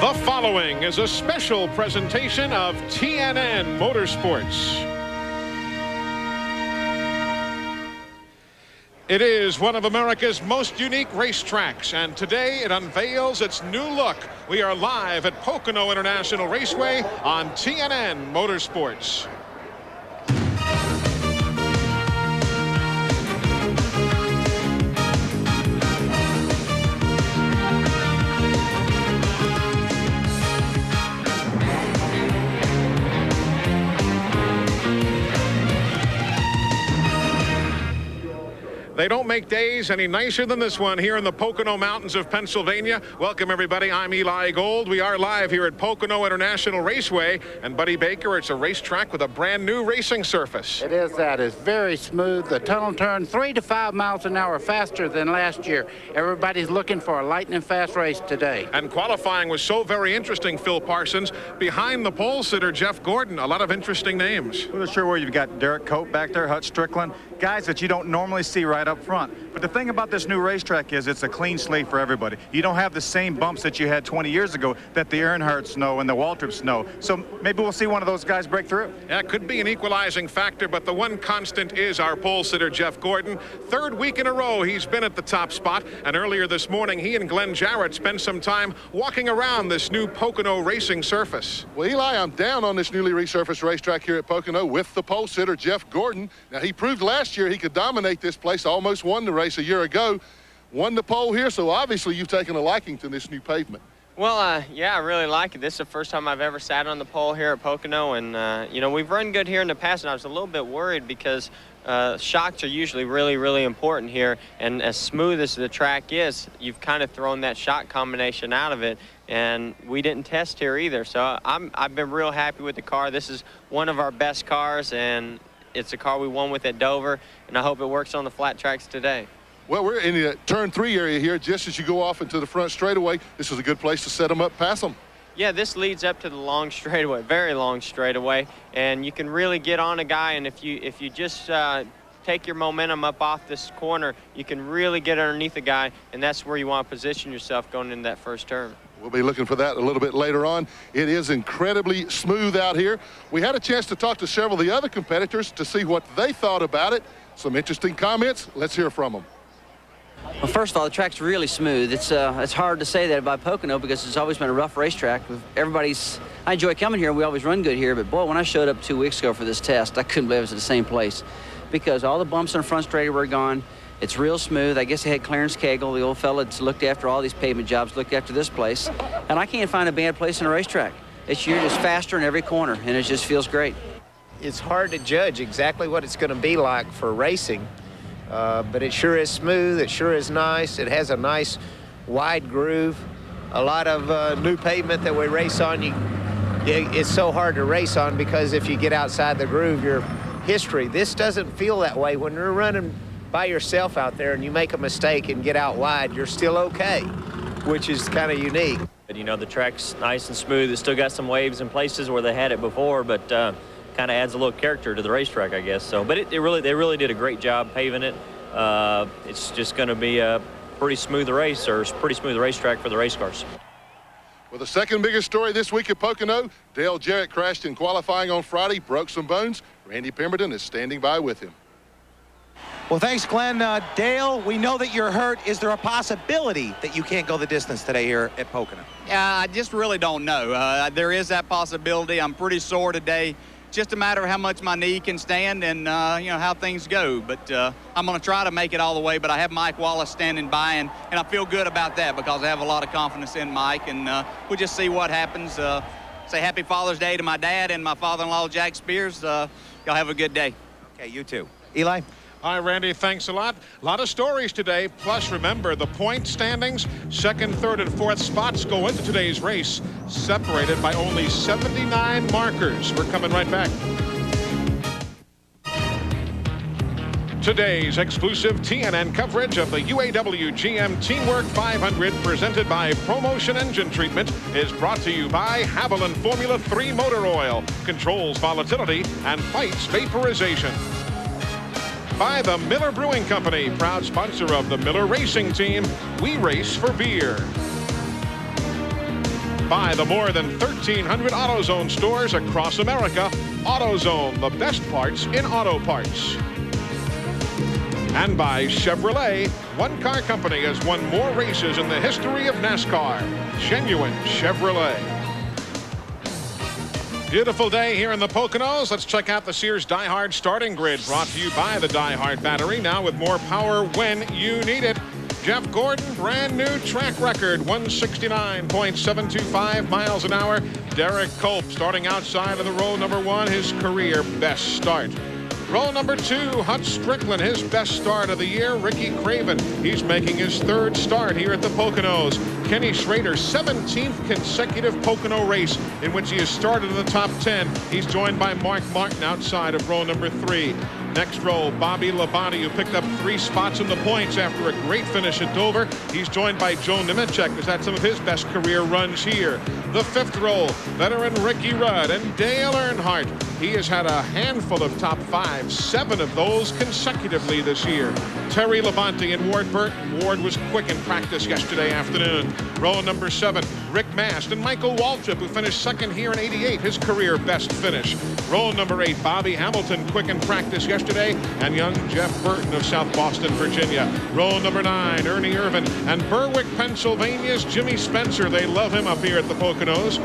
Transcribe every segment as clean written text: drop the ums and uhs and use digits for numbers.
The following is a special presentation of TNN Motorsports. It is one of America's most unique racetracks, and today it unveils its new look. We are live at Pocono International Raceway on TNN Motorsports. They don't make days any nicer than this one here in the Pocono Mountains of Pennsylvania. Welcome, everybody. I'm Eli Gold. We are live here at Pocono International Raceway. And, Buddy Baker, it's a racetrack with a brand new racing surface. It is that. It's very smooth. The tunnel turned 3 to 5 miles an hour faster than last year. Everybody's looking for a lightning fast race today. And qualifying was so very interesting, Phil Parsons. Behind the pole sitter, Jeff Gordon. A lot of interesting names. Well, sure where you've got Derek Cope back there, Hutch Strickland, guys that you don't normally see right up front. But the thing about this new racetrack is it's a clean slate for everybody. You don't have the same bumps that you had 20 years ago that the Earnhardts know and the Waltrips know. So maybe we'll see one of those guys break through. Yeah, it could be an equalizing factor, but the one constant is our pole sitter, Jeff Gordon. Third week in a row he's been at the top spot, and earlier this morning he and Glenn Jarrett spent some time walking around this new Pocono racing surface. Well, Eli, I'm down on this newly resurfaced racetrack here at Pocono with the pole sitter, Jeff Gordon. Now, he proved last year he could dominate this place, almost won the race a year ago, won the pole here, so obviously you've taken a liking to this new pavement. Well, yeah, I really like it. This is the first time I've ever sat on the pole here at Pocono, and, you know, we've run good here in the past, and I was a little bit worried because shocks are usually really, really important here, and as smooth as the track is, you've kind of thrown that shock combination out of it, and we didn't test here either, so I've been real happy with the car. This is one of our best cars, and it's a car we won with at Dover, and I hope it works on the flat tracks today. Well, we're in the turn 3 area here, just as you go off into the front straightaway. This is a good place to set them up, pass them. Yeah, this leads up to the long straightaway, very long straightaway, and you can really get on a guy, and if you just take your momentum up off this corner, you can really get underneath a guy, and that's where you want to position yourself going into that first turn. We'll be looking for that a little bit later on. It is incredibly smooth out here. We had a chance to talk to several of the other competitors to see what they thought about it. Some interesting comments. Let's hear from them. Well, first of all, the track's really smooth. It's hard to say that about Pocono because it's always been a rough racetrack. I enjoy coming here. We always run good here, but boy, when I showed up 2 weeks ago for this test, I couldn't believe it was at the same place because all the bumps in the front straightaway were gone. It's real smooth. I guess they had Clarence Cagle, the old fella that's looked after all these pavement jobs, looked after this place. And I can't find a bad place in a racetrack. You're just faster in every corner, and it just feels great. It's hard to judge exactly what it's going to be like for racing, but it sure is smooth. It sure is nice. It has a nice wide groove. A lot of new pavement that we race on, it's so hard to race on because if you get outside the groove, your history. This doesn't feel that way when you're running by yourself out there and you make a mistake and get out wide, you're still okay, which is kind of unique. You know, the track's nice and smooth. It's still got some waves in places where they had it before, but kind of adds a little character to the racetrack, I guess. So, but they really did a great job paving it. It's just going to be a pretty smooth race, or pretty smooth racetrack for the race cars. Well, the second biggest story this week at Pocono, Dale Jarrett crashed in qualifying on Friday, broke some bones. Randy Pemberton is standing by with him. Well, thanks, Glenn. Dale, we know that you're hurt. Is there a possibility that you can't go the distance today here at Pocono? Yeah, I just really don't know. There is that possibility. I'm pretty sore today. Just a matter of how much my knee can stand and, you know, how things go. But I'm going to try to make it all the way. But I have Mike Wallace standing by, and I feel good about that because I have a lot of confidence in Mike. And we'll just see what happens. Say Happy Father's Day to my dad and my father-in-law, Jack Spears. Y'all have a good day. Okay, you too. Eli? Hi, Randy. Thanks a lot. A lot of stories today. Plus, remember, the point standings, second, third, and fourth spots go into today's race, separated by only 79 markers. We're coming right back. Today's exclusive TNN coverage of the UAW-GM Teamwork 500 presented by Promotion Engine Treatment is brought to you by Haviland Formula 3 Motor Oil. Controls volatility and fights vaporization. By the Miller Brewing Company, proud sponsor of the Miller Racing Team. We race for beer. by the more than 1,300 AutoZone stores across America. AutoZone, the best parts in auto parts. And by Chevrolet, one car company has won more races in the history of NASCAR. Genuine Chevrolet. Beautiful day here in the Poconos. Let's check out the Sears Die Hard starting grid, brought to you by the Die Hard battery, now with more power when you need it. Jeff Gordon, brand new track record, 169.725 miles an hour. Derek Culp starting outside of the row number 1, his career best start. Row number 2, Hutch Strickland, his best start of the year. Ricky Craven, he's making his 3rd start here at the Poconos. Kenny Schrader, 17th consecutive Pocono race in which he has started in the top 10. He's joined by Mark Martin outside of row number 3. Next row, Bobby Labonte, who picked up 3 spots in the points after a great finish at Dover. He's joined by Joe Nemechek, who's had some of his best career runs here. The 5th row, veteran Ricky Rudd and Dale Earnhardt. He has had a handful of top 5, 7 of those consecutively this year. Terry Labonte and Ward Burton. Ward was quick in practice yesterday afternoon. Row number 7, Rick Mast and Michael Waltrip, who finished 2nd here in '88, his career best finish. Row number 8, Bobby Hamilton, quick in practice yesterday, and young Jeff Burton of South Boston, Virginia. Row number 9, Ernie Irvin and Berwick, Pennsylvania's Jimmy Spencer. They love him up here at the Poconos.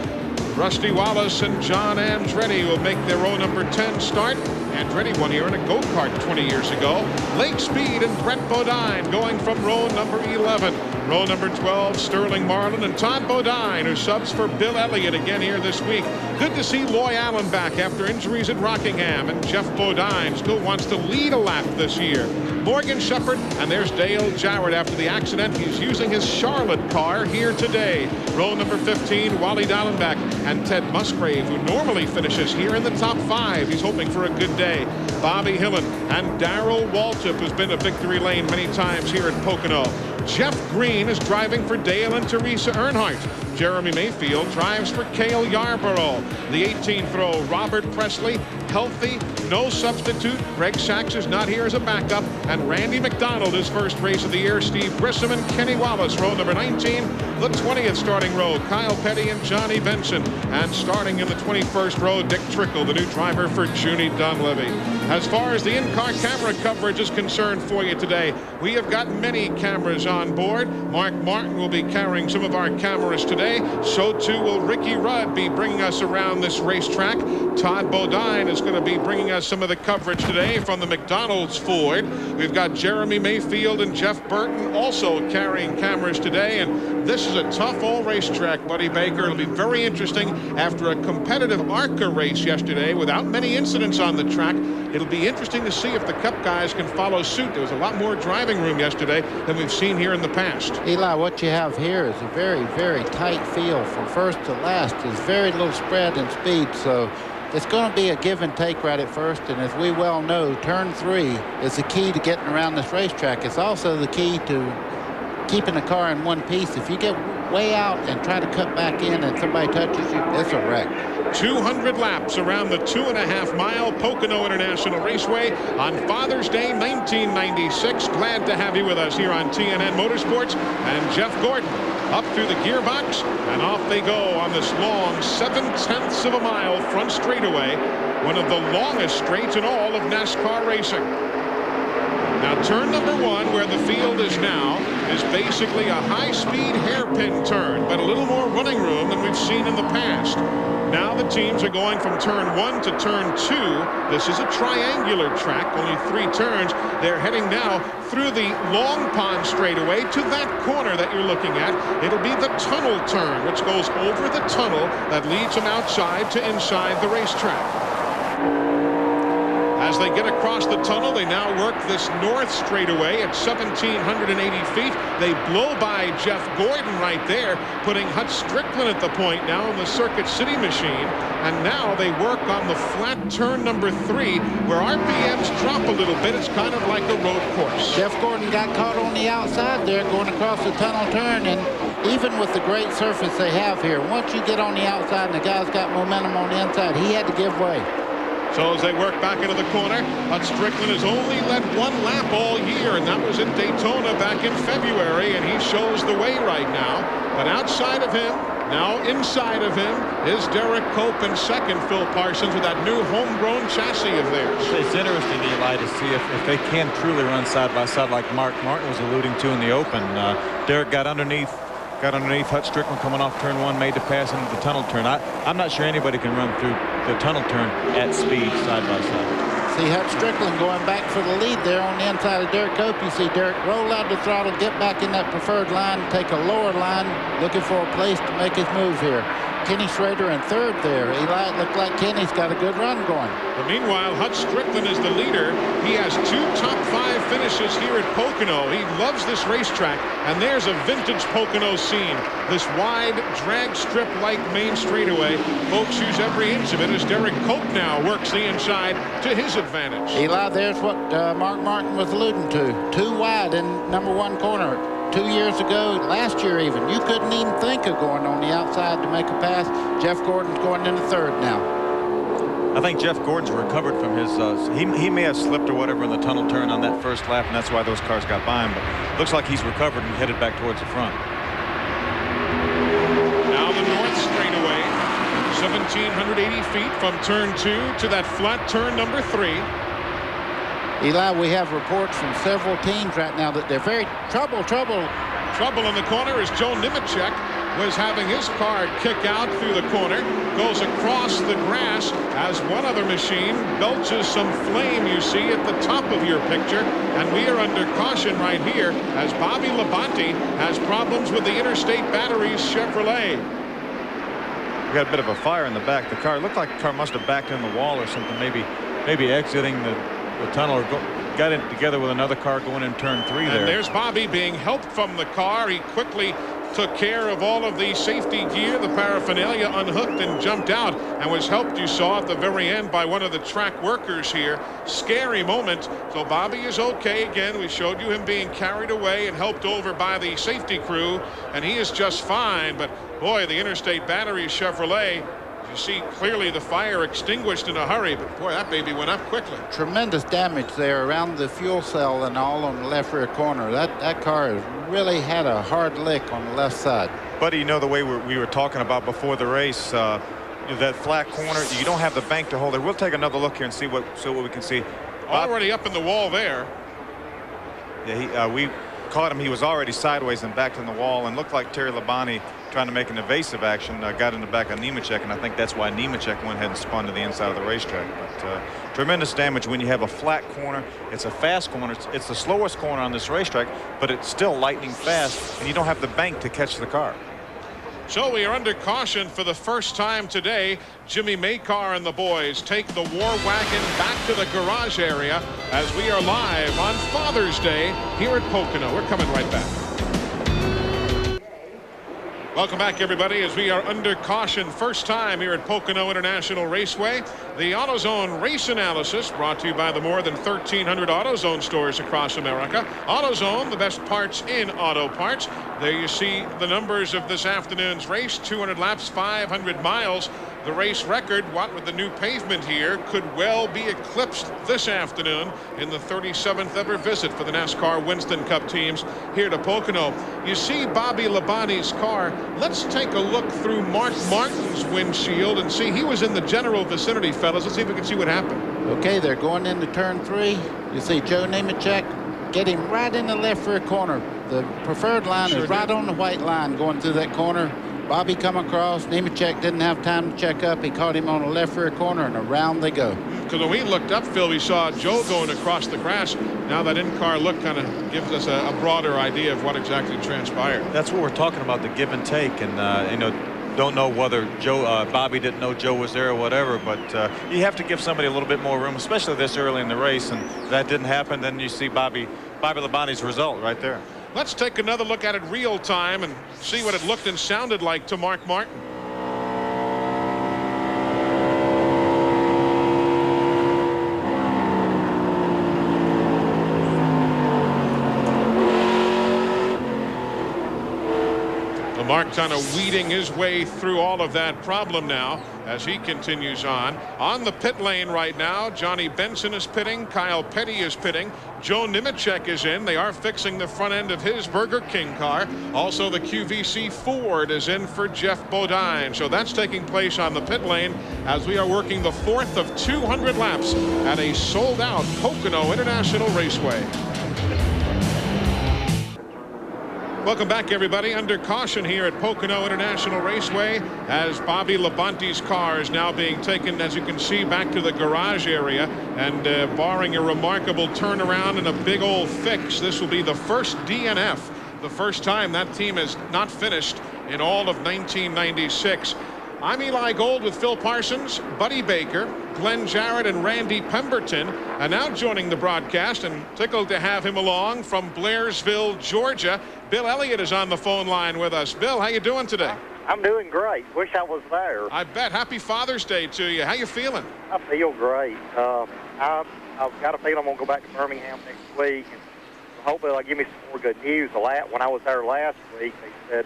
Rusty Wallace and John Andretti will make their row number 10 start. Andretti won here in a go-kart 20 years ago. Lake Speed and Brett Bodine going from row number 11. Row number 12, Sterling Marlin and Todd Bodine, who subs for Bill Elliott again here this week. Good to see Loy Allen back after injuries at Rockingham, and Jeff Bodine still wants to lead a lap this year. Morgan Shepherd, and there's Dale Jarrett after the accident. He's using his Charlotte car here today. Row number 15, Wally Dallenbach and Ted Musgrave, who normally finishes here in the top 5. He's hoping for a good day. Bobby Hillen and Darrell Waltrip, who's been to victory lane many times here at Pocono. Jeff Green is driving for Dale and Teresa Earnhardt. Jeremy Mayfield drives for Cale Yarborough. The 18th row, Robert Presley, healthy, no substitute. Greg Sachs is not here as a backup. And Randy McDonald, his first race of the year. Steve Grissom and Kenny Wallace, row number 19. The 20th starting row, Kyle Petty and Johnny Benson. And starting in the 21st row, Dick Trickle, the new driver for Junie Donlevy. As far as the in-car camera coverage is concerned for you today, we have got many cameras on board. Mark Martin will be carrying some of our cameras today. So too will Ricky Rudd be bringing us around this racetrack. Todd Bodine is going to be bringing us some of the coverage today from the McDonald's Ford. We've got Jeremy Mayfield and Jeff Burton also carrying cameras today. And this is a tough old racetrack, Buddy Baker. It'll be very interesting after a competitive ARCA race yesterday without many incidents on the track. It'll be interesting to see if the Cup guys can follow suit. There was a lot more driving room yesterday than we've seen here in the past. Eli, what you have here is a very, very tight field from first to last. There's very little spread in speed, so it's going to be a give and take right at first. And as we well know, turn 3 is the key to getting around this racetrack. It's also the key to keeping the car in one piece. If you get way out and try to cut back in and somebody touches you, it's a wreck. 200 laps around the 2.5-mile Pocono International Raceway on Father's Day 1996. Glad to have you with us here on TNN Motorsports. And Jeff Gordon up through the gearbox, and off they go on this long 7/10 of a mile front straightaway, one of the longest straights in all of NASCAR racing. Now turn number 1, where the field is now, is basically a high-speed hairpin turn, but a little more running room than we've seen in the past. Now the teams are going from turn 1 to turn 2. This is a triangular track, only 3 turns. They're heading now through the Long Pond straightaway to that corner that you're looking at. It'll be the tunnel turn, which goes over the tunnel that leads them outside to inside the racetrack. As they get across the tunnel, they now work this north straightaway at 1,780 feet. They blow by Jeff Gordon right there, putting Hutch Strickland at the point now in the Circuit City machine. And now they work on the flat turn number 3, where RPMs drop a little bit. It's kind of like a road course. Jeff Gordon got caught on the outside there going across the tunnel turn, and even with the great surface they have here, once you get on the outside and the guy's got momentum on the inside, he had to give way. So as they work back into the corner, Hutch Strickland has only led 1 lap all year, and that was in Daytona back in February, and he shows the way right now. But outside of him, Now inside of him is Derek Cope and second, Phil Parsons, with that new homegrown chassis of theirs. It's interesting, Eli, to see if they can truly run side by side like Mark Martin was alluding to in the open. Derek got underneath Hut Strickland coming off turn one, made the pass into the tunnel turn. I'm not sure anybody can run through the tunnel turn at speed side by side. See Hut Strickland going back for the lead there on the inside of Derek Cope. You see Derek roll out the throttle, get back in that preferred line, take a lower line, looking for a place to make his move here. Kenny Schrader in third there. Eli, it looked like Kenny's got a good run going. But meanwhile, Hut Strickland is the leader. He has 2 top 5 finishes here at Pocono. He loves this racetrack. And there's a vintage Pocono scene. This wide drag strip-like main straightaway. Folks use every inch of it as Derek Cope now works the inside to his advantage. Eli, there's what Mark Martin was alluding to. Too wide in number 1 corner. 2 years ago, last year even, you couldn't even think of going on the outside to make a pass. Jeff Gordon's going into third now. I think Jeff Gordon's recovered from his, he may have slipped or whatever in the tunnel turn on that first lap, and that's why those cars got by him, but looks like he's recovered and headed back towards the front. Now the north straightaway, 1,780 feet from turn 2 to that flat turn number 3. Eli, we have reports from several teams right now that they're very trouble in the corner as Joe Nemechek was having his car kick out through the corner, goes across the grass as one other machine belches some flame you see at the top of your picture, and we are under caution right here as Bobby Labonte has problems with the Interstate Batteries Chevrolet. We got a bit of a fire in the back. The car looked like the car must have backed in the wall or something, maybe exiting the tunnel or got it together with another car going in turn 3 there. And there's Bobby being helped from the car. He quickly took care of all of the safety gear, the paraphernalia, unhooked and jumped out, and was helped, you saw at the very end, by one of the track workers here. Scary moment. So Bobby is okay again. We showed you him being carried away and helped over by the safety crew, and he is just fine. But boy, the Interstate Batteries Chevrolet, you see clearly the fire extinguished in a hurry, but boy, that baby went up quickly. Tremendous damage there around the fuel cell and all on the left rear corner. That car has really had a hard lick on the left side. Buddy, you know the way we were talking about before the race, that flat corner, you don't have the bank to hold it. We'll take another look here and see what we can see. Already up in the wall there. Yeah, we caught him. He was already sideways and backed in the wall, and looked like Terry Labonte, trying to make an evasive action, got in the back of Nemechek, and I think that's why Nemechek went ahead and spun to the inside of the racetrack. But tremendous damage when you have a flat corner. It's a fast corner. It's the slowest corner on this racetrack, but it's still lightning fast, and you don't have the bank to catch the car. So we are under caution for the first time today. Jimmy Makar and the boys take the war wagon back to the garage area as we are live on Father's Day here at Pocono. We're coming right back. Welcome back, everybody, as we are under caution. First time here at Pocono International Raceway. The AutoZone Race Analysis brought to you by the more than 1,300 AutoZone stores across America. AutoZone, the best parts in auto parts. There you see the numbers of this afternoon's race. 200 laps, 500 miles. The race record, what with the new pavement here, could well be eclipsed this afternoon in the 37th ever visit for the NASCAR Winston Cup teams here to Pocono. You see Bobby Labonte's car. Let's take a look through Mark Martin's windshield and see. He was in the general vicinity, fellas. Let's see if we can see what happened. Okay, they're going into turn 3. You see Joe Nemechek get him right in the left rear corner. The preferred line is right on the white line going through that corner. Bobby come across. Nemechek didn't have time to check up. He caught him on the left rear corner, and around they go. Because when we looked up, Phil, we saw Joe going across the grass. Now that in-car look kind of gives us a broader idea of what exactly transpired. That's what we're talking about, the give and take. And, you know, don't know whether Bobby didn't know Joe was there or whatever, but you have to give somebody a little bit more room, especially this early in the race, and that didn't happen. Then you see Bobby Labonte's result right there. Let's take another look at it real time and see what it looked and sounded like to Mark Martin. Mark kind of weeding his way through all of that problem now as he continues on. On the pit lane right now, Johnny Benson is pitting. Kyle Petty is pitting. Joe Nemechek is in. They are fixing the front end of his Burger King car. Also, the QVC Ford is in for Jeff Bodine. So that's taking place on the pit lane as we are working the 4th of 200 laps at a sold-out Pocono International Raceway. Welcome back, everybody. Under caution here at Pocono International Raceway as Bobby Labonte's car is now being taken, as you can see, back to the garage area. And barring a remarkable turnaround and a big old fix, this will be the first DNF, the first time that team has not finished in all of 1996. I'm Eli Gold with Phil Parsons, Buddy Baker, Glenn Jarrett, and Randy Pemberton. And now joining the broadcast, and tickled to have him along from Blairsville, Georgia, Bill Elliott is on the phone line with us. Bill, how you doing today? I'm doing great. Wish I was there. I bet. Happy Father's Day to you. How you feeling? I feel great. I've got a feeling I'm going to go back to Birmingham next week, and hopefully they'll give me some more good news. When I was there last week, they said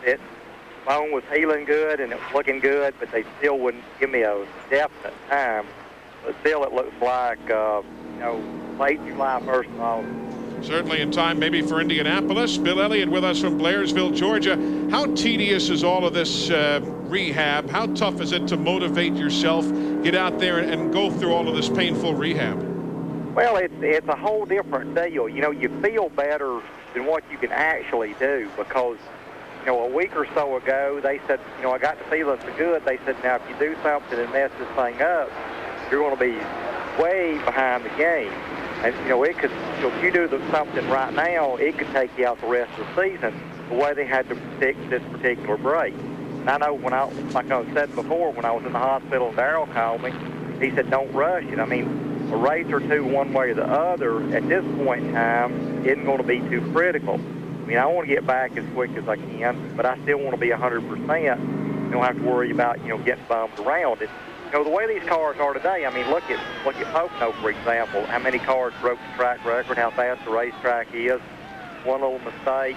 that bone was healing good and it was looking good, but they still wouldn't give me a definite time. But still, it looks like late July, 1st of August. Certainly in time maybe for Indianapolis. Bill Elliott with us from Blairsville, Georgia. How tedious is all of this rehab? How tough is it to motivate yourself, get out there and go through all of this painful rehab? Well, it's a whole different deal. You feel better than what you can actually do because, a week or so ago, they said, I got the feeling so good. They said, now, if you do something and mess this thing up, you're going to be way behind the game. And, it could, if you do something right now, it could take you out the rest of the season the way they had to predict this particular break. And I know like I said before, when I was in the hospital, Darrell called me. He said, don't rush it. I mean, a race or two, one way or the other, at this point in time, isn't going to be too critical. I mean, I want to get back as quick as I can, but I still want to be 100%. Don't have to worry about, getting bumped around. The way these cars are today, I mean, look at Pocono, for example. How many cars broke the track record, how fast the racetrack is. One little mistake,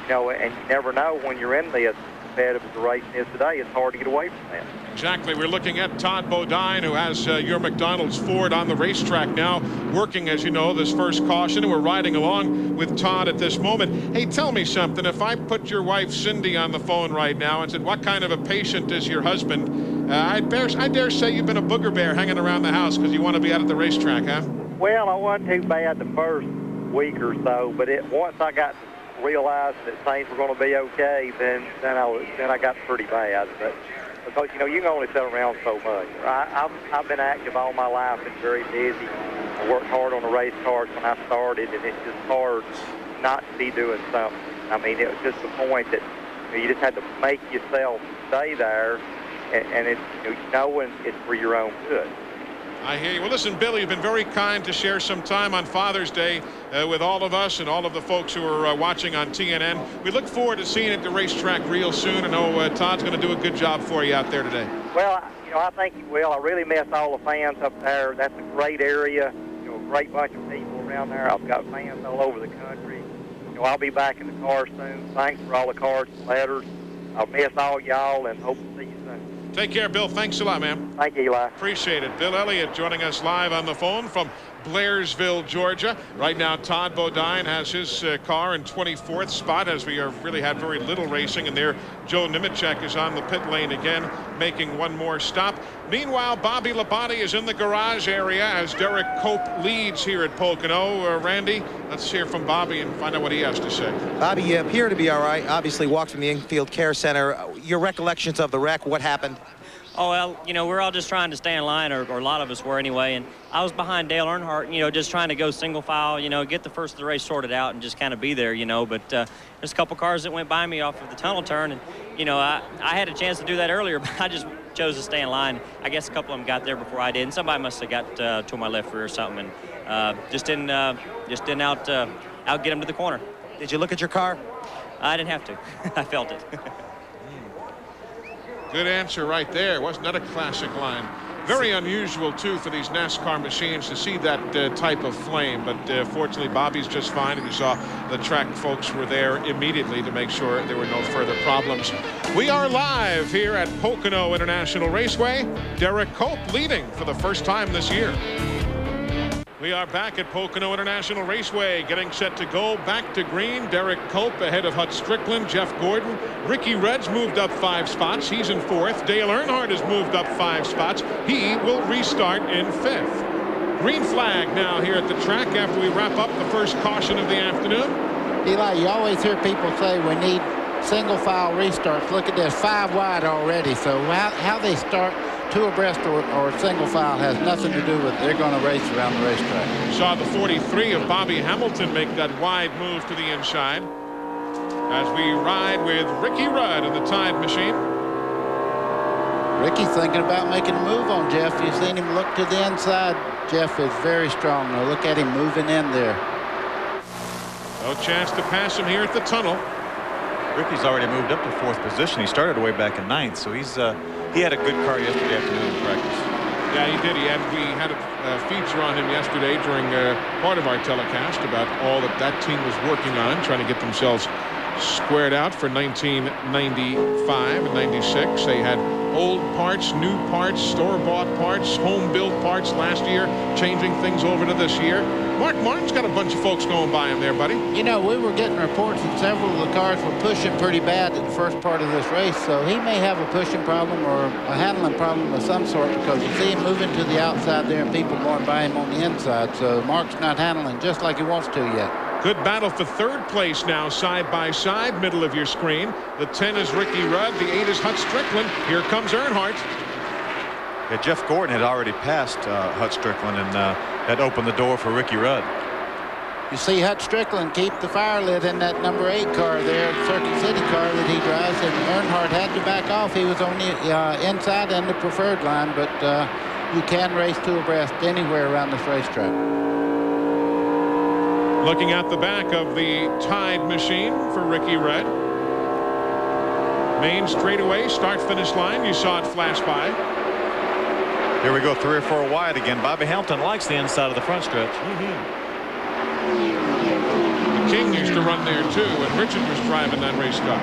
and you never know when you're in this competitive as the racing is today. It's hard to get away from that. Exactly. We're looking at Todd Bodine, who has your McDonald's Ford on the racetrack now, working, as you know, this first caution, and we're riding along with Todd at this moment. Hey, tell me something. If I put your wife, Cindy, on the phone right now and said, what kind of a patient is your husband? I dare say you've been a booger bear hanging around the house because you want to be out at the racetrack, huh? Well, I wasn't too bad the first week or so, but once I got to realize that things were going to be okay, then I got pretty bad. But because you can only sit around so much. I've been active all my life and very busy. I worked hard on the race cars when I started, and it's just hard not to be doing something. I mean, it was just the point that you just had to make yourself stay there. And it's knowing it's for your own good. I hear you. Well, listen, Billy, you've been very kind to share some time on Father's Day with all of us and all of the folks who are watching on TNN. We look forward to seeing you at the racetrack real soon. I know Todd's going to do a good job for you out there today. Well, I think he will. I really miss all the fans up there. That's a great area. A great bunch of people around there. I've got fans all over the country. I'll be back in the car soon. Thanks for all the cards and letters. I'll miss all y'all and hope to see you soon. Take care, Bill. Thanks a lot, man. Thank you, Eli. Appreciate it. Bill Elliott joining us live on the phone from Blairsville, Georgia. Right now, Todd Bodine has his car in 24th spot as we have really had very little racing. And there, Joe Nemechek is on the pit lane again, making one more stop. Meanwhile, Bobby Labonte is in the garage area as Derek Cope leads here at Pocono. Randy, let's hear from Bobby and find out what he has to say. Bobby, you appear to be all right. Obviously walked from the infield care center. Your recollections of the wreck, what happened? Oh, well, we're all just trying to stay in line, or a lot of us were anyway. And I was behind Dale Earnhardt, just trying to go single file, get the first of the race sorted out and just kind of be there, But there's a couple cars that went by me off of the tunnel turn. And, I had a chance to do that earlier, but I just chose to stay in line. I guess a couple of them got there before I did. And somebody must have got to my left rear or something. And just didn't out get him to the corner. Did you look at your car? I didn't have to. I felt it. Good answer right there. Wasn't that a classic line Very unusual, too, for these NASCAR machines to see that type of flame. But fortunately, Bobby's just fine. And you saw the track folks were there immediately to make sure there were no further problems. We are live here at Pocono International Raceway. Derek Cope leading for the first time this year. We are back at Pocono International Raceway, getting set to go back to green. Derek Cope ahead of Hut Strickland, Jeff Gordon. Ricky Rudd's moved up 5 spots. He's in 4th. Dale Earnhardt has moved up 5 spots. He will restart in 5th. Green flag now here at the track after we wrap up the first caution of the afternoon. Eli, you always hear people say we need single file restarts. Look at this, 5 wide already. So how they start 2 abreast or single file has nothing to do with they're going to race around the racetrack. Saw the 43 of Bobby Hamilton make that wide move to the inside as we ride with Ricky Rudd in the Tide machine. Ricky's thinking about making a move on Jeff. You've seen him look to the inside. Jeff is very strong. Now look at him moving in there. No chance to pass him here at the tunnel. Ricky's already moved up to 4th position. He started way back in 9th, so he had a good car yesterday afternoon in practice. Yeah, he did. We had a feature on him yesterday during part of our telecast about all that team was working on, trying to get themselves squared out for 1995 and 96. They had old parts, new parts, store-bought parts, home-built parts last year, changing things over to this year. Mark Martin's got a bunch of folks going by him there, buddy. You know, we were getting reports that several of the cars were pushing pretty bad at the first part of this race, so he may have a pushing problem or a handling problem of some sort, because you see him moving to the outside there and people going by him on the inside, so Mark's not handling just like he wants to yet. Good battle for 3rd place now, side by side, middle of your screen. The 10 is Ricky Rudd, the 8 is Hut Strickland. Here comes Earnhardt. Yeah, Jeff Gordon had already passed Hut Strickland and had opened the door for Ricky Rudd. You see Hut Strickland keep the fire lit in that number 8 car there, Circuit City car that he drives, and Earnhardt had to back off. He was on the inside and the preferred line, but you can race 2 abreast anywhere around this racetrack. Looking at the back of the Tide machine for Ricky Rudd. Main straightaway, start-finish line. You saw it flash by. Here we go, 3 or 4 wide again. Bobby Hamilton likes the inside of the front stretch. The King used to run there too, and Richard was driving that race car.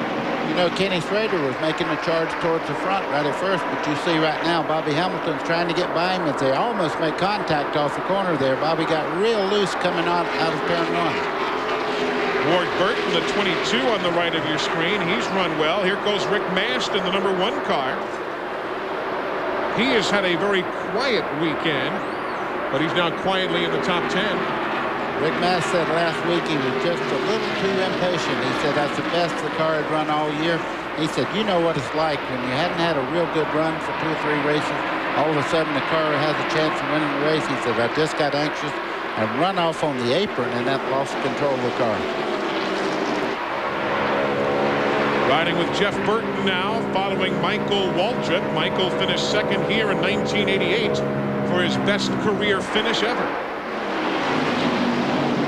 You know, Kenny Schrader was making the charge towards the front right at first, but you see right now Bobby Hamilton's trying to get by him as they almost make contact off the corner there. Bobby got real loose coming out of turn 1. Ward Burton, the 22 on the right of your screen. He's run well. Here goes Rick Mast in the number 1 car. He has had a very quiet weekend, but he's now quietly in the top 10. Rick Mast said last week he was just a little too impatient. He said that's the best the car had run all year. He said, you know what it's like when you hadn't had a real good run for 2 or 3 races. All of a sudden the car has a chance of winning the race. He said, I just got anxious and run off on the apron, and that lost control of the car. Riding with Jeff Burton now, following Michael Waltrip. Michael finished 2nd here in 1988 for his best career finish ever.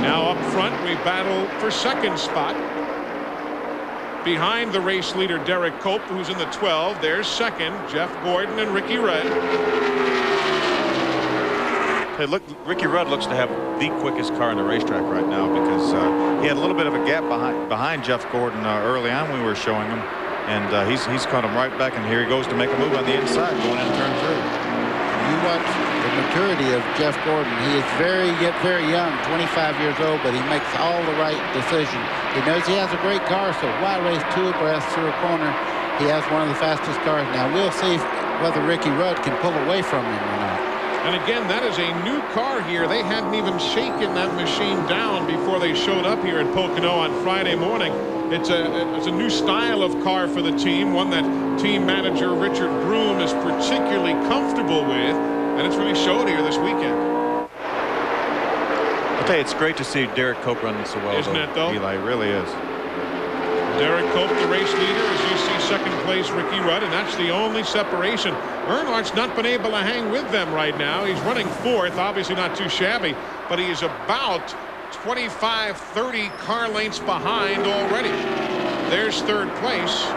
Now up front, we battle for 2nd spot. Behind the race leader, Derek Cope, who's in the 12. There's 2nd, Jeff Gordon and Ricky Rudd. Hey, look, Ricky Rudd looks to have the quickest car in the racetrack right now, because he had a little bit of a gap behind Jeff Gordon early on when we were showing him, and he's caught him right back, and here he goes to make a move on the inside going into turn 3. You watch the maturity of Jeff Gordon. He is very young, 25 years old, but he makes all the right decisions. He knows he has a great car, so why race 2 abreast through a corner? He has one of the fastest cars. Now we'll see whether Ricky Rudd can pull away from him or not. And again, that is a new car here. They hadn't even shaken that machine down before they showed up here at Pocono on Friday morning. It's a new style of car for the team, one that team manager Richard Broom is particularly comfortable with, and it's really showed here this weekend. I'll tell you, it's great to see Derek Cope running so well. Isn't it, though? Eli, it really is. Derek Cope, the race leader, as you see 2nd place Ricky Rudd, and that's the only separation. Earnhardt's not been able to hang with them right now. He's running 4th, obviously not too shabby, but he is about 25-30 car lengths behind already. There's 3rd place.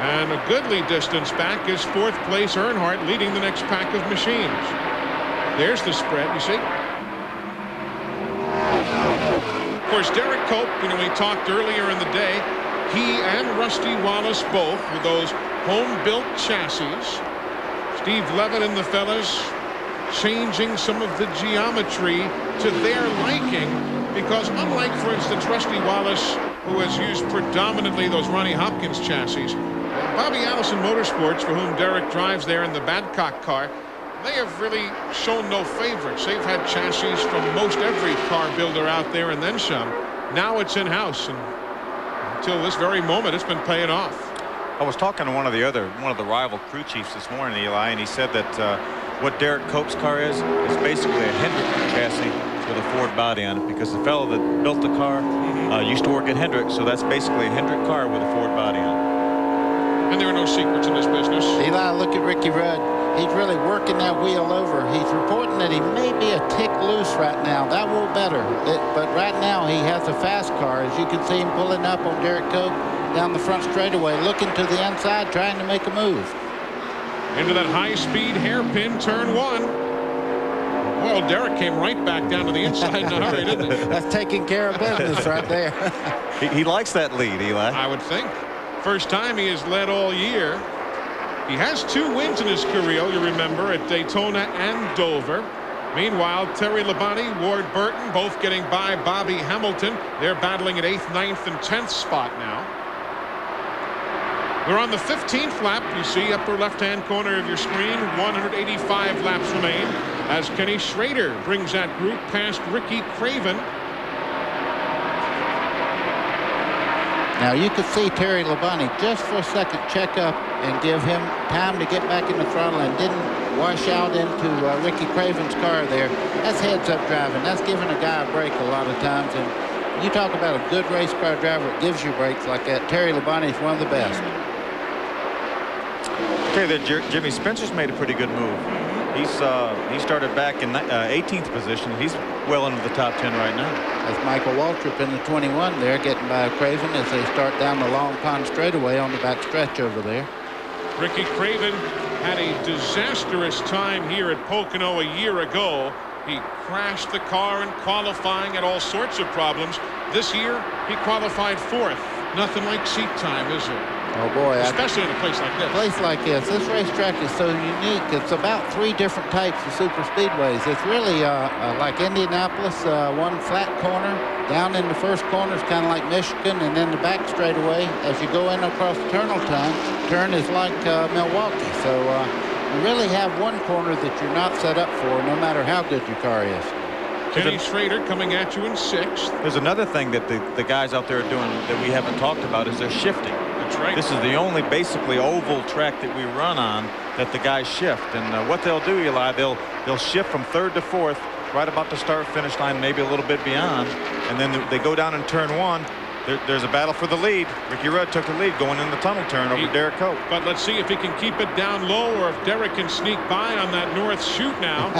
And a goodly distance back is fourth place Earnhardt leading the next pack of machines. There's the spread, you see. Of course, Derek Cope, we talked earlier in the day, he and Rusty Wallace both with those home-built chassis. Steve Levitt and the fellas changing some of the geometry to their liking, because unlike, for instance, Rusty Wallace, who has used predominantly those Ronnie Hopkins chassis, Bobby Allison Motorsports, for whom Derek drives there in the Badcock car, they have really shown no favorites. They've had chassis from most every car builder out there and then some. Now it's in-house, and until this very moment, it's been paying off. I was talking to one of the rival crew chiefs this morning, Eli, and he said that what Derek Cope's car is basically a Hendrick chassis with a Ford body on it, because the fellow that built the car used to work at Hendrick, so that's basically a Hendrick car with a Ford body on it. And there are no secrets in this business. Eli, look at Ricky Rudd. He's really working that wheel over. He's reporting that he may be a tick loose right now. That will better. But right now he has a fast car. As you can see him pulling up on Derek Cope down the front straightaway, looking to the inside, trying to make a move. Into that high-speed hairpin turn one. Well, Derek came right back down to the inside in a hurry, didn't he? That's taking care of business right there. He likes that lead, Eli. I would think. First time he has led all year. He has 2 wins in his career, you remember, at Daytona and Dover. Meanwhile, Terry Labonte, Ward Burton, both getting by Bobby Hamilton. They're battling at 8th, 9th, and 10th spot now. We're on the 15th lap. You see upper left-hand corner of your screen. 185 laps remain as Kenny Schrader brings that group past Ricky Craven. Now you could see Terry Labonte just for a second check up and give him time to get back in the throttle, and didn't wash out into Ricky Craven's car there. That's heads-up driving. That's giving a guy a break a lot of times. And you talk about a good race car driver that gives you breaks like that. Terry Labonte is one of the best. Okay, there, Jimmy Spencer's made a pretty good move. He started back in 18th position. He's well into the top 10 right now. That's Michael Waltrip in the 21 there, getting by Craven as they start down the Long Pond straightaway on the back stretch over there. Ricky Craven had a disastrous time here at Pocono a year ago. He crashed the car in qualifying, had all sorts of problems. This year, he qualified 4th. Nothing like seat time, is it? Oh boy, especially in a place like this. A place like this. This racetrack is so unique. It's about 3 different types of super speedways. It's really like Indianapolis, one flat corner. Down in the first corner is kind of like Michigan, and then the back straightaway, as you go in across the turn is like Milwaukee. So you really have one corner that you're not set up for, no matter how good your car is. Kenny Schrader coming at you in 6th. There's another thing that the guys out there are doing that we haven't talked about is they're shifting. That's right. This is the only basically oval track that we run on that the guys shift. And what they'll do, Eli, they'll shift from 3rd to 4th, right about the start-finish line, maybe a little bit beyond. And then they go down in turn 1. There's a battle for the lead. Ricky Rudd took the lead going in the tunnel turn over Derek Cope. But let's see if he can keep it down low, or if Derek can sneak by on that north chute now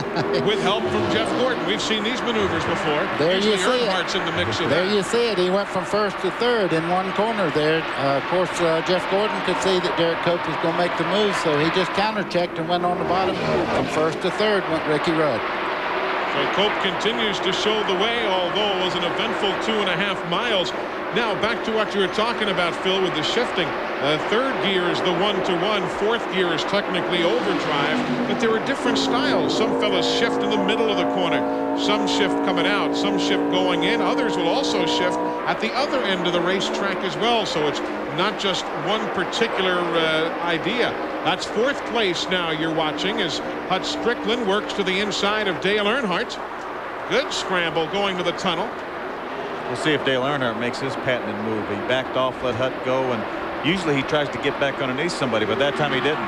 with help from Jeff Gordon. We've seen these maneuvers before. There you see Earnhardt's in the mix of there that. you see it. He went from 1st to 3rd in one corner there. Of course, Jeff Gordon could see that Derek Cope was going to make the move, so he just counter-checked and went on the bottom. From 1st to 3rd went Ricky Rudd. So Cope continues to show the way, although it was an eventful 2.5 miles. Now back to what you were talking about, Phil, with the shifting. 3rd gear is the 1-to-1. 4th gear is technically overdrive, but there are different styles. Some fellas shift in the middle of the corner. Some shift coming out. Some shift going in. Others will also shift at the other end of the racetrack as well. So it's not just one particular idea. That's 4th place now you're watching as Hut Strickland works to the inside of Dale Earnhardt. Good scramble going to the tunnel. We'll see if Dale Earnhardt makes his patented move. He backed off, let Hut go, and usually he tries to get back underneath somebody, but that time he didn't.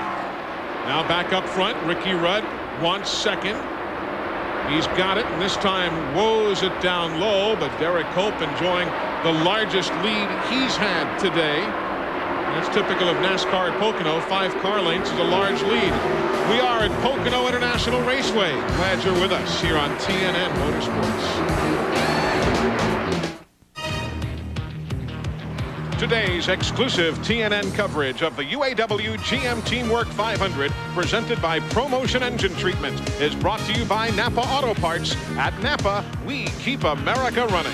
Now back up front, Ricky Rudd wants 2nd. He's got it, and this time woes it down low, but Derek Cope enjoying the largest lead he's had today. That's typical of NASCAR at Pocono. 5 car lengths is a large lead. We are at Pocono International Raceway. Glad you're with us here on TNN Motorsports. Today's exclusive TNN coverage of the UAW-GM Teamwork 500, presented by ProMotion Engine Treatment, is brought to you by Napa Auto Parts. At Napa, we keep America running.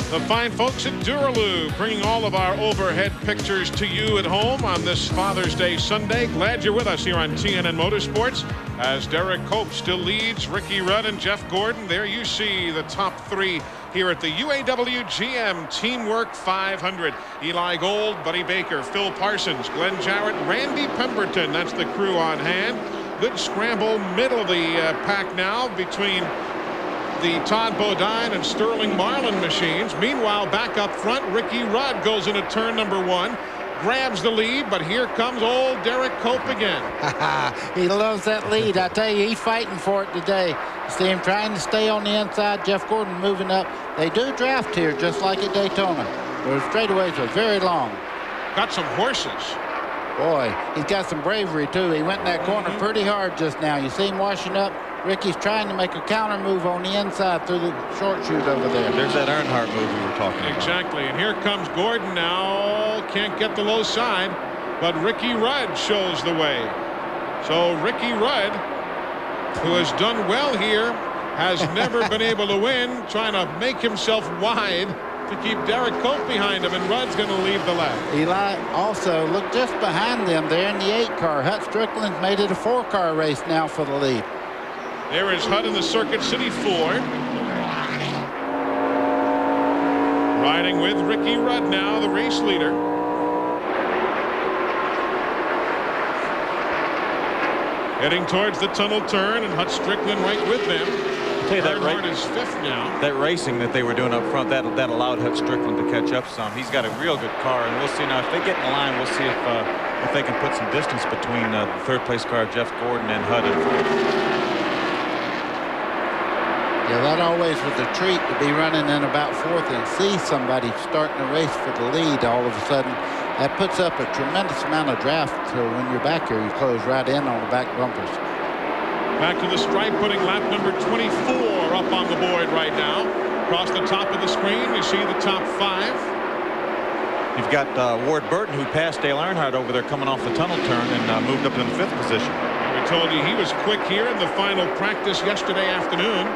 The fine folks at Duraloo bringing all of our overhead pictures to you at home on this Father's Day Sunday. Glad you're with us here on TNN Motorsports. As Derek Cope still leads Ricky Rudd and Jeff Gordon. There you see the top three here at the UAW-GM Teamwork 500. Eli Gold, Buddy Baker, Phil Parsons, Glenn Jarrett, Randy Pemberton. That's the crew on hand. Good scramble, middle of the pack now between the Todd Bodine and Sterling Marlin machines. Meanwhile, back up front, Ricky Rudd goes into turn number one, grabs the lead, but here comes old Derek Cope again. He loves that lead. I tell you, he's fighting for it today. See him trying to stay on the inside. Jeff Gordon moving up. They do draft here just like at Daytona. The straightaways are very long. Got some horses. Boy, he's got some bravery too. He went in that corner pretty hard just now. You see him washing up. Ricky's trying to make a counter move on the inside through the short chute over there. There's that Earnhardt move we were talking about. Exactly, and here comes Gordon now. Can't get the low side, but Ricky Rudd shows the way. So Ricky Rudd, who has done well here, has never been able to win, trying to make himself wide to keep Derek Cope behind him, and Rudd's going to leave the lap. Eli also, look just behind them there in the 8-car. Hut Strickland's made it a 4-car race now for the lead. There is Hut in the Circuit City Ford. Riding with Ricky Rudd now, the race leader. Heading towards the tunnel turn, and Hut Strickland right with them. Earnhardt is fifth now. That racing that they were doing up front, that allowed Hut Strickland to catch up some. He's got a real good car, and we'll see now if they get in line. We'll see if they can put some distance between the third place car, Jeff Gordon, and Hut in fourth. Yeah, that always was a treat to be running in about fourth and see somebody starting a race for the lead all of a sudden. That puts up a tremendous amount of draft, so when you're back here, you close right in on the back bumpers. Back to the stripe, putting lap number 24 up on the board right now. Across the top of the screen, you see the top five. You've got Ward Burton, who passed Dale Earnhardt over there coming off the tunnel turn and moved up in the fifth position. We told you he was quick here in the final practice yesterday afternoon.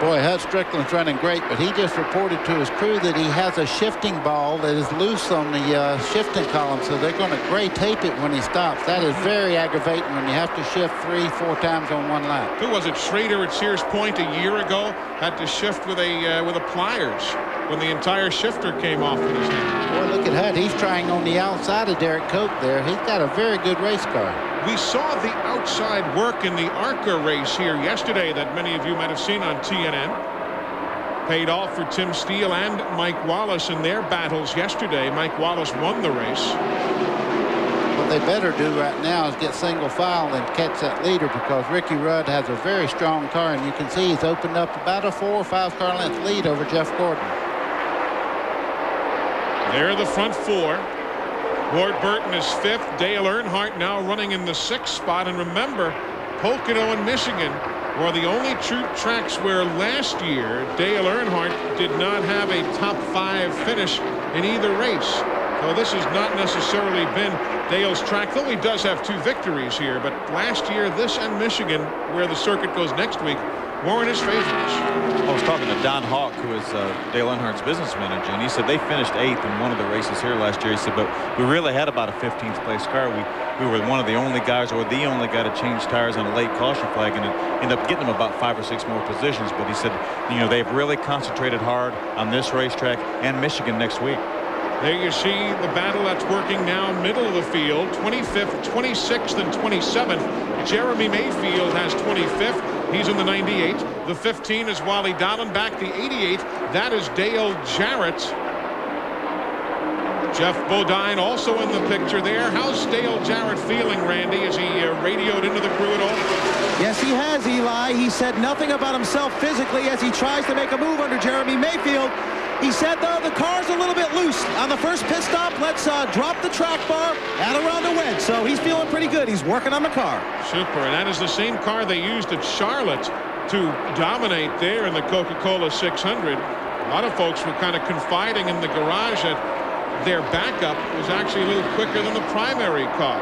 Boy, Hut Strickland's running great, but he just reported to his crew that he has a shifting ball that is loose on the shifting column, so they're going to gray tape it when he stops. That is very aggravating when you have to shift 3-4 times on one lap. Who was it? Schrader at Sears Point a year ago had to shift with a pliers when the entire shifter came off in his hand. Boy, look at Hut. He's trying on the outside of Derek Cope there. He's got a very good race car. We saw the outside work in the ARCA race here yesterday that many of you might have seen on TNN. Paid off for Tim Steele and Mike Wallace in their battles yesterday. Mike Wallace won the race. What they better do right now is get single file and catch that leader, because Ricky Rudd has a very strong car, and you can see he's opened up about a 4 or 5 car length lead over Jeff Gordon. There the front four. Ward Burton is fifth. Dale Earnhardt now running in the 6th spot. And remember, Pocono and Michigan were the only true tracks where last year Dale Earnhardt did not have a top 5 finish in either race. So this has not necessarily been Dale's track, though he does have 2 victories here. But last year, this and Michigan, where the circuit goes next week, weren't his favorites. I was talking to Don Hawk, who is Dale Earnhardt's business manager, and he said they finished 8th in one of the races here last year. He said, but we really had about a 15th place car. We were one of the only guys, or the only guy to change tires on a late caution flag, and it ended up getting them about 5 or 6 more positions. But he said, you know, they've really concentrated hard on this racetrack and Michigan next week. There you see the battle that's working now, middle of the field, 25th, 26th, and 27th. Jeremy Mayfield has 25th. He's in the 98. The 15 is Wally Dallenbach. The 88, that is Dale Jarrett. Jeff Bodine also in the picture there. How's Dale Jarrett feeling, Randy? Has he radioed into the crew at all? Yes, he has, Eli. He said nothing about himself physically as he tries to make a move under Jeremy Mayfield. He said, though, the car's a little bit loose. On the first pit stop, let's drop the track bar, add around the wedge. So he's feeling pretty good. He's working on the car. Super, and that is the same car they used at Charlotte to dominate there in the Coca-Cola 600. A lot of folks were kind of confiding in the garage that their backup was actually a little quicker than the primary car.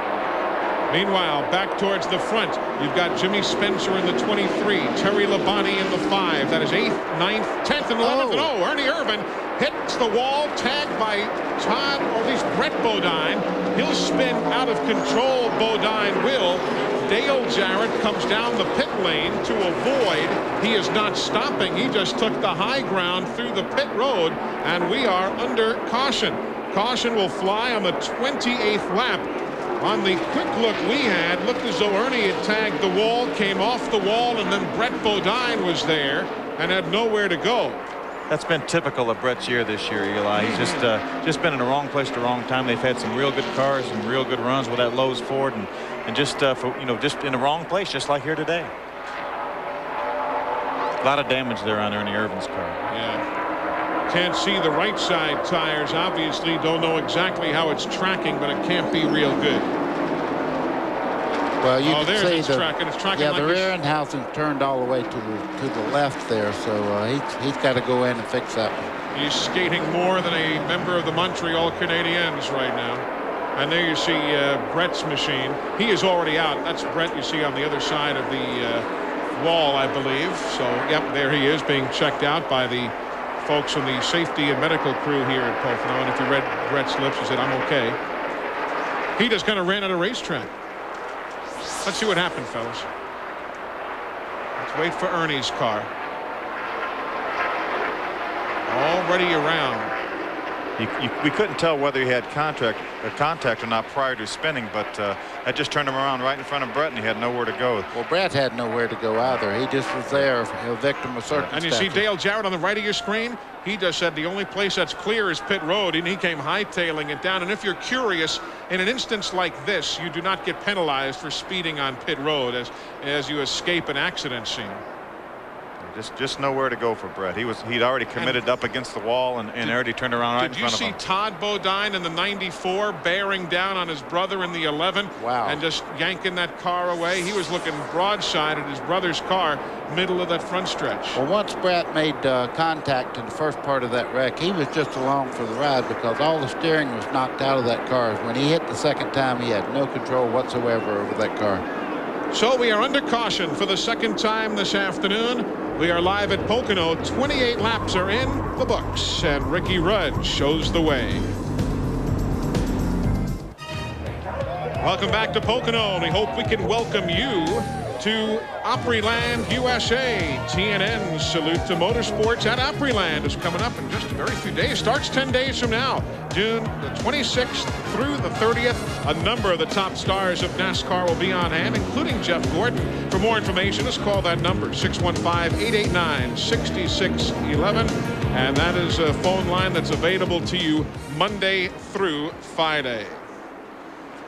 Meanwhile, back towards the front, you've got Jimmy Spencer in the 23, Terry Labonte in the 5. That is 8th, 9th, 10th, and 11th. And oh, Ernie Irvan hits the wall, tagged by Todd, or at least Brett Bodine. He'll spin out of control. Bodine will. Dale Jarrett comes down the pit lane to avoid. He is not stopping. He just took the high ground through the pit road, and we are under caution. Caution will fly on the 28th lap. On the quick look we had, looked as though Ernie had tagged the wall, came off the wall, and then Brett Bodine was there and had nowhere to go. That's been typical of Brett's year this year, Eli. He's just been in the wrong place at the wrong time. They've had some real good cars and real good runs with that Lowe's Ford, and just just in the wrong place, just like here today. A lot of damage there on Ernie Irvan's car. Yeah. Can't see the right side tires, obviously. Don't know exactly how it's tracking, but it can't be real good. Well, you can see it's tracking. It's tracking. Yeah, like the Rearenhausen's turned all the way to the left there, so he's got to go in and fix that one. He's skating more than a member of the Montreal Canadiens right now. And there you see Brett's machine. He is already out. That's Brett you see on the other side of the wall, I believe. So, yep, there he is being checked out by the folks from the safety and medical crew here at Pocono. And if you read Brett's lips, he said, "I'm okay." He just kind of ran out of racetrack. Let's see what happened, fellas. Let's wait for Ernie's car. Already around. We couldn't tell whether he had contact or not prior to spinning, but that just turned him around right in front of Brett, and he had nowhere to go. Well, Brett had nowhere to go either. He just was there, a victim of circumstances. And you see Dale Jarrett on the right of your screen. He just said the only place that's clear is pit road, and he came hightailing it down. And if you're curious, in an instance like this, you do not get penalized for speeding on pit road as you escape an accident scene. Just nowhere to go for Brett. He'd already committed up against the wall and already turned around right in front of him. Did you see Todd Bodine in the 94 bearing down on his brother in the 11? Wow. And just yanking that car away? He was looking broadside at his brother's car, middle of that front stretch. Well, once Brett made contact in the first part of that wreck, he was just along for the ride because all the steering was knocked out of that car. When he hit the second time, he had no control whatsoever over that car. So we are under caution for the second time this afternoon. We are live at Pocono. 28 laps are in the books, and Ricky Rudd shows the way. Welcome back to Pocono, and we hope we can welcome you to Opryland, USA. TNN's Salute to Motorsports at Opryland is coming up in just a very few days. Starts 10 days from now, June the 26th through the 30th. A number of the top stars of NASCAR will be on hand, including Jeff Gordon. For more information, just call that number, 615-889-6611. And that is a phone line that's available to you Monday through Friday.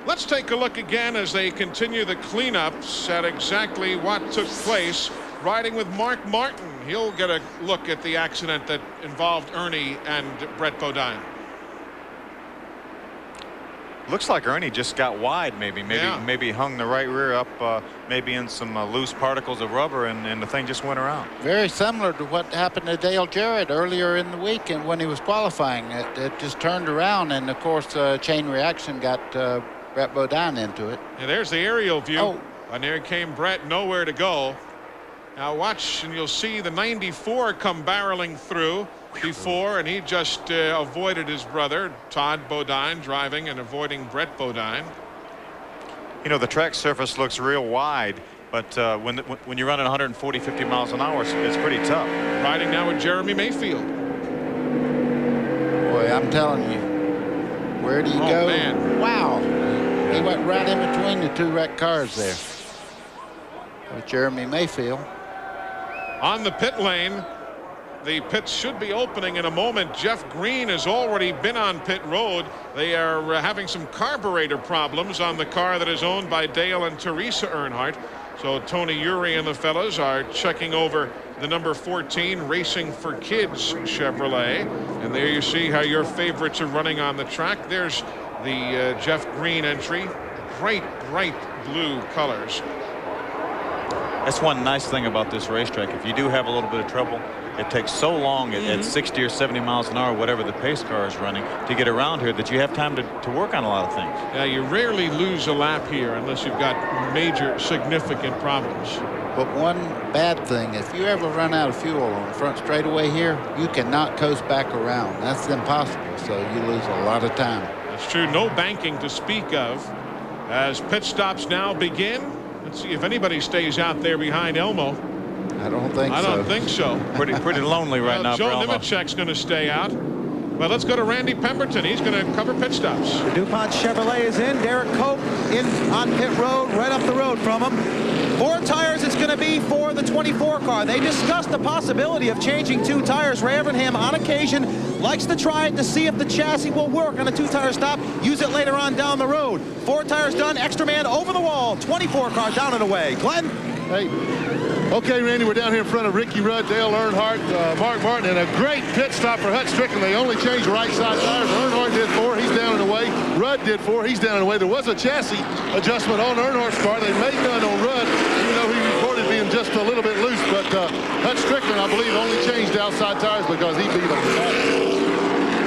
Let's take a look again as they continue the cleanups at exactly what took place. Riding with Mark Martin. He'll get a look at the accident that involved Ernie and Brett Bodine. Looks like Ernie just got wide, maybe hung the right rear up, maybe in some loose particles of rubber, and the thing just went around. Very similar to what happened to Dale Jarrett earlier in the week, and when he was qualifying, it just turned around, and of course, chain reaction got Brett Bodine into it. And there's the aerial view. Oh. And there came Brett, nowhere to go. Now watch, and you'll see the 94 come barreling through before, and he just avoided his brother, Todd Bodine, driving and avoiding Brett Bodine. You know, the track surface looks real wide, but when you're running 140, 50 miles an hour, it's pretty tough. Riding now with Jeremy Mayfield. Boy, I'm telling you, where do you go? Man. Wow. He went right in between the two wrecked cars there. With Jeremy Mayfield. On the pit lane, the pits should be opening in a moment. Jeff Green has already been on pit road. They are having some carburetor problems on the car that is owned by Dale and Teresa Earnhardt. So Tony Uri and the fellas are checking over the number 14 Racing for Kids Chevrolet. And there you see how your favorites are running on the track. There's the Jeff Green entry. Bright blue colors. That's one nice thing about this racetrack. If you do have a little bit of trouble, it takes so long at 60 or 70 miles an hour, whatever the pace car is running, to get around here that you have time to work on a lot of things. Yeah, you rarely lose a lap here unless you've got major significant problems. But one bad thing, if you ever run out of fuel on the front straightaway here, you cannot coast back around. That's impossible, so you lose a lot of time. That's true. No banking to speak of as pit stops now begin. Let's see if anybody stays out there behind Elmo. I don't think so. I don't think so. Pretty lonely right now. Joe Nemechek's going to stay out. Well, let's go to Randy Pemberton. He's going to cover pit stops. The DuPont Chevrolet is in. Derek Cope in on pit road, right up the road from him. 4 tires it's going to be for the 24 car. They discussed the possibility of changing 2 tires. Ray Evernham, on occasion, likes to try it to see if the chassis will work on a 2-tire stop. Use it later on down the road. 4 tires done. Extra man over the wall. 24 car down and away. Glenn? Hey. Okay, Randy, we're down here in front of Ricky Rudd, Dale Earnhardt, Mark Martin, and a great pit stop for Hut Strickland. They only changed right side tires. Earnhardt did 4, he's down and away. Rudd did 4, he's down and away. There was a chassis adjustment on Earnhardt's car. They made none on Rudd, even though he reported being just a little bit loose. But Hut Strickland, I believe, only changed outside tires because he beat them.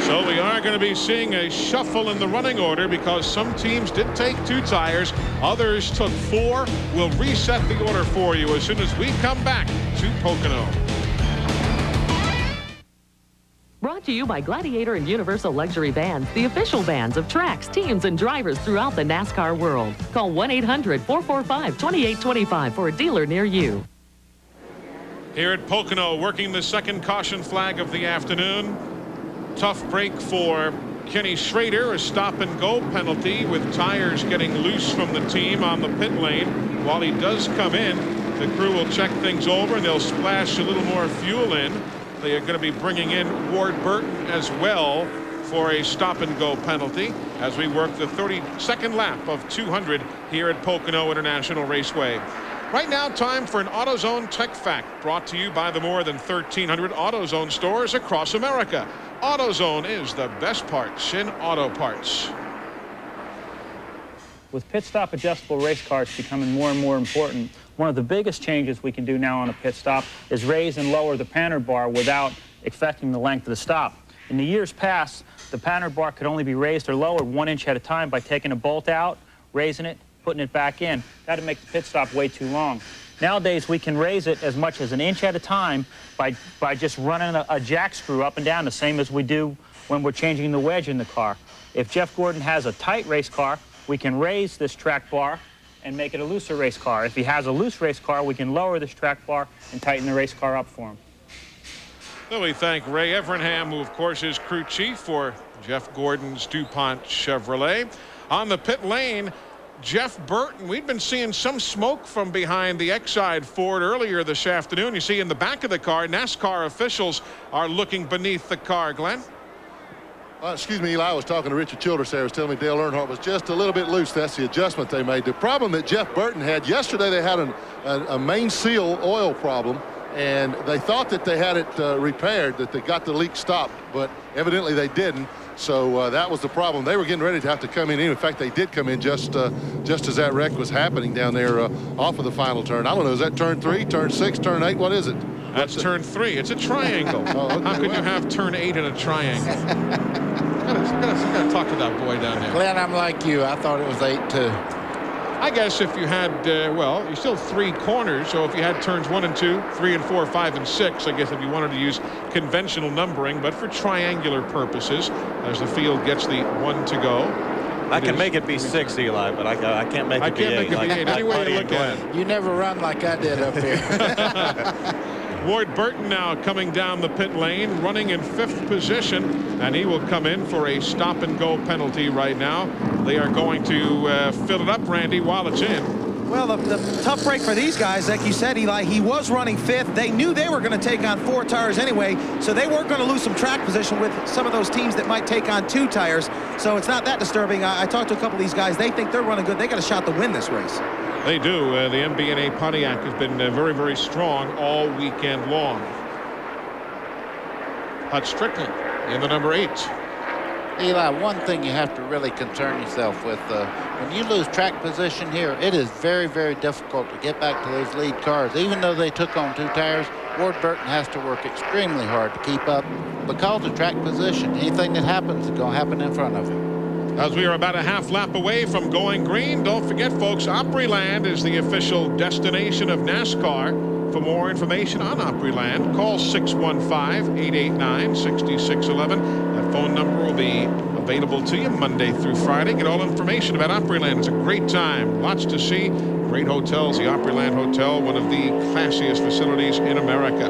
So we are going to be seeing a shuffle in the running order because some teams did take 2 tires. Others took 4. We'll reset the order for you as soon as we come back to Pocono. Brought to you by Gladiator and Universal Luxury Vans, the official vans of tracks, teams, and drivers throughout the NASCAR world. Call 1-800-445-2825 for a dealer near you. Here at Pocono, working the second caution flag of the afternoon. Tough break for Kenny Schrader, a stop-and-go penalty with tires getting loose from the team on the pit lane. While he does come in, the crew will check things over and they'll splash a little more fuel in. They are going to be bringing in Ward Burton as well for a stop-and-go penalty as we work the 32nd lap of 200 here at Pocono International Raceway. Right now, time for an AutoZone Tech Fact, brought to you by the more than 1,300 AutoZone stores across America. AutoZone is the best parts in auto parts. With pit stop adjustable race cars becoming more and more important, one of the biggest changes we can do now on a pit stop is raise and lower the panner bar without affecting the length of the stop. In the years past, the panner bar could only be raised or lowered 1 inch at a time by taking a bolt out, raising it, putting it back in. That'd make the pit stop way too long. Nowadays, we can raise it as much as 1 inch at a time by just running a jack screw up and down, the same as we do when we're changing the wedge in the car. If Jeff Gordon has a tight race car, we can raise this track bar and make it a looser race car. If he has a loose race car, we can lower this track bar and tighten the race car up for him. So we thank Ray Evernham, who of course is crew chief for Jeff Gordon's DuPont Chevrolet. On the pit lane, Jeff Burton. We've been seeing some smoke from behind the Exide Ford earlier this afternoon. You see in the back of the car, NASCAR officials are looking beneath the car. Glenn? Excuse me, Eli. I was talking to Richard Childress there. He was telling me Dale Earnhardt was just a little bit loose. That's the adjustment they made. The problem that Jeff Burton had yesterday, they had a main seal oil problem, and they thought that they had it repaired, that they got the leak stopped, but evidently they didn't. So that was the problem. They were getting ready to have to come in. In fact, they did come in just as that wreck was happening down there off of the final turn. I don't know, is that turn 3, turn 6, turn 8? What is it? That's turn 3. It's a triangle. Oh, okay. How can you have turn 8 in a triangle? Gotta talk to that boy down there. Glenn, I'm like you. I thought it was 8 too. I guess if you had, well, you're still 3 corners, so if you had turns 1 and 2, 3 and 4, 5 and 6, I guess if you wanted to use conventional numbering, but for triangular purposes, as the field gets the 1 to go. I can make it be 6, Eli, but I can't make it be 8. I can't make it be 8. Any way you look at it. You never run like I did up here. Ward Burton now coming down the pit lane, running in 5th position, and he will come in for a stop-and-go penalty right now. They are going to fill it up, Randy, while it's in. Well, the tough break for these guys, like you said, Eli, he was running 5th. They knew they were going to take on 4 tires anyway, so they weren't going to lose some track position with some of those teams that might take on 2 tires. So it's not that disturbing. I talked to a couple of these guys. They think they're running good. They got a shot to win this race. They do. The MB&A Pontiac has been very, very strong all weekend long. Hut Strickland in the number 8. Eli, one thing you have to really concern yourself with, when you lose track position here, it is very, very difficult to get back to those lead cars. Even though they took on 2 tires, Ward Burton has to work extremely hard to keep up because of track position. Anything that happens is going to happen in front of him. As we are about a half lap away from going green, don't forget, folks, Opryland is the official destination of NASCAR. For more information on Opryland, call 615-889-6611. That phone number will be available to you Monday through Friday. Get all information about Opryland. It's a great time. Lots to see. Great hotels. The Opryland Hotel, one of the classiest facilities in America.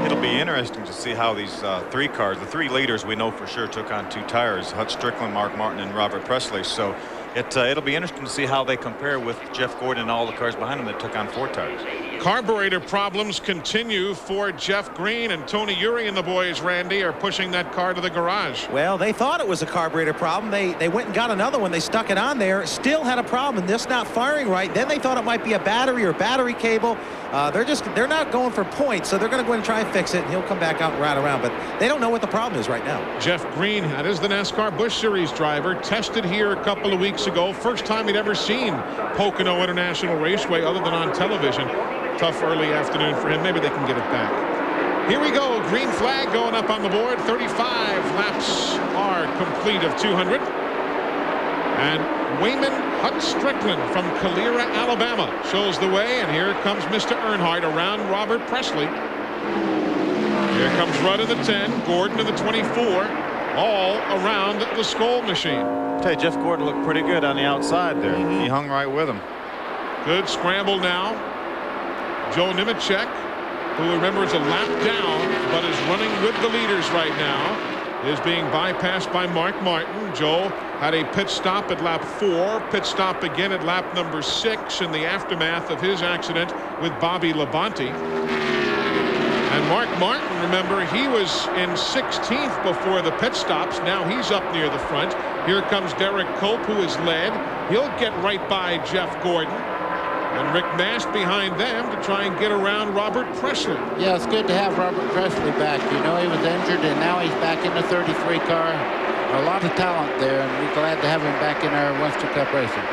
It'll be interesting to see how these 3 cars, the 3 leaders we know for sure took on 2 tires, Hutch Strickland, Mark Martin, and Robert Presley. So it'll be interesting to see how they compare with Jeff Gordon and all the cars behind him that took on 4 tires. Carburetor problems continue for Jeff Green, and Tony Uri and the boys, Randy, are pushing that car to the garage. Well, they thought it was a carburetor problem. They went and got another one. They stuck it on there. Still had a problem. Just not firing right. Then they thought it might be a battery or battery cable. They're not going for points, so they're going to go and try and fix it, and he'll come back out and ride around. But they don't know what the problem is right now. Jeff Green, that is the NASCAR Busch Series driver, tested here a couple of weeks ago. First time he'd ever seen Pocono International Raceway other than on television. Tough early afternoon for him. Maybe they can get it back. Here we go. Green flag going up on the board. 35 laps are complete of 200. And Wayman Hutch Strickland from Calera, Alabama shows the way. And here comes Mr. Earnhardt around Robert Presley. Here comes Rudd in the 10, Gordon in the 24, all around the Skoll machine. I tell you, Jeff Gordon looked pretty good on the outside there. He hung right with him. Good scramble now. Joe Nemechek, who remember is a lap down but is running with the leaders right now, is being bypassed by Mark Martin. Joe had a pit stop at lap 4, pit stop again at lap number 6 in the aftermath of his accident with Bobby Labonte. And Mark Martin, remember, he was in 16th before the pit stops. Now he's up near the front. Here comes Derek Cope, who is led. He'll get right by Jeff Gordon. And Rick Mast behind them to try and get around Robert Presley. Yeah, it's good to have Robert Presley back. You know, he was injured, and now he's back in the 33 car. A lot of talent there, and we're glad to have him back in our Western Cup racing.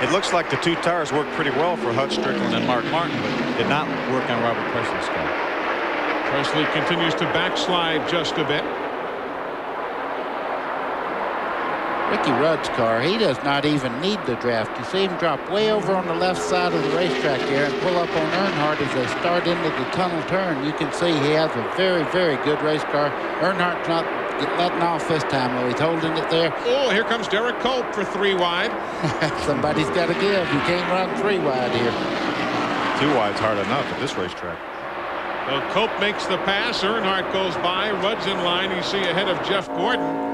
It looks like the 2 tires worked pretty well for Hutch Strickland and Mark Martin, but did not work on Robert Presley's car. Presley continues to backslide just a bit. Ricky Rudd's car, he does not even need the draft. You see him drop way over on the left side of the racetrack here and pull up on Earnhardt as they start into the tunnel turn. You can see he has a very, very good race car. Earnhardt's not letting off this time, though. He's holding it there. Oh, here comes Derek Cope for 3 wide. Somebody's got to give. You can't run 3 wide here. 2 wide's hard enough at this racetrack. So Cope makes the pass. Earnhardt goes by. Rudd's in line. You see ahead of Jeff Gordon.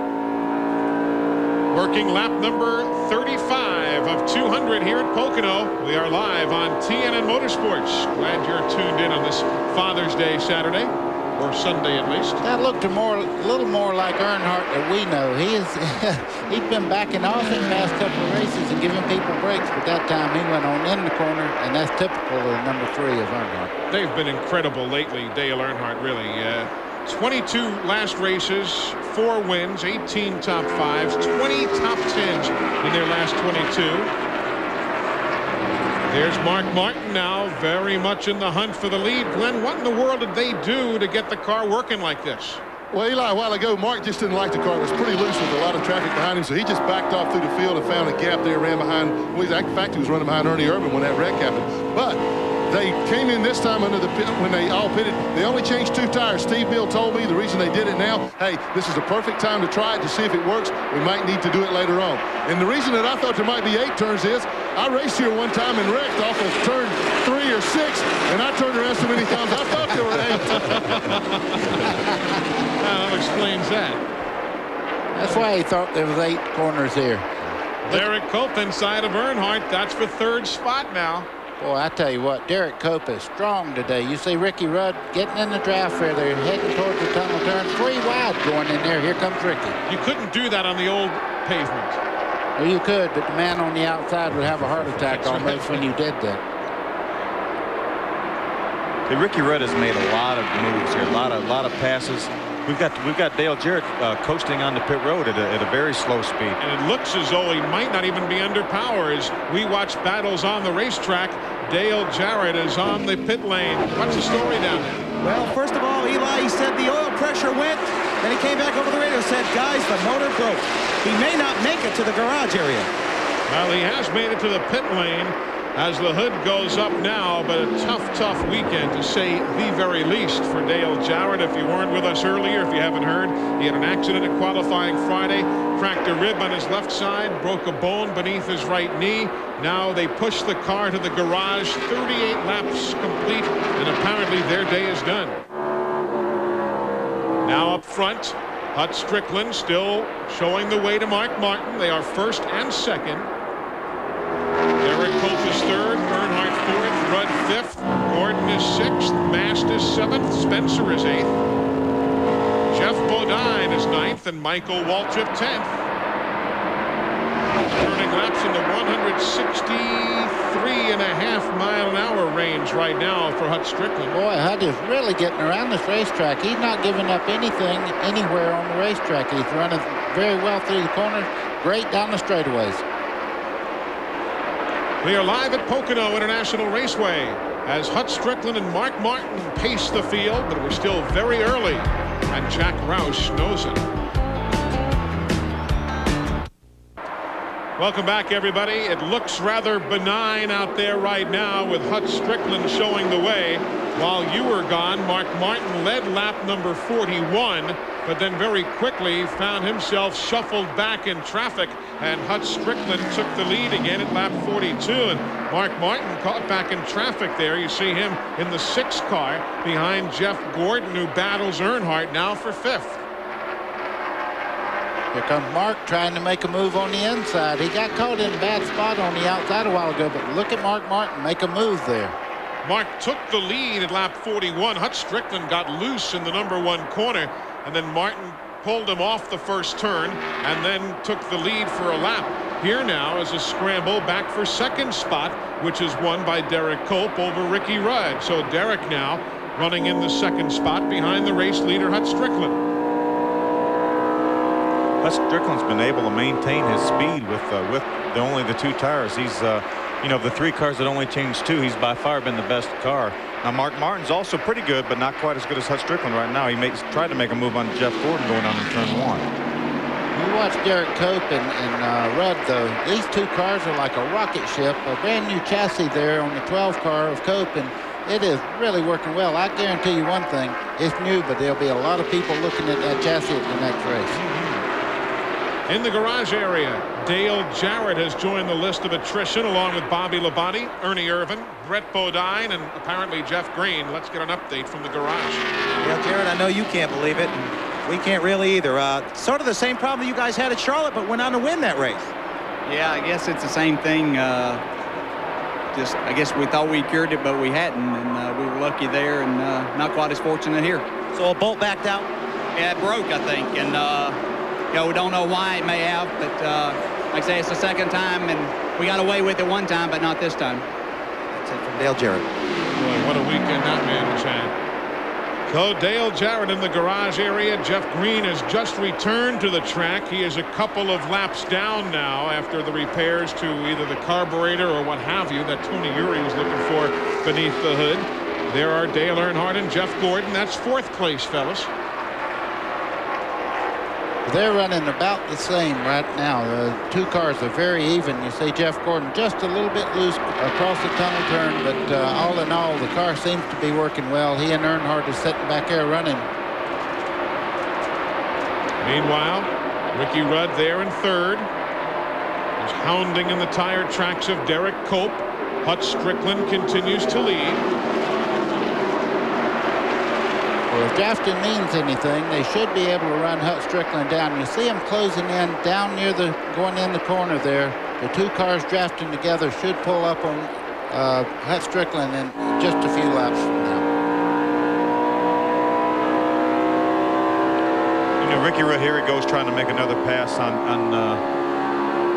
Working lap number 35 of 200 here at Pocono. We are live on TNN Motorsports. Glad you're tuned in on this Father's Day Saturday, or Sunday at least. That looked a little more like Earnhardt that we know. He's been backing off in the past couple of races and giving people breaks, but that time he went on in the corner, and that's typical of number 3 of Earnhardt. They've been incredible lately, Dale Earnhardt, really. 22 last races, 4 wins, 18 top 5s, 20 top 10s in their last 22. There's Mark Martin now, very much in the hunt for the lead. Glenn, what in the world did they do to get the car working like this? Well, Eli, a while ago, Mark just didn't like the car. It was pretty loose with a lot of traffic behind him, so he just backed off through the field and found a gap there, ran behind. Well, in fact, he was running behind Ernie Irvin when that wreck happened. But they came in this time under the pit when they all pitted. They only changed 2 tires. Steve Bill told me the reason they did it now, hey, this is the perfect time to try it to see if it works. We might need to do it later on. And the reason that I thought there might be 8 turns is I raced here one time and wrecked off of turn 3 or 6, and I turned around so many times I thought there were 8. That explains that. That's why he thought there was 8 corners here. Derek Cope inside of Earnhardt. That's for 3rd spot now. Boy, I tell you what, Derek Cope is strong today. You see Ricky Rudd getting in the draft there. They're heading towards the tunnel turn. 3 wide going in there. Here comes Ricky. You couldn't do that on the old pavement. Well, you could, but the man on the outside would have a heart attack almost when you did that. Hey, Ricky Rudd has made a lot of moves here, a lot of passes. we've got Dale Jarrett coasting on the pit road at a very slow speed. And it looks as though he might not even be under power. As we watch battles on the racetrack, Dale Jarrett is on the pit lane. What's the story down there? Well, first of all, Eli, he said the oil pressure went. Then he came back over the radio and said, guys, the motor broke. He may not make it to the garage area. Well, he has made it to the pit lane as the hood goes up now, but a tough weekend to say the very least for Dale Jarrett. If you weren't with us earlier, if you haven't heard, he had an accident at qualifying Friday, cracked a rib on his left side, broke a bone beneath his right knee. Now they push the car to the garage, 38 laps complete, and apparently their day is done. Now up front, Hut Strickland still showing the way to Mark Martin. They are first and second. Derek Cope is third, Earnhardt fourth, Rudd fifth, Gordon is sixth, Mast is seventh, Spencer is eighth, Jeff Bodine is ninth, and Michael Waltrip 10th. Turning laps in the 163.5 mile an hour range right now for Hut Strickland. Boy, Hut is really getting around this racetrack. He's not giving up anything anywhere on the racetrack. He's running very well through the corners, great down the straightaways. We are live at Pocono International Raceway as Hut Strickland and Mark Martin pace the field, but we're still very early, and Jack Roush knows it. Welcome back, everybody. It looks rather benign out there right now with Hut Strickland showing the way. While you were gone, Mark Martin led lap number 41, but then very quickly found himself shuffled back in traffic, and Hut Strickland took the lead again at lap 42, and Mark Martin caught back in traffic there. You see him in the 6th car behind Jeff Gordon, who battles Earnhardt now for 5th. Here comes Mark trying to make a move on the inside. He got caught in a bad spot on the outside a while ago, but look at Mark Martin make a move there. Mark took the lead at lap 41. Hut Strickland got loose in the number 1 corner, and then Martin pulled him off the first turn and then took the lead for a lap. Here now is a scramble back for 2nd spot, which is won by Derek Cope over Ricky Rudd. So Derek now running in the 2nd spot behind the race leader Hut Strickland. Hut Strickland's been able to maintain his speed with only the 2 tires. He's you know, the 3 cars that only changed 2, he's by far been the best car. Now Mark Martin's also pretty good, but not quite as good as Hut Strickland right now. He tried to make a move on Jeff Gordon going on in turn 1. You watch Derek Cope and Rudd, though. These 2 cars are like a rocket ship, a brand new chassis there on the 12 car of Cope, and it is really working well. I guarantee you one thing, it's new, but there'll be a lot of people looking at that chassis at the next race. In the garage area, Dale Jarrett has joined the list of attrition along with Bobby Labonte, Ernie Irvin, Brett Bodine, and apparently Jeff Green. Let's get an update from the garage. Yeah, Jarrett, I know you can't believe it, and we can't really either. Sort of the same problem you guys had at Charlotte, but went on to win that race. Yeah, I guess it's the same thing. I guess we thought we cured it, but we hadn't, and we were lucky there and not quite as fortunate here. So a bolt backed out? Yeah, it broke, I think, and you know, we don't know why it may have, but like I say, it's the 2nd time, and we got away with it 1 time, but not this time. That's it from Dale Jarrett. Boy, what a weekend that man has had. So Dale Jarrett in the garage area. Jeff Green has just returned to the track. He is a couple of laps down now after the repairs to either the carburetor or what have you that Tony Eury was looking for beneath the hood. There are Dale Earnhardt and Jeff Gordon. That's 4th place, fellas. They're running about the same right now. The 2 cars are very even. You see Jeff Gordon just a little bit loose across the tunnel turn, but all in all, the car seems to be working well. He and Earnhardt are sitting back there running. Meanwhile, Ricky Rudd there in 3rd. He's hounding in the tire tracks of Derek Cope. Hut Strickland continues to lead. Well, if drafting means anything, they should be able to run Hut Strickland down. You see him closing in down near going in the corner there. The 2 cars drafting together should pull up on Hut Strickland in just a few laps from now. You know, Ricky Rudd, here he goes trying to make another pass on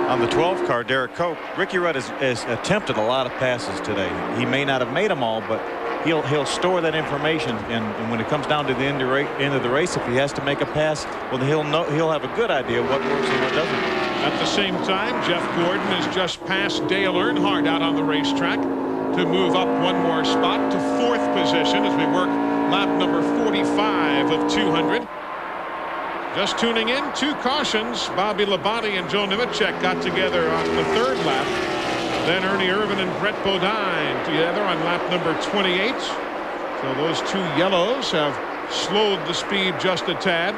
On the 12 car, Derek Cope, Ricky Rudd has attempted a lot of passes today. He may not have made them all, but he'll store that information, and when it comes down to the end of the race, if he has to make a pass, well, he'll have a good idea what works and what doesn't. At the same time, Jeff Gordon has just passed Dale Earnhardt out on the racetrack to move up one more spot to 4th position as we work lap number 45 of 200. Just tuning in, 2 cautions. Bobby Labonte and Joe Nemechek got together on the 3rd lap. Then Ernie Irvin and Brett Bodine together on lap number 28. So those 2 yellows have slowed the speed just a tad.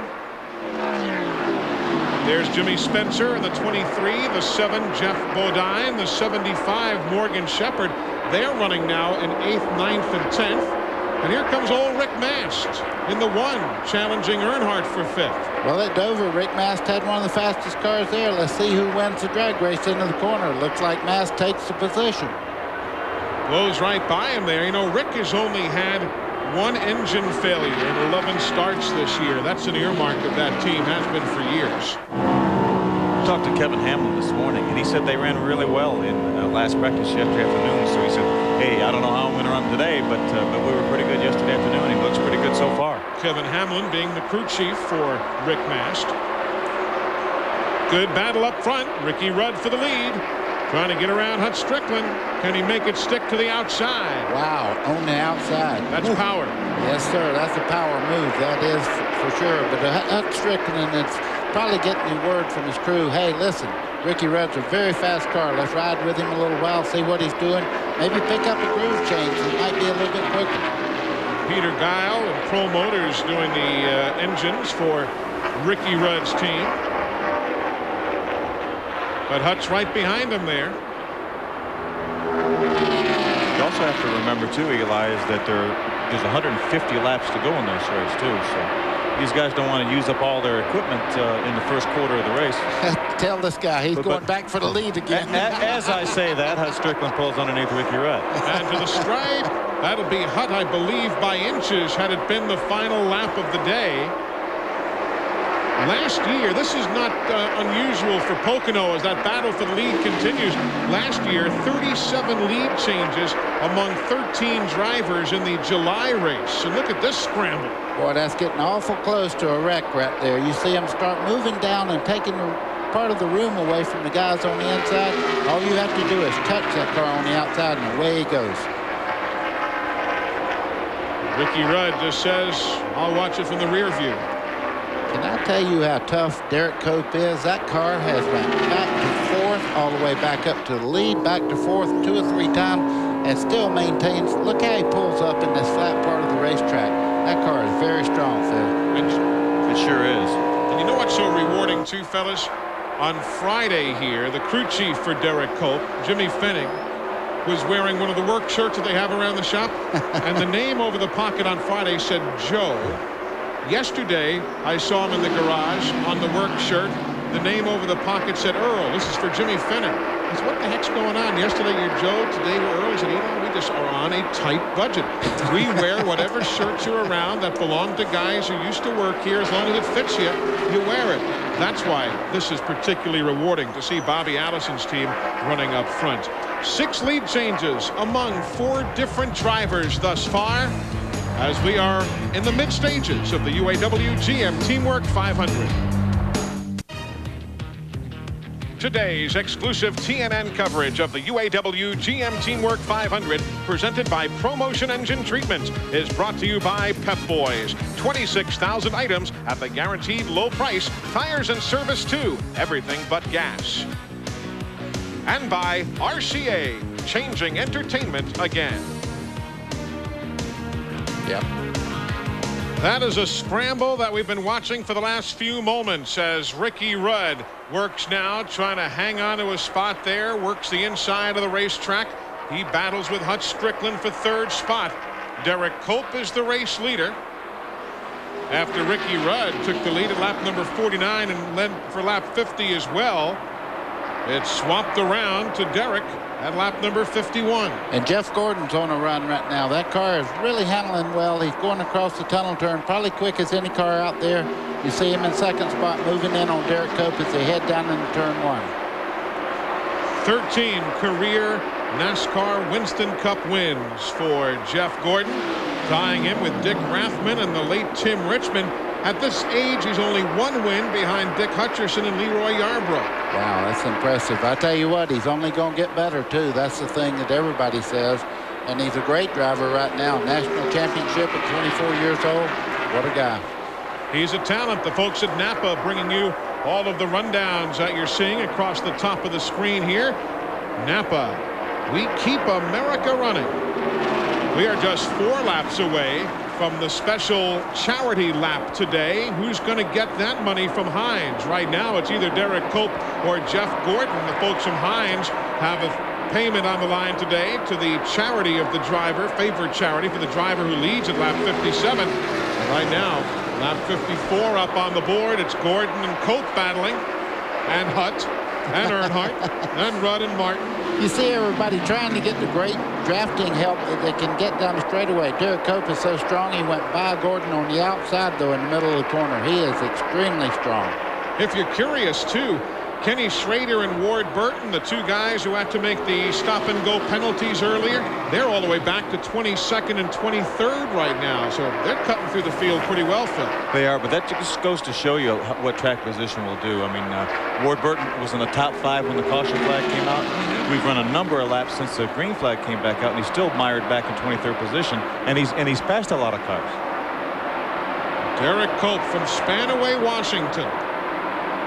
There's Jimmy Spencer in the 23, the 7 Jeff Bodine, the 75 Morgan Shepherd. They're running now in 8th, 9th, and 10th. And here comes old Rick Mast in the 1, challenging Earnhardt for 5th. Well, at Dover, Rick Mast had one of the fastest cars there. Let's see who wins the drag race into the corner. Looks like Mast takes the position. Blows right by him there. You know, Rick has only had 1 engine failure in 11 starts this year. That's an earmark of that team, has been for years. I talked to Kevin Hamlin this morning, and he said they ran really well in last practice yesterday afternoon. So he said, hey, I don't know how I'm going to run today, but we were pretty good yesterday afternoon, and he looks pretty good so far. Kevin Hamlin being the crew chief for Rick Mast. Good battle up front. Ricky Rudd for the lead. Trying to get around Hut Strickland. Can he make it stick to the outside? Wow, on the outside. That's power. Yes, sir. That's a power move. That is for sure. But Hut Strickland, it's probably getting the word from his crew. Hey, listen, Ricky Rudd's a very fast car. Let's ride with him a little while, see what he's doing. Maybe pick up a groove change. It might be a little bit quicker. Peter Guile and Pro Motors doing the engines for Ricky Rudd's team. But Hut's right behind him there. You also have to remember, too, Eli, is that there's 150 laps to go in this race, too. So these guys don't want to use up all their equipment in the first quarter of the race. Tell this guy he's going back for the lead again. As I say that, Hut Strickland pulls underneath Ricky Rudd. And to the stripe, that'll be Hut, I believe, by inches had it been the final lap of the day. Last year, this is not unusual for Pocono as that battle for the lead continues. Last year, 37 lead changes among 13 drivers in the July race. And look at this scramble. Boy, that's getting awful close to a wreck right there. You see them start moving down and taking part of the room away from the guys on the inside. All you have to do is touch that car on the outside, and away he goes. Ricky Rudd just says, I'll watch it from the rear view. Can I tell you how tough Derek Cope is? That car has went back to 4th, all the way back up to the lead, back to 4th 2 or 3 times, and still maintains. Look how he pulls up in this flat part of the racetrack. That car is very strong, Phil. It sure is. And you know what's so rewarding, too, fellas? On Friday here, the crew chief for Derek Cope, Jimmy Fenning, was wearing one of the work shirts that they have around the shop, and the name over the pocket on Friday said Joe. Yesterday, I saw him in the garage on the work shirt. The name over the pocket said Earl. This is for Jimmy Fenning. I said, what the heck's going on? Yesterday you're Joe, today we're Earl. He said, you know, we just are on a tight budget. We wear whatever shirts are around that belong to guys who used to work here. As long as it fits you, you wear it. That's why this is particularly rewarding to see Bobby Allison's team running up front. 6 lead changes among 4 different drivers thus far, as we are in the mid stages of the UAW-GM Teamwork 500. Today's exclusive TNN coverage of the UAW-GM Teamwork 500, presented by ProMotion Engine Treatment, is brought to you by Pep Boys. 26,000 items at the guaranteed low price. Tires and service too. Everything but gas. And by RCA, changing entertainment again. Yep. That is a scramble that we've been watching for the last few moments as Ricky Rudd works now, trying to hang on to a spot there, works the inside of the racetrack. He battles with Hut Strickland for 3rd spot. Derek Cope is the race leader, after Ricky Rudd took the lead at lap number 49 and led for lap 50 as well. It swapped around to Derek at lap number 51. And Jeff Gordon's on a run right now. That car is really handling well. He's going across the tunnel turn, probably quick as any car out there. You see him in 2nd spot, moving in on Derek Cope as they head down into turn 1. 13 career NASCAR Winston Cup wins for Jeff Gordon, tying him with Dick Rathman and the late Tim Richmond. At this age, he's only one win behind Dick Hutcherson and Leroy Yarbrough. Wow, that's impressive. I tell you what, he's only going to get better, too. That's the thing that everybody says. And he's a great driver right now. National championship at 24 years old. What a guy. He's a talent. The folks at Napa bringing you all of the rundowns that you're seeing across the top of the screen here. Napa, we keep America running. We are just 4 laps away from the special charity lap today. Who's going to get that money from Heinz? Right now, it's either Derek Cope or Jeff Gordon. The folks from Heinz have a payment on the line today to the charity of the driver, favorite charity for the driver who leads at lap 57. And right now, lap 54 up on the board. It's Gordon and Cope battling, and Hutt, and Earnhardt, and Rudd and Martin. You see everybody trying to get the great drafting help that they can get down the straightaway. Derek Cope is so strong, he went by Gordon on the outside, though, in the middle of the corner. He is extremely strong. If you're curious, too, Kenny Schrader and Ward Burton, the 2 guys who had to make the stop-and-go penalties earlier, they're all the way back to 22nd and 23rd right now. So they're cutting through the field pretty well, Phil. They are, but that just goes to show you what track position will do. I mean, Ward Burton was in the top 5 when the caution flag came out. We've run a number of laps since the green flag came back out, and he's still mired back in 23rd position, and he's passed a lot of cars. Derek Cope from Spanaway, Washington.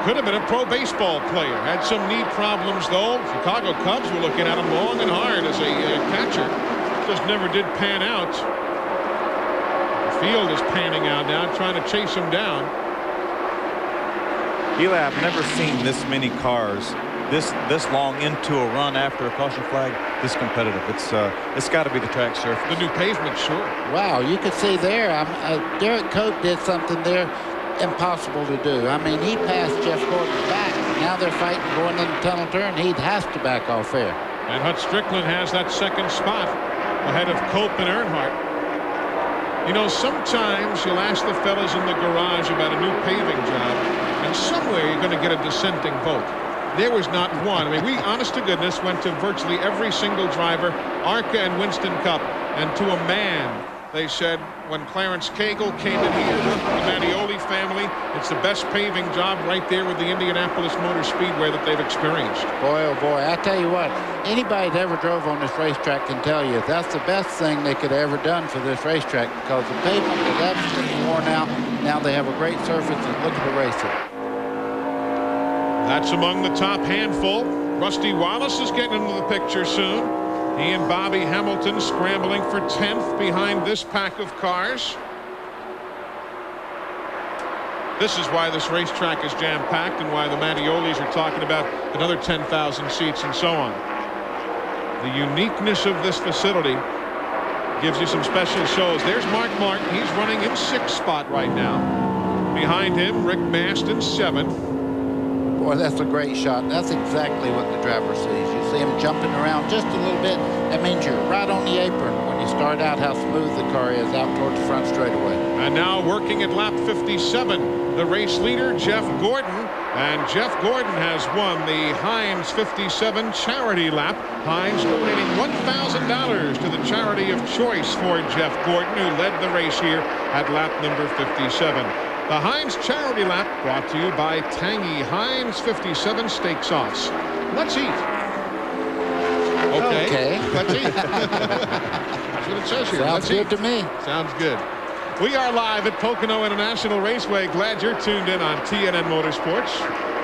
Could have been a pro baseball player. Had some knee problems, though. Chicago Cubs were looking at him long and hard as a catcher. Just never did pan out. The field is panning out now, trying to chase him down. Eli, I've never seen this many cars this long into a run after a caution flag, this competitive. It's got to be the track surface. The new pavement, sure. Wow, you could see there. Derek Cope did something there impossible to do. I mean, he passed Jeff Gordon back. Now they're fighting going in the tunnel turn. He has to back off there. And Hut Strickland has that second spot ahead of Cope and Earnhardt. You know, sometimes you'll ask the fellas in the garage about a new paving job, and somewhere you're going to get a dissenting vote. There was not one. I mean, we, honest to goodness, went to virtually every single driver, ARCA and Winston Cup, and to a man, they said, when Clarence Cagle came in here, the Mattioli family, it's the best paving job right there with the Indianapolis Motor Speedway that they've experienced. Boy, oh boy, I tell you what, anybody that ever drove on this racetrack can tell you that's the best thing they could have ever done for this racetrack, because the pavement was absolutely worn out. Now they have a great surface and look at the racing. That's among the top handful. Rusty Wallace is getting into the picture soon. He and Bobby Hamilton scrambling for 10th behind this pack of cars. This is why this racetrack is jam-packed and why the Mattiolis are talking about another 10,000 seats and so on. The uniqueness of this facility gives you some special shows. There's Mark Martin. He's running in 6th spot right now. Behind him, Rick Mast in 7th. Boy, that's a great shot. That's exactly what the driver sees. You see him jumping around just a little bit. That means you're right on the apron when you start out, how smooth the car is out towards the front straightaway. And now working at lap 57, the race leader, Jeff Gordon. And Jeff Gordon has won the Heinz 57 charity lap. Heinz donating $1,000 to the charity of choice for Jeff Gordon, who led the race here at lap number 57. The Heinz Charity Lap brought to you by tangy Heinz 57 steak sauce. Let's eat. Okay. Let's eat. That's what it says here. Sounds good to me. Sounds good. We are live at Pocono International Raceway. Glad you're tuned in on TNN Motorsports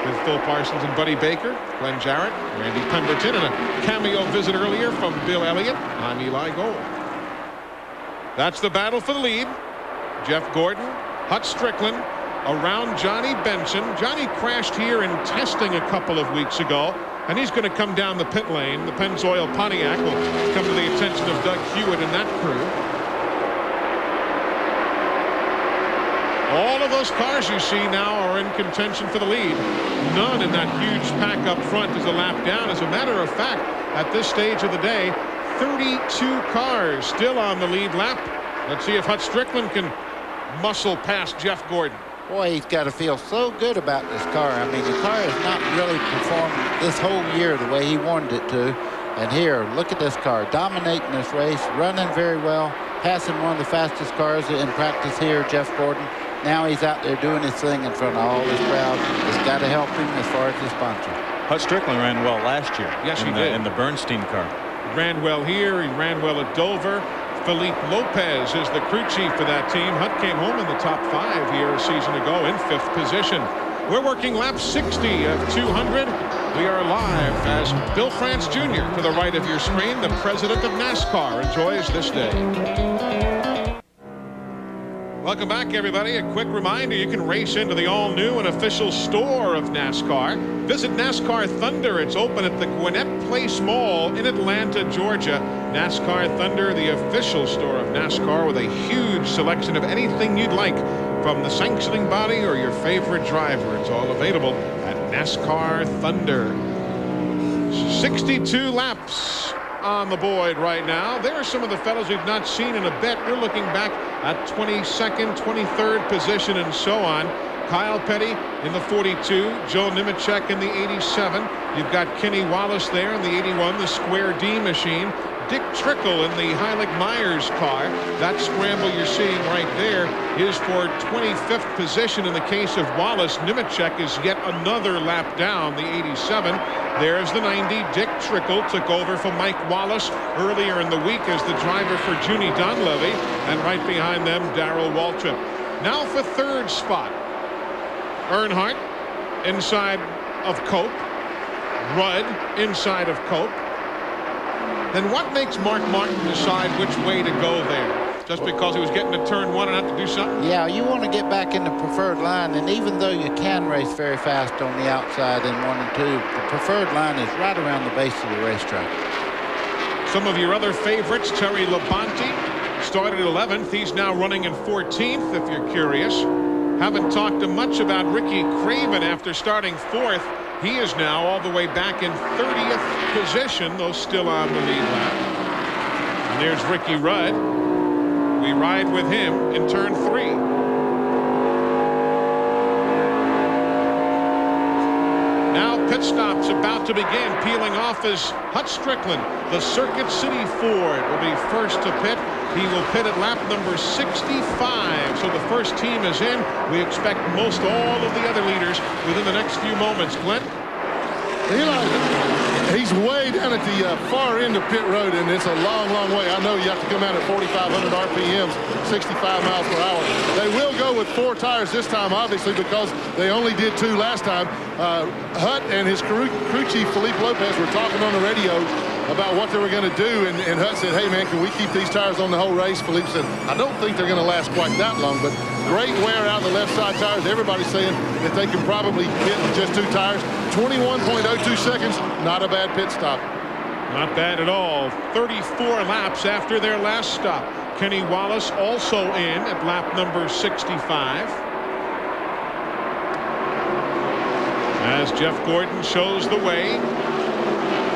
with Phil Parsons and Buddy Baker, Glenn Jarrett, Randy Pemberton, and a cameo visit earlier from Bill Elliott. I'm Eli Gold. That's the battle for the lead. Jeff Gordon, Hut Strickland, around Johnny Benson. Johnny crashed here in testing a couple of weeks ago, and he's going to come down the pit lane. The Pennzoil Pontiac will come to the attention of Doug Hewitt and that crew. All of those cars you see now are in contention for the lead. None in that huge pack up front is a lap down. As a matter of fact, at this stage of the day, 32 cars still on the lead lap. Let's see if Hut Strickland can muscle past Jeff Gordon. Boy, he's got to feel so good about this car. I mean, the car has not really performed this whole year the way he wanted it to. And here, look at this car, dominating this race, running very well, passing one of the fastest cars in practice here, Jeff Gordon. Now he's out there doing his thing in front of all this crowd. It's got to help him as far as his sponsor. Hut Strickland ran well last year. Yes, he did. In the Bernstein car. Ran well here. He ran well at Dover. Philippe Lopez is the crew chief for that team. Hutt came home in the top 5 here a season ago in 5th position. We're working lap 60 of 200. We are live as Bill France Jr. to the right of your screen, the president of NASCAR, enjoys this day. Welcome back, everybody. A quick reminder, you can race into the all-new and official store of NASCAR. Visit NASCAR Thunder. It's open at the Gwinnett Place Mall in Atlanta, Georgia. NASCAR Thunder, the official store of NASCAR, with a huge selection of anything you'd like from the sanctioning body or your favorite driver. It's all available at NASCAR Thunder. 62 laps on the board right now. There are some of the fellows we've not seen in a bit. We're looking back at 22nd, 23rd position and so on. Kyle Petty in the 42, Joe Nemechek in the 87. You've got Kenny Wallace there in the 81, the Square D machine. Dick Trickle in the Heilig-Myers car. That scramble you're seeing right there is for 25th position in the case of Wallace. Nemechek is yet another lap down, the 87. There's the 90. Dick Trickle took over from Mike Wallace earlier in the week as the driver for Junie Donlevy. And right behind them, Darrell Waltrip. Now for 3rd spot. Earnhardt inside of Cope. Rudd inside of Cope. Then what makes Mark Martin decide which way to go there? Just because he was getting to turn 1 and had to do something? Yeah, you want to get back in the preferred line, and even though you can race very fast on the outside in 1 and 2, the preferred line is right around the base of the racetrack. Some of your other favorites, Terry Labonte, started 11th. He's now running in 14th, if you're curious. Haven't talked much about Ricky Craven after starting 4th. He is now all the way back in 30th position, though still on the lead lap. And there's Ricky Rudd. We ride with him in turn 3. Now pit stops about to begin. Peeling off is Hut Strickland. The Circuit City Ford will be first to pit. He will pit at lap number 65. So the first team is in. We expect most all of the other leaders within the next few moments. Glenn? He's way down at the far end of pit road, and it's a long, long way. I know you have to come out at 4,500 RPMs, 65 miles per hour. They will go with 4 tires this time, obviously, because they only did 2 last time. Hut and his crew chief, Philippe Lopez, were talking on the radio about what they were going to do, and Hut said, hey, man, can we keep these tires on the whole race? Philippe said, I don't think they're going to last quite that long, but great wear out the left side tires. Everybody's saying that they can probably hit with just 2 tires. 21.02 seconds, not a bad pit stop. Not bad at all. 34 laps after their last stop. Kenny Wallace also in at lap number 65. As Jeff Gordon shows the way.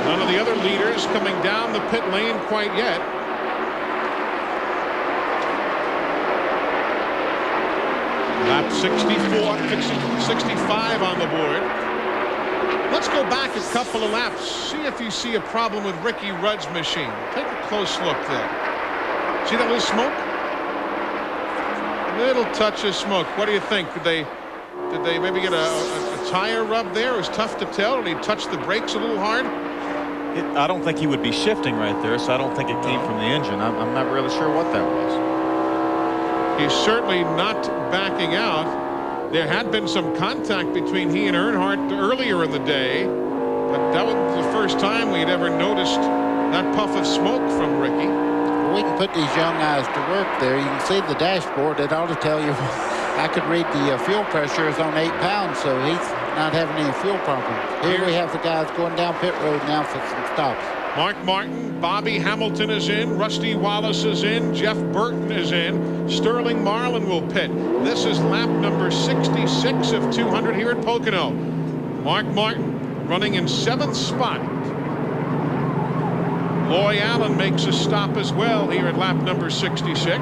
None of the other leaders coming down the pit lane quite yet. Lap 65 on the board. Let's go back a couple of laps. See if you see a problem with Ricky Rudd's machine. Take a close look there. See that little smoke? A little touch of smoke. What do you think? Did they maybe get a tire rub there? It was tough to tell. Did he touch the brakes a little hard? I don't think he would be shifting right there, so I don't think it came from the engine. I'm not really sure what that was. He's certainly not backing out. There had been some contact between he and Earnhardt earlier in the day, but that was the first time we'd ever noticed that puff of smoke from Ricky. Well, we can put these young guys to work there. You can see the dashboard. It ought to tell you. I could read the fuel pressure is on 8 pounds, so he's not having any fuel problems. Here we have the guys going down pit road now for some stops. Mark Martin, Bobby Hamilton is in, Rusty Wallace is in, Jeff Burton is in, Sterling Marlin will pit. This is lap number 66 of 200 here at Pocono. Mark Martin running in 7th spot. Loy Allen makes a stop as well here at lap number 66.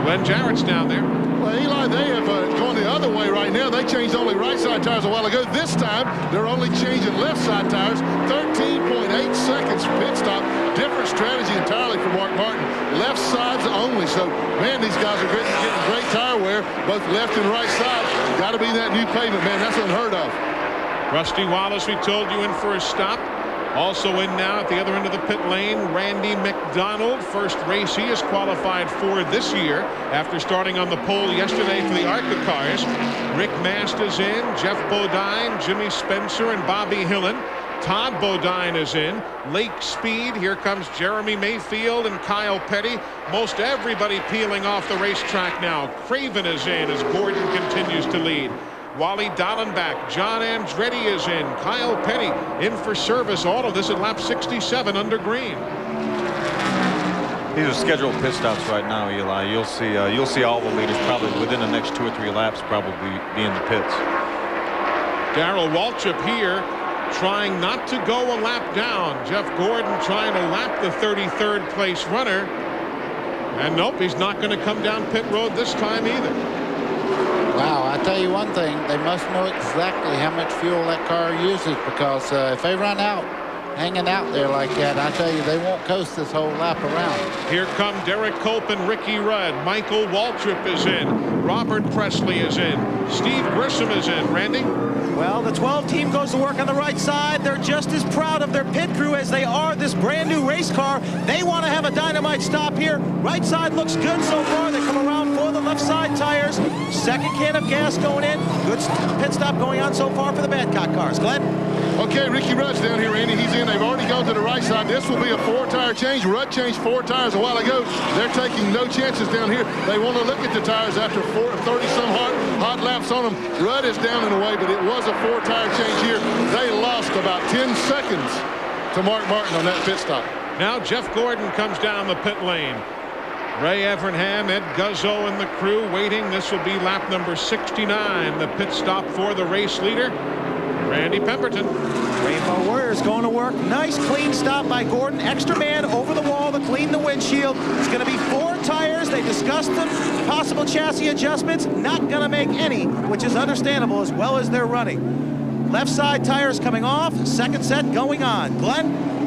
Glenn Jarrett's down there. Well, Eli, they have gone the other way right now. They changed only right side tires a while ago. This time, they're only changing left side tires. 13.8 seconds pit stop. Different strategy entirely for Mark Martin. Left sides only. So, man, these guys are getting great tire wear, both left and right side. Got to be that new pavement, man. That's unheard of. Rusty Wallace, we told you, in for a stop. Also in now at the other end of the pit lane, Randy McDonald. First race he has qualified for this year after starting on the pole yesterday for the ARCA cars. Rick Mast is in, Jeff Bodine, Jimmy Spencer, and Bobby Hillen. Todd Bodine is in. Lake Speed. Here comes Jeremy Mayfield and Kyle Petty. Most everybody peeling off the racetrack now. Craven is in as Gordon continues to lead. Wally Dallenbach, John Andretti is in. Kyle Petty in for service. All of this at lap 67 under green. These are scheduled pit stops right now, Eli. You'll see all the leaders probably within the next 2 or 3 laps probably be in the pits. Darrell Waltrip here trying not to go a lap down. Jeff Gordon trying to lap the 33rd place runner. And nope, he's not going to come down pit road this time either. Wow, I tell you one thing, they must know exactly how much fuel that car uses, because if they run out, hanging out there like that, I tell you, they won't coast this whole lap around. Here come Derek Cope and Ricky Rudd. Michael Waltrip is in. Robert Presley is in. Steve Grissom is in. Randy? Well, the 12 team goes to work on the right side. They're just as proud of their pit crew as they are this brand new race car. They want to have a dynamite stop here. Right side looks good so far. They come around for the left side tires. Second can of gas going in. Good pit stop going on so far for the Badcock cars. Glenn? Okay, Ricky Rudd's down here, Randy. He's in. They've already gone to the right side. This will be a 4-tire change. Rudd changed 4 tires a while ago. They're taking no chances down here. They want to look at the tires after 30-some hot laps on them. Rudd is down in the way, but it was a 4-tire change here. They lost about 10 seconds to Mark Martin on that pit stop. Now Jeff Gordon comes down the pit lane. Ray Evernham, Ed Guzzo, and the crew waiting. This will be lap number 69. The pit stop for the race leader, Randy Pemberton. Rainbow Warriors going to work. Nice clean stop by Gordon. Extra man over the wall to clean the windshield. It's going to be 4 tires. They discussed them. Possible chassis adjustments. Not going to make any, which is understandable as well as they're running. Left side tires coming off. Second set going on. Glenn?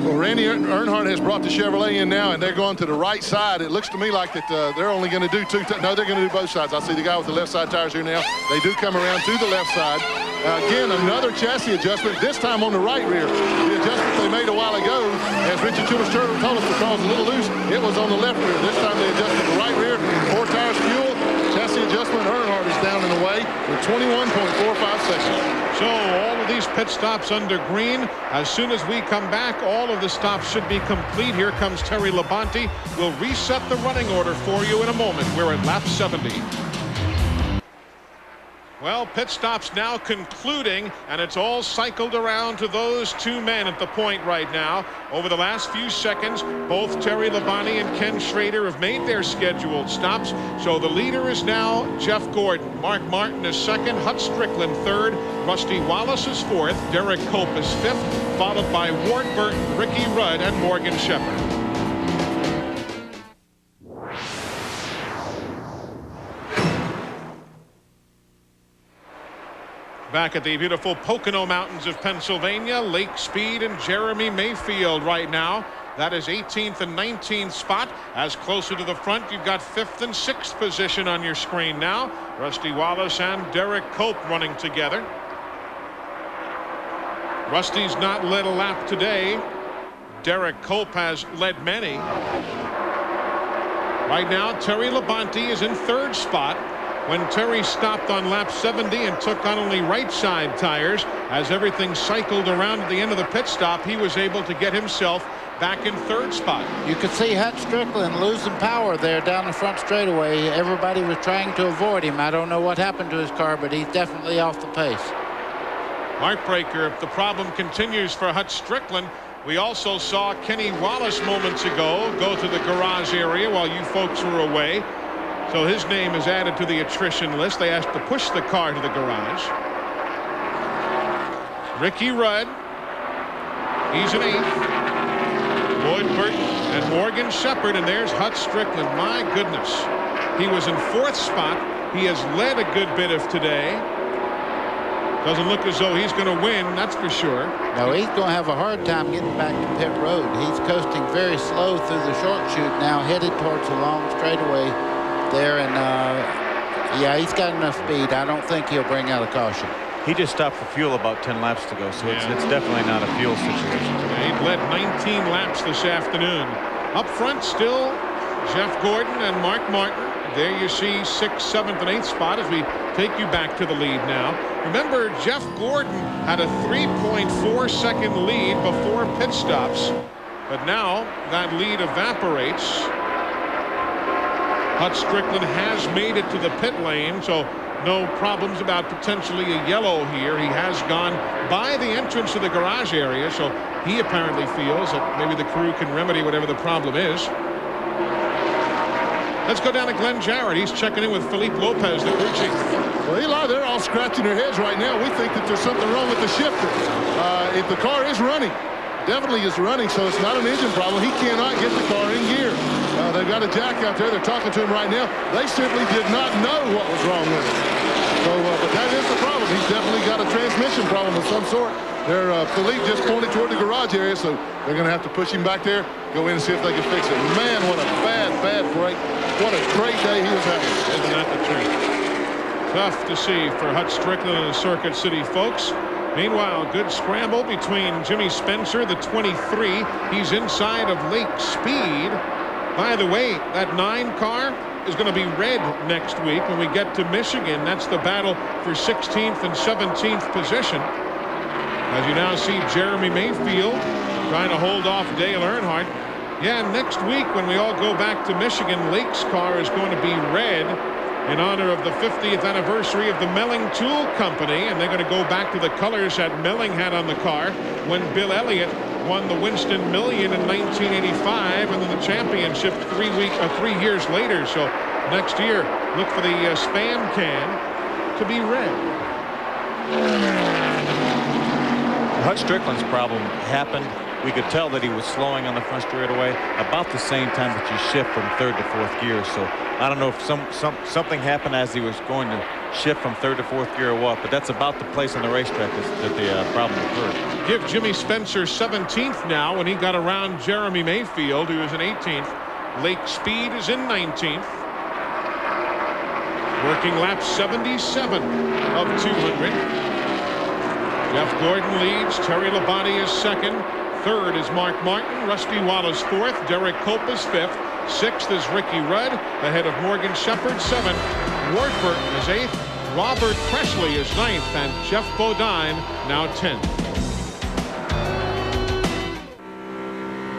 Well, Randy Earnhardt has brought the Chevrolet in now, and they're going to the right side. It looks to me like that they're only going to do 2. No, they're going to do both sides. I see the guy with the left side tires here now. They do come around to the left side. Again, another chassis adjustment, this time on the right rear. The adjustment they made a while ago, as Richard Childress told us, the car was a little loose. It was on the left rear. This time they adjusted the right rear. 4 tires fuel. Chassis adjustment. Earnhardt is down in the way with 21.45 seconds. So all of these pit stops under green. As soon as we come back, all of the stops should be complete. Here comes Terry Labonte. We'll reset the running order for you in a moment. We're at lap 70. Well, pit stops now concluding, and it's all cycled around to those 2 men at the point right now. Over the last few seconds, both Terry Labonte and Ken Schrader have made their scheduled stops. So the leader is now Jeff Gordon. Mark Martin is second, Hut Strickland third, Rusty Wallace is fourth, Derek Cope is fifth, followed by Ward Burton, Ricky Rudd, and Morgan Shepherd. Back at the beautiful Pocono Mountains of Pennsylvania, Lake Speed and Jeremy Mayfield right now. That is 18th and 19th spot. As closer to the front, you've got 5th and 6th position on your screen now. Rusty Wallace and Derek Cope running together. Rusty's not led a lap today. Derek Cope has led many. Right now, Terry Labonte is in 3rd spot. When Terry stopped on lap 70 and took on only right side tires, as everything cycled around at the end of the pit stop, he was able to get himself back in 3rd spot. You could see Hut Strickland losing power there down the front straightaway. Everybody was trying to avoid him. I don't know what happened to his car, but he's definitely off the pace. Heartbreaker if the problem continues for Hut Strickland. We also saw Kenny Wallace moments ago go to the garage area while you folks were away. So his name is added to the attrition list. They asked to push the car to the garage. Ricky Rudd, he's in 8th. Lloyd Burton and Morgan Shepherd, and there's Hut Strickland. My goodness. He was in 4th spot. He has led a good bit of today. Doesn't look as though he's going to win, that's for sure. No, he's going to have a hard time getting back to pit road. He's coasting very slow through the short chute now, headed towards the long straightaway there. And, yeah, he's got enough speed. I don't think he'll bring out a caution. He just stopped for fuel about 10 laps to go, so it's definitely not a fuel situation. Yeah, he led 19 laps this afternoon. Up front still, Jeff Gordon and Mark Martin. There you see 6th, 7th, and 8th spot as we take you back to the lead now. Remember, Jeff Gordon had a 3.4-second lead before pit stops, but now that lead evaporates. Hut Strickland has made it to the pit lane, so no problems about potentially a yellow here. He has gone by the entrance to the garage area, so he apparently feels that maybe the crew can remedy whatever the problem is. Let's go down to Glenn Jarrett. He's checking in with Felipe Lopez, the crew chief. Well, Eli, they're all scratching their heads right now. We think that there's something wrong with the shifter. If the car is running, definitely is running, so it's not an engine problem. He cannot get the car in gear. They've got a jack out there. They're talking to him right now. They simply did not know what was wrong with it. So, but that is the problem. He's definitely got a transmission problem of some sort. Philippe just pointed toward the garage area, so they're going to have to push him back there, go in and see if they can fix it. Man, what a bad break. What a great day he was having. Isn't that the truth? Tough to see for Hut Strickland and the Circuit City folks. Meanwhile, good scramble between Jimmy Spencer, the 23. He's inside of Lake Speed. By the way, that 9 car is going to be red next week when we get to Michigan. That's the battle for 16th and 17th position. As you now see Jeremy Mayfield trying to hold off Dale Earnhardt. Yeah, next week when we all go back to Michigan, Lake's car is going to be red in honor of the 50th anniversary of the Melling Tool Company, and they're going to go back to the colors that Melling had on the car when Bill Elliott won the Winston Million in 1985, and then the championship 3 years later. So next year, look for the Spam can to be red. Hut Strickland's problem happened. We could tell that he was slowing on the front straightaway about the same time that you shift from 3rd to 4th gear. So I don't know if something happened as he was going to shift from 3rd to 4th gear or what, but that's about the place on the racetrack that the problem occurred. Give Jimmy Spencer 17th now when he got around Jeremy Mayfield, who is in 18th. Lake Speed is in 19th. Working lap 77 of 200. Jeff Gordon leads. Terry Labonte is 2nd. 3rd is Mark Martin. Rusty Wallace 4th. Derek Cope is 5th. 6th is Ricky Rudd, ahead of Morgan Shepherd 7th. Ward Burton is 8th. Robert Presley is 9th. And Jeff Bodine now 10th.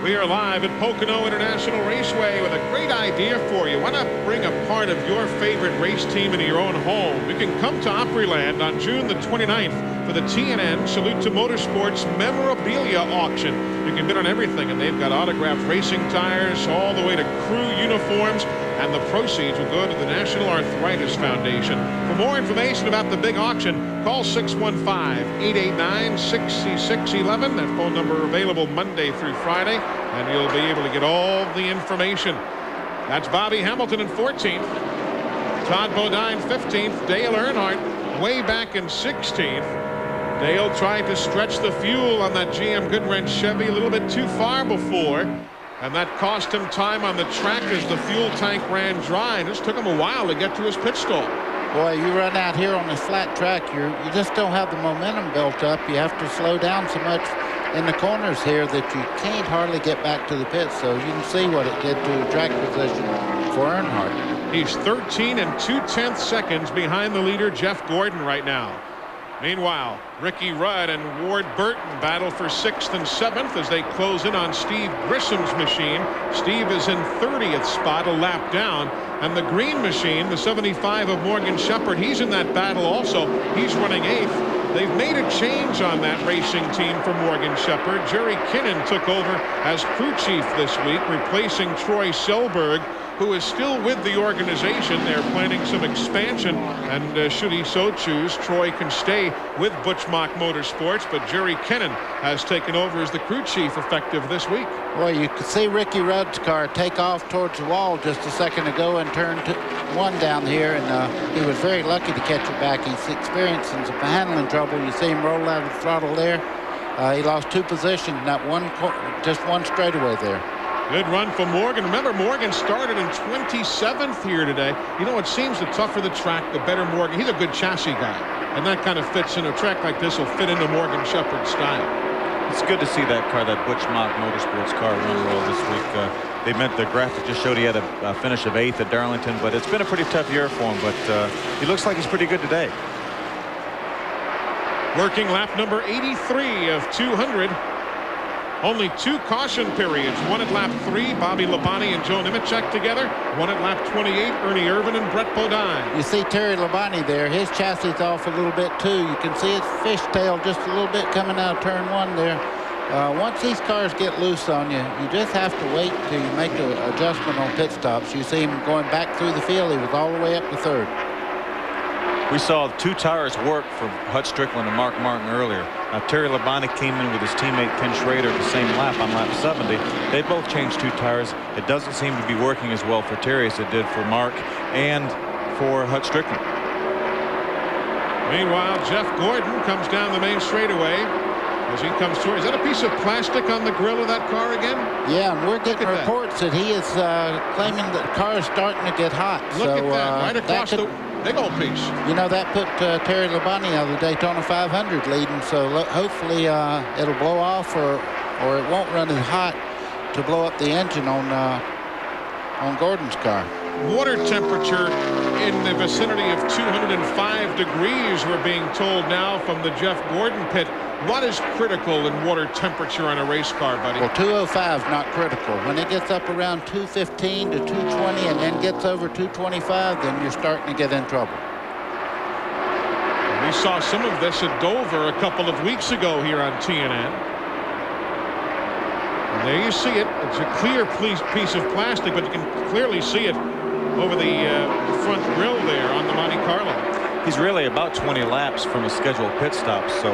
We are live at Pocono International Raceway with a great idea for you. Why not bring a part of your favorite race team into your own home? You can come to Opryland on June the 29th for the TNN Salute to Motorsports Memorabilia Auction. You can bid on everything, and they've got autographed racing tires all the way to crew uniforms, and the proceeds will go to the National Arthritis Foundation. For more information about the big auction, call 615-889-6611. That phone number available Monday through Friday, and you'll be able to get all the information. That's Bobby Hamilton in 14th. Todd Bodine 15th. Dale Earnhardt way back in 16th. Dale tried to stretch the fuel on that GM Goodwrench Chevy a little bit too far before, and that cost him time on the track as the fuel tank ran dry, and it took him a while to get to his pit stall. Boy, you run out here on this flat track, you just don't have the momentum built up. You have to slow down so much in the corners here that you can't hardly get back to the pit. So you can see what it did to track position for Earnhardt. He's 13 2/10 seconds behind the leader, Jeff Gordon, right now. Meanwhile, Ricky Rudd and Ward Burton battle for 6th and 7th as they close in on Steve Grissom's machine. Steve is in 30th spot, a lap down. And the green machine, the 75 of Morgan Shepherd, he's in that battle also. He's running 8th. They've made a change on that racing team for Morgan Shepherd. Jerry Kinnan took over as crew chief this week, replacing Troy Selberg. who is still with the organization. They're planning some expansion, and should he so choose, Troy can stay with Butch Mock Motorsports, but Jerry Kennan has taken over as the crew chief effective this week. Well, you could see Ricky Rudd's car take off towards the wall just a second ago and turn to one down here, and he was very lucky to catch it back. He's experiencing some handling trouble. You see him roll out of the throttle there. He lost 2 positions in that just one straightaway there. Good run for Morgan. Remember, Morgan started in 27th here today. You know, it seems the tougher the track, the better Morgan. He's a good chassis guy, and that kind of fits in. A track like this will fit into Morgan Shepherd's style. It's good to see that car, that Butch Mock Motorsports car, run well this week. They meant the graphic just showed he had a finish of 8th at Darlington, but it's been a pretty tough year for him. But he looks like he's pretty good today. Working lap number 83 of 200. Only 2 caution periods. One at lap 3, Bobby Labonte and Joe Nemechek together. One at lap 28, Ernie Irvin and Brett Bodine. You see Terry Labonte there. His chassis is off a little bit too. You can see his fishtail just a little bit coming out of turn 1 there. Once these cars get loose on you, you just have to wait till you make an adjustment on pit stops. You see him going back through the field. He was all the way up to 3rd. We saw 2 tires work for Hut Strickland and Mark Martin earlier. Now, Terry Labonte came in with his teammate Ken Schrader the same lap on lap 70. They both changed 2 tires. It doesn't seem to be working as well for Terry as it did for Mark and for Hut Strickland. Meanwhile, Jeff Gordon comes down the main straightaway as he comes toward. Is that a piece of plastic on the grill of that car again? Yeah, and we're getting reports that he is claiming that the car is starting to get hot. Look at that, right across the big old piece. You know, that put Terry Labonte out of the Daytona 500 leading, so hopefully it'll blow off or it won't run as hot to blow up the engine on Gordon's car. Water temperature in the vicinity of 205 degrees, we're being told now from the Jeff Gordon pit. What is critical in water temperature on a race car, buddy? Well, 205 is not critical. When it gets up around 215 to 220 and then gets over 225, then you're starting to get in trouble. We saw some of this at Dover a couple of weeks ago here on TNN. And there you see it. It's a clear piece of plastic, but you can clearly see it over the front grille there on the Monte Carlo. He's really about 20 laps from a scheduled pit stop, so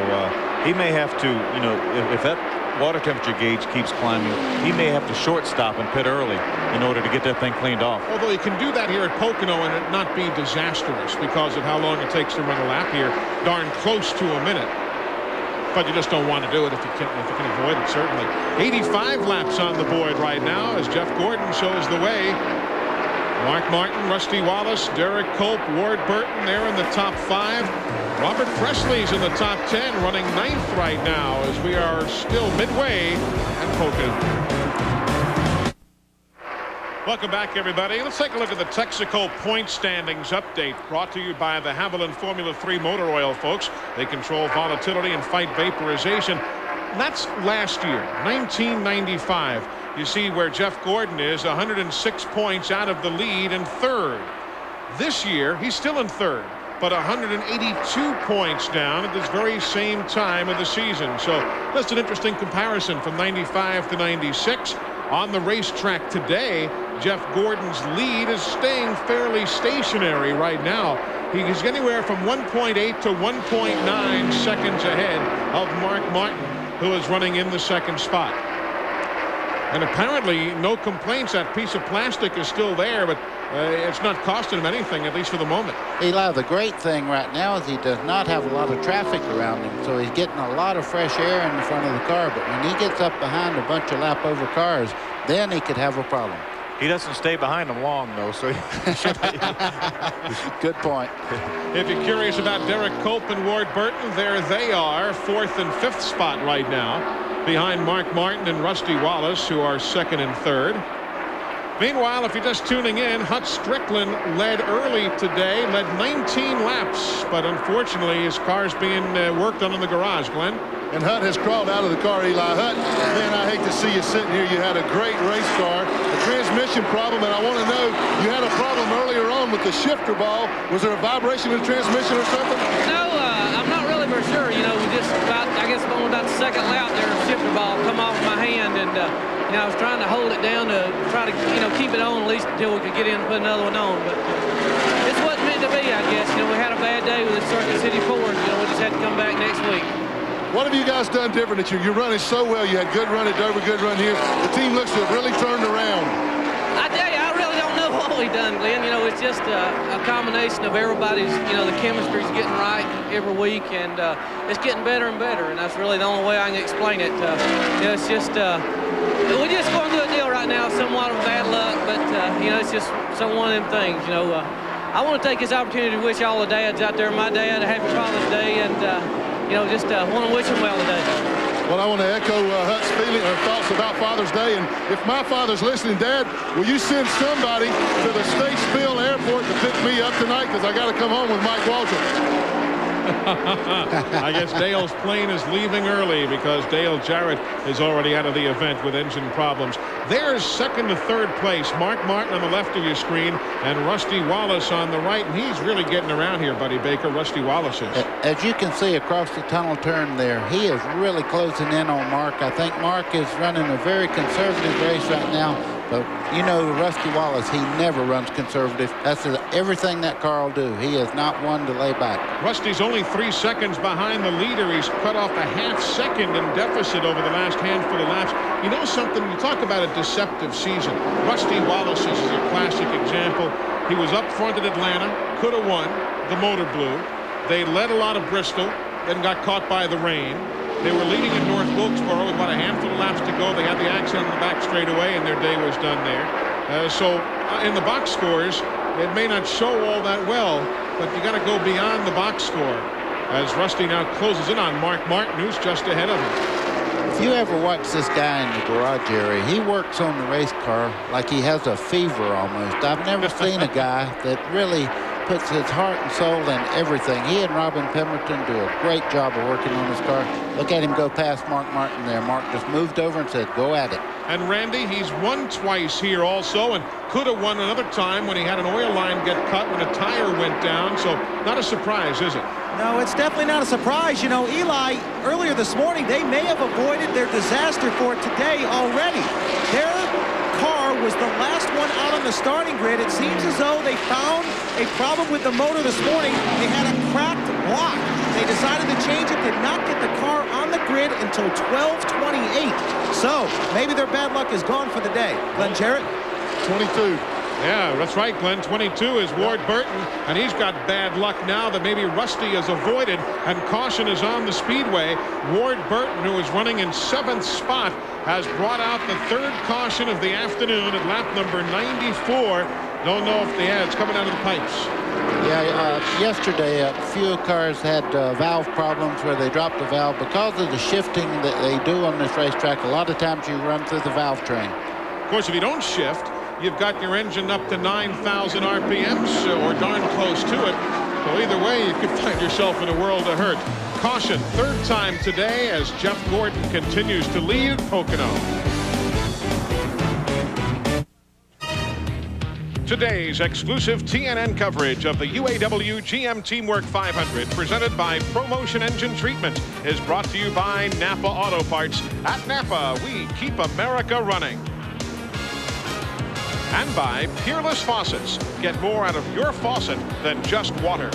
he may have to, you know, if that water temperature gauge keeps climbing, he may have to short stop and pit early in order to get that thing cleaned off. Although you can do that here at Pocono and it not be disastrous because of how long it takes to run a lap here, darn close to a minute. But you just don't want to do it if you can avoid it, certainly. 85 laps on the board right now as Jeff Gordon shows the way. Mark Martin, Rusty Wallace, Derek Cope, Ward Burton there in the top 5. Robert Presley's in the top 10, running 9th right now as we are still midway at Pocono. Welcome back, everybody. Let's take a look at the Texaco point standings update brought to you by the Haviland Formula 3 motor oil, folks. They control volatility and fight vaporization. That's last year, 1995. You see where Jeff Gordon is, 106 points out of the lead in 3rd. This year, he's still in 3rd, but 182 points down at this very same time of the season. So that's an interesting comparison from 95 to 96. On the racetrack today, Jeff Gordon's lead is staying fairly stationary right now. He's anywhere from 1.8 to 1.9 seconds ahead of Mark Martin, who is running in the 2nd spot. And apparently no complaints. That piece of plastic is still there, but it's not costing him anything, at least for the moment. Eli, the great thing right now is he does not have a lot of traffic around him, so he's getting a lot of fresh air in the front of the car. But when he gets up behind a bunch of lap over cars, then he could have a problem. He doesn't stay behind them long, though, so good point. If you're curious about Derek Cope and Ward Burton, there they are, 4th and 5th spot right now, behind Mark Martin and Rusty Wallace, who are 2nd and 3rd. Meanwhile, if you're just tuning in, Hut Strickland led early today, led 19 laps, but unfortunately his car's being worked on in the garage, Glenn. And Hut has crawled out of the car, Eli. Hut, man, I hate to see you sitting here. You had a great race car, a transmission problem, and I want to know, you had a problem earlier on with the shifter ball. Was there a vibration in the transmission or something? No, I'm not really for sure. You know, we just about, I guess, on about the 2nd lap there, a shifter ball come off my hand, and I was trying to hold it down to try to, keep it on at least until we could get in and put another one on. But this wasn't meant to be, I guess. We had a bad day with the Circuit City Ford. We just had to come back next week. What have you guys done different that you're running so well? You had good run at Dover, good run here. The team looks to have really turned around. I tell you, I really don't know what we've done, Glenn. It's just a combination of everybody's, the chemistry's getting right every week, and it's getting better and better, and that's really the only way I can explain it. It's just, we're just going through a deal right now, somewhat of bad luck, but, it's just one of them things, I want to take this opportunity to wish all the dads out there, my dad, a happy Father's Day, and, just want to wish them well today. Well, I want to echo Hut's feeling or thoughts about Father's Day. And if my father's listening, Dad, will you send somebody to the Statesville Airport to pick me up tonight? Because I got to come home with Mike Walter. I guess Dale's plane is leaving early because Dale Jarrett is already out of the event with engine problems. There's second to third place. Mark Martin on the left of your screen and Rusty Wallace on the right. And he's really getting around here, Buddy Baker. Rusty Wallace is. As you can see across the tunnel turn there, he is really closing in on Mark. I think Mark is running a very conservative race right now. But Rusty Wallace, he never runs conservative. That's everything that car will do. He is not one to lay back. Rusty's only 3 seconds behind the leader. He's cut off a half-second in deficit over the last handful of laps. You know something? You talk about a deceptive season. Rusty Wallace is a classic example. He was up front at Atlanta, could have won. The motor blew. They led a lot of Bristol, then got caught by the rain. They were leading in North Wilkesboro with about a handful of laps to go. They had the accident on the back straightaway, and their day was done there. So in the box scores, it may not show all that well, but you got to go beyond the box score as Rusty now closes in on Mark Martin, who's just ahead of him. If you ever watch this guy in the garage area, he works on the race car like he has a fever almost. I've never seen a guy that really puts his heart and soul in everything. He and Robin Pemberton do a great job of working on his car. Look at him go past Mark Martin there. Mark just moved over and said, go at it. And Randy, he's won twice here also and could have won another time when he had an oil line get cut when a tire went down. So not a surprise, is it? No, it's definitely not a surprise. Eli, earlier this morning, they may have avoided their disaster for today already. Their car was the last one out on the starting grid. It seems as though they found a problem with the motor this morning. They had a cracked block. They decided to change it, did not get the car on the grid until 12:28. So maybe their bad luck is gone for the day. Glenn Jarrett? 22. Yeah, that's right, Glenn. 22 is Ward Burton, and he's got bad luck now that maybe Rusty has avoided, and caution is on the speedway. Ward Burton, who is running in 7th spot, has brought out the 3rd caution of the afternoon at lap number 94. Don't know if it's coming out of the pipes. Yeah, yesterday a few cars had valve problems where they dropped the valve because of the shifting that they do on this racetrack. A lot of times you run through the valve train. Of course, if you don't shift, you've got your engine up to 9,000 RPMs or darn close to it. So either way, you could find yourself in a world of hurt. Caution, 3rd time today as Jeff Gordon continues to lead Pocono. Today's exclusive TNN coverage of the UAW-GM Teamwork 500 presented by ProMotion Engine Treatment is brought to you by Napa Auto Parts. At Napa, we keep America running. And by Peerless Faucets. Get more out of your faucet than just water.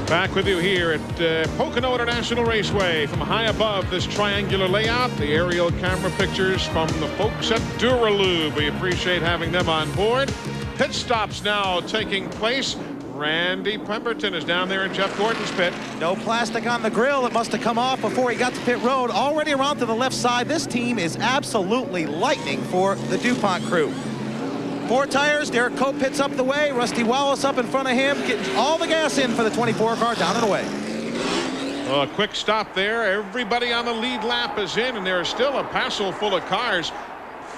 Back with you here at Pocono International Raceway from high above this triangular layout. The aerial camera pictures from the folks at Duralube. We appreciate having them on board. Pit stops now taking place. Randy Pemberton is down there in Jeff Gordon's pit. No plastic on the grill. It must have come off before he got to pit road. Already around to the left side. This team is absolutely lightning for the DuPont crew. 4 tires. Derek Cope pits up the way. Rusty Wallace up in front of him, getting all the gas in for the 24 car down and away. Well, a quick stop there. Everybody on the lead lap is in, and there is still a passel full of cars.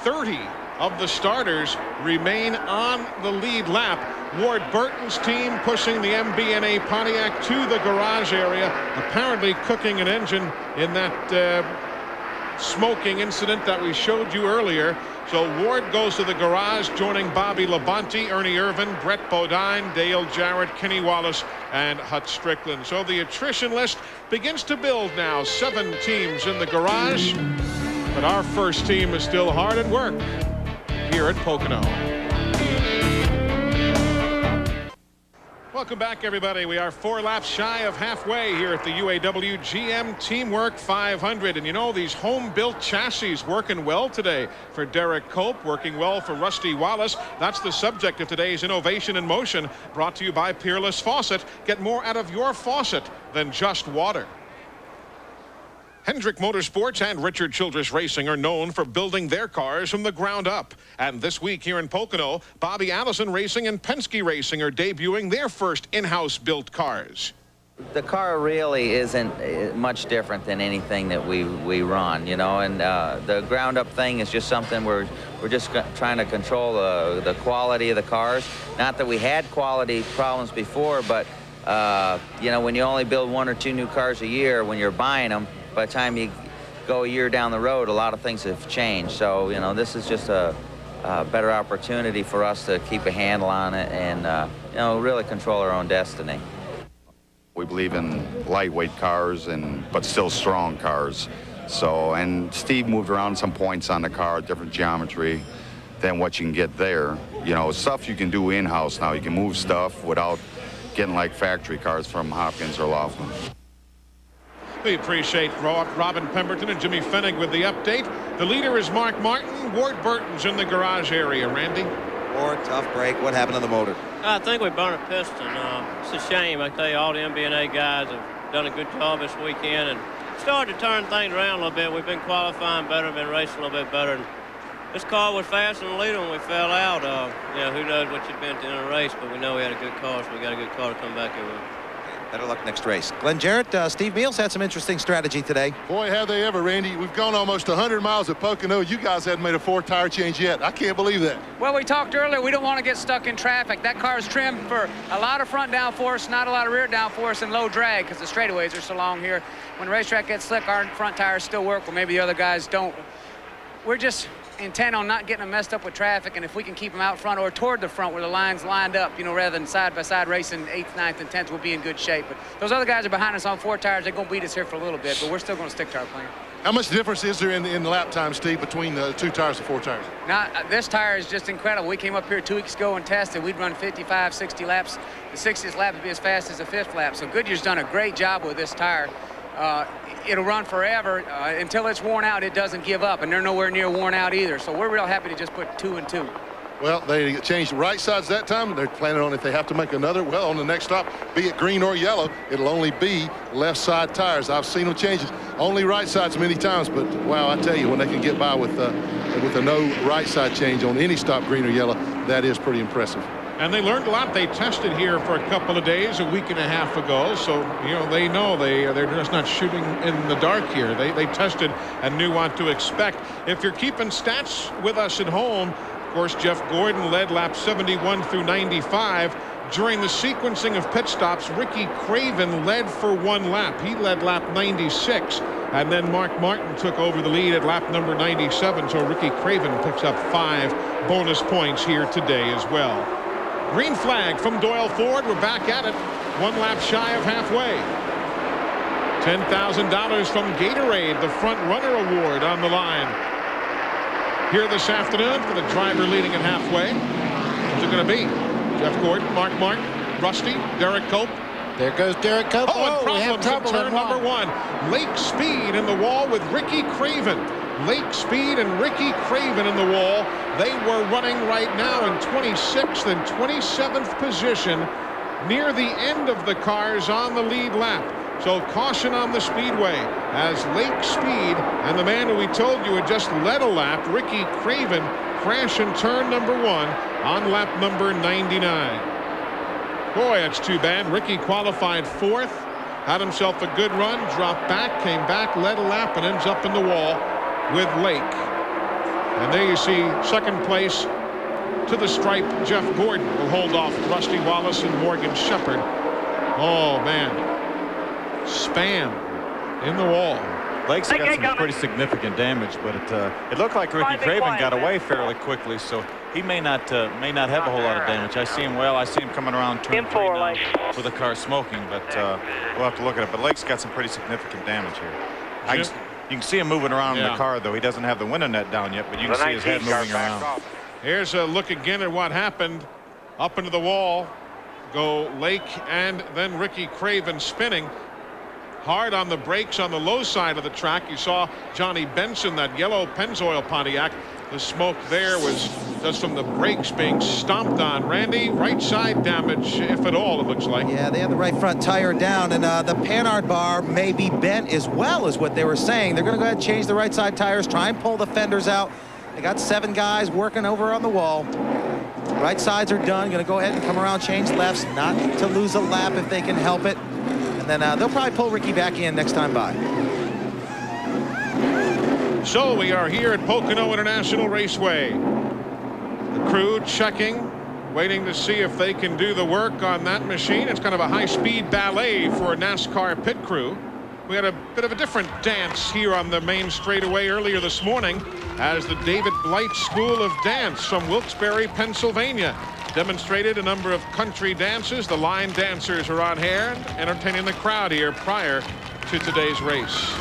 30 of the starters remain on the lead lap. Ward Burton's team pushing the MB&A Pontiac to the garage area, apparently cooking an engine in that smoking incident that we showed you earlier. So Ward goes to the garage, joining Bobby Labonte, Ernie Irvin, Brett Bodine, Dale Jarrett, Kenny Wallace, and Hut Strickland. So the attrition list begins to build now. 7 teams in the garage. But our first team is still hard at work here at Pocono. Welcome back, everybody. We are 4 laps shy of halfway here at the UAW-GM Teamwork 500. And you know, these home-built chassis working well today for Derek Cope, working well for Rusty Wallace. That's the subject of today's Innovation in Motion, brought to you by Peerless Faucet. Get more out of your faucet than just water. Hendrick Motorsports and Richard Childress Racing are known for building their cars from the ground up. And this week here in Pocono, Bobby Allison Racing and Penske Racing are debuting their first in-house built cars. The car really isn't much different than anything that we run, you know, and the ground up thing is just something we're just trying to control the quality of the cars. Not that we had quality problems before, but you know, when you only build 1 or 2 new cars a year, when you're buying them, by the time you go a year down the road, a lot of things have changed. So, you know, this is just a better opportunity for us to keep a handle on it and, you know, really control our own destiny. We believe in lightweight cars, but still strong cars. So, and Steve moved around some points on the car, different geometry than what you can get there. You know, stuff you can do in-house now. You can move stuff without getting like factory cars from Hopkins or Laughlin. We appreciate Robin Pemberton and Jimmy Fennig with the update. The leader is Mark Martin. Ward Burton's in the garage area. Randy? Ward, tough break. What happened to the motor? I think we burned a piston. It's a shame. I tell you, all the MBNA guys have done a good job this weekend and started to turn things around a little bit. We've been qualifying better, been racing a little bit better. And this car was faster than the leader when we fell out. You know, who knows what you'd been in a race, but we know we had a good car, so we got a good car to come back here with. Better luck next race. Glenn Jarrett, Steve Meals had some interesting strategy today. Boy, have they ever, Randy. We've gone almost 100 miles at Pocono. You guys haven't made a 4-tire change yet. I can't believe that. Well, we talked earlier, we don't want to get stuck in traffic. That car is trimmed for a lot of front downforce, not a lot of rear downforce, and low drag because the straightaways are so long here. When the racetrack gets slick, our front tires still work, well, maybe the other guys don't. We're just intent on not getting them messed up with traffic, and if we can keep them out front or toward the front where the line's lined up, you know, rather than side-by-side racing 8th, 9th, and 10th, we'll be in good shape. But those other guys are behind us on 4 tires. They're going to beat us here for a little bit, but we're still going to stick to our plan. How much difference is there in the lap time, Steve, between the 2 tires and 4 tires? Now, this tire is just incredible. We came up here 2 weeks ago and tested. We'd run 55, 60 laps. The 60th lap would be as fast as the 5th lap. So Goodyear's done a great job with this tire. It'll run forever until it's worn out. It doesn't give up, and they're nowhere near worn out either. So we're real happy to just put 2 and 2. Well, they changed the right sides that time. They're planning on, if they have to make another, well, on the next stop, be it green or yellow, it'll only be left side tires. I've seen them change it. Only right sides many times, but wow, I tell you, when they can get by with a no right side change on any stop, green or yellow, that is pretty impressive. And they learned a lot. They tested here for a couple of days, a week and a half ago. So, you know, they know they're just not shooting in the dark here. They tested and knew what to expect. If you're keeping stats with us at home, of course, Jeff Gordon led laps 71 through 95. During the sequencing of pit stops, Ricky Craven led for 1 lap. He led lap 96. And then Mark Martin took over the lead at lap number 97. So Ricky Craven picks up 5 bonus points here today as well. Green flag from Doyle Ford. We're back at it. 1 lap shy of halfway. $10,000 from Gatorade, the front runner award on the line. Here this afternoon for the driver leading at halfway. Who's it going to be? Jeff Gordon, Mark Martin, Rusty, Derek Cope. There goes Derek Cope. Oh, and problems in turn number 1. Lake Speed in the wall with Ricky Craven. Lake Speed and Ricky Craven in the wall. They were running right now in 26th and 27th position near the end of the cars on the lead lap. So caution on the speedway as Lake Speed and the man who we told you had just led a lap, Ricky Craven, crash in turn number 1 on lap number 99. Boy, that's too bad. Ricky qualified 4th, had himself a good run, dropped back, came back, led a lap, and ends up in the wall with Lake. And there you see second place to the stripe. Jeff Gordon will hold off Rusty Wallace and Morgan Shepherd. Oh man, Span in the wall. Lake's got some pretty significant damage, but it looked like Ricky Craven got away fairly quickly, so he may not have a whole lot of damage. I see him coming around turn 3 now with the car smoking, but we'll have to look at it. But Lake's got some pretty significant damage here. You can see him moving around in the car, though. He doesn't have the window net down yet, but you can see his head moving around. Here's a look again at what happened. Up into the wall go Lake and then Ricky Craven spinning. Hard on the brakes on the low side of the track. You saw Johnny Benson, that yellow Pennzoil Pontiac. The smoke there was just from the brakes being stomped on. Randy, right side damage, if at all, it looks like. Yeah, they had the right front tire down, and the Panhard bar may be bent as well, as what they were saying. They're going to go ahead and change the right side tires, try and pull the fenders out. They got 7 guys working over on the wall. Right sides are done. Going to go ahead and come around, change lefts, not to lose a lap if they can help it. And then they'll probably pull Ricky back in next time by. So we are here at Pocono International Raceway. The crew checking, waiting to see if they can do the work on that machine. It's kind of a high-speed ballet for a NASCAR pit crew. We had a bit of a different dance here on the main straightaway earlier this morning as the David Blight School of Dance from Wilkes-Barre, Pennsylvania demonstrated a number of country dances. The line dancers are on hand, entertaining the crowd here prior to today's race.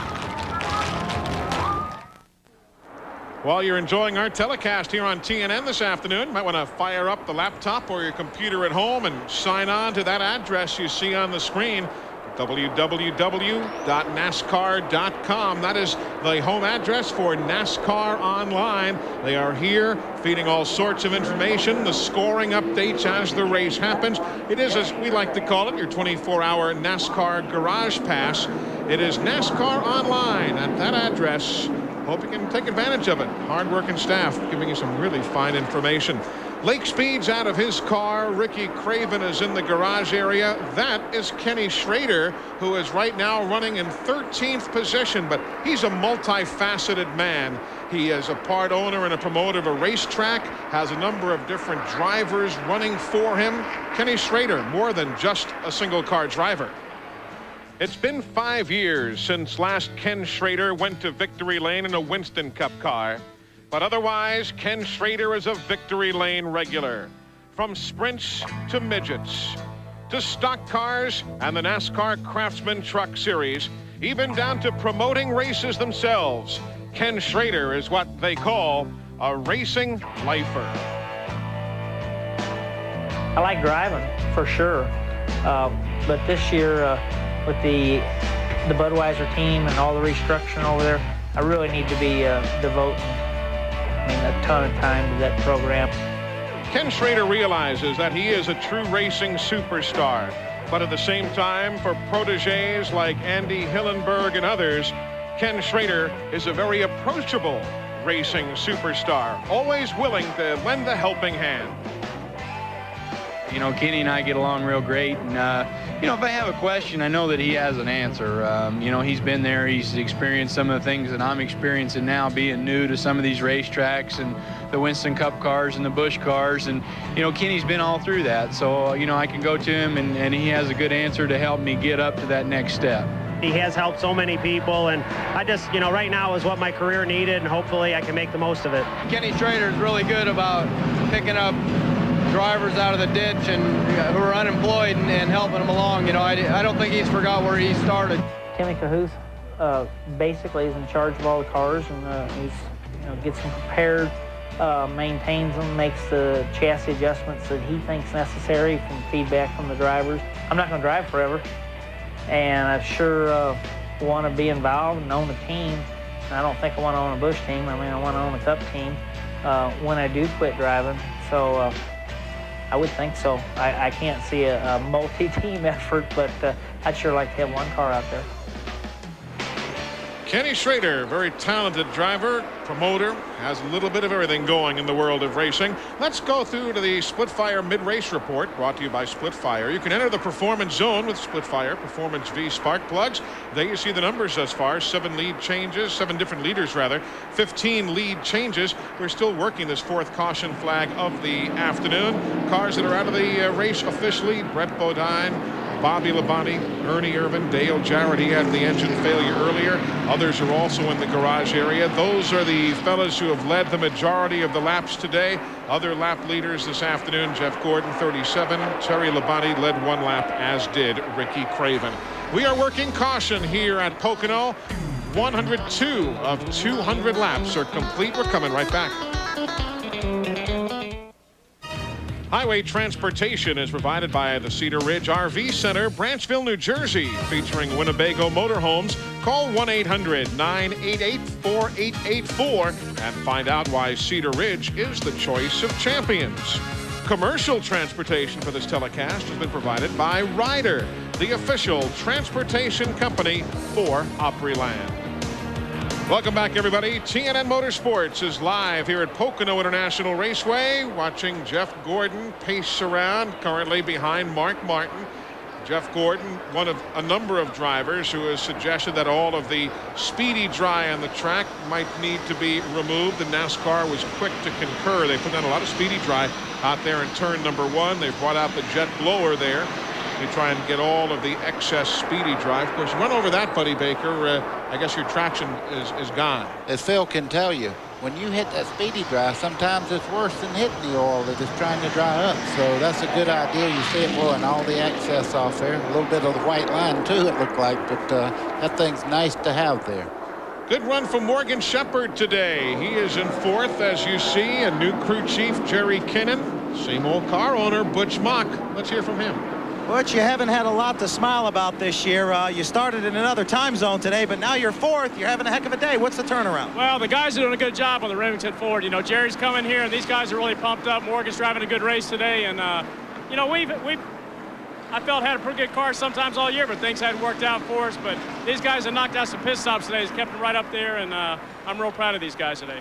While you're enjoying our telecast here on TNN this afternoon, you might want to fire up the laptop or your computer at home and sign on to that address you see on the screen, www.nascar.com. That is the home address for NASCAR Online. They are here feeding all sorts of information, the scoring updates as the race happens. It is, as we like to call it, your 24-hour NASCAR Garage Pass. It is NASCAR Online at that address. Hope you can take advantage of it. Hard-working staff giving you some really fine information. Lake Speed's out of his car. Ricky Craven is in the garage area. That is Kenny Schrader, who is right now running in 13th position, but he's a multifaceted man. He is a part owner and a promoter of a racetrack, has a number of different drivers running for him. Kenny Schrader, more than just a single-car driver. It's been 5 years since last Ken Schrader went to victory lane in a Winston Cup car. But otherwise, Ken Schrader is a victory lane regular. From sprints to midgets, to stock cars and the NASCAR Craftsman Truck Series, even down to promoting races themselves, Ken Schrader is what they call a racing lifer. I like driving, for sure. But this year, with the Budweiser team and all the restructuring over there, I really need to be devoting a ton of time to that program. Ken Schrader realizes that he is a true racing superstar, but at the same time, for proteges like Andy Hillenberg and others, Ken Schrader is a very approachable racing superstar, always willing to lend a helping hand. You know, Kenny and I get along real great, and you know, if I have a question, I know that he has an answer. You know, he's been there, he's experienced some of the things that I'm experiencing now, being new to some of these racetracks and the Winston Cup cars and the Busch cars, and you know, Kenny's been all through that, so you know, I can go to him and he has a good answer to help me get up to that next step. He has helped so many people, and I just, you know, right now is what my career needed, and hopefully I can make the most of it. Kenny Schrader is really good about picking up drivers out of the ditch and who are unemployed and helping them along. You know, I don't think he's forgot where he started. Timmy Cahuth basically is in charge of all the cars, and he's, you know, gets them prepared, maintains them, makes the chassis adjustments that he thinks necessary from feedback from the drivers. I'm not going to drive forever, and I sure want to be involved and own a team. I don't think I want to own a Busch team. I mean, I want to own a Cup team when I do quit driving. So I would think so. I can't see a multi-team effort, but I'd sure like to have one car out there. Kenny Schrader, very talented driver, promoter, has a little bit of everything going in the world of racing. Let's go through to the Splitfire mid-race report brought to you by Splitfire. You can enter the performance zone with Splitfire Performance V spark plugs. There you see the numbers thus far, 7 different leaders rather, 15 lead changes. We're still working this 4th caution flag of the afternoon. Cars that are out of the race officially, Brett Bodine, Bobby Labonte, Ernie Irvin, Dale Jarrett. He had the engine failure earlier. Others are also in the garage area. Those are the fellas who have led the majority of the laps today. Other lap leaders this afternoon, Jeff Gordon, 37. Terry Labonte led 1 lap, as did Ricky Craven. We are working caution here at Pocono. 102 of 200 laps are complete. We're coming right back. Highway transportation is provided by the Cedar Ridge RV Center, Branchville, New Jersey, featuring Winnebago motorhomes. Call 1-800-988-4884 and find out why Cedar Ridge is the choice of champions. Commercial transportation for this telecast has been provided by Ryder, the official transportation company for Opryland. Welcome back, everybody. TNN Motorsports is live here at Pocono International Raceway, watching Jeff Gordon pace around, currently behind Mark Martin. Jeff Gordon, one of a number of drivers who has suggested that all of the speedy dry on the track might need to be removed. The NASCAR was quick to concur. They put down a lot of speedy dry out there in turn number 1. They brought out the jet blower there to try and get all of the excess speedy dry. Of course, run over that, Buddy Baker. I guess your traction is gone. As Phil can tell you, when you hit that speedy dry, sometimes it's worse than hitting the oil that is trying to dry up. So that's a good idea. You see it blowing all the excess off there. A little bit of the white line, too, it looked like. But that thing's nice to have there. Good run from Morgan Shepherd today. He is in 4th, as you see, and new crew chief Jerry Kinnan. Same old car owner, Butch Mock. Let's hear from him. Butch, you haven't had a lot to smile about this year. You started in another time zone today, but now you're 4th. You're having a heck of a day. What's the turnaround? Well, the guys are doing a good job on the Remington Ford. You know, Jerry's coming here, and these guys are really pumped up. Morgan's driving a good race today, and you know, I felt had a pretty good car sometimes all year, but things hadn't worked out for us. But these guys have knocked out some pit stops today. He's kept them right up there, and I'm real proud of these guys today.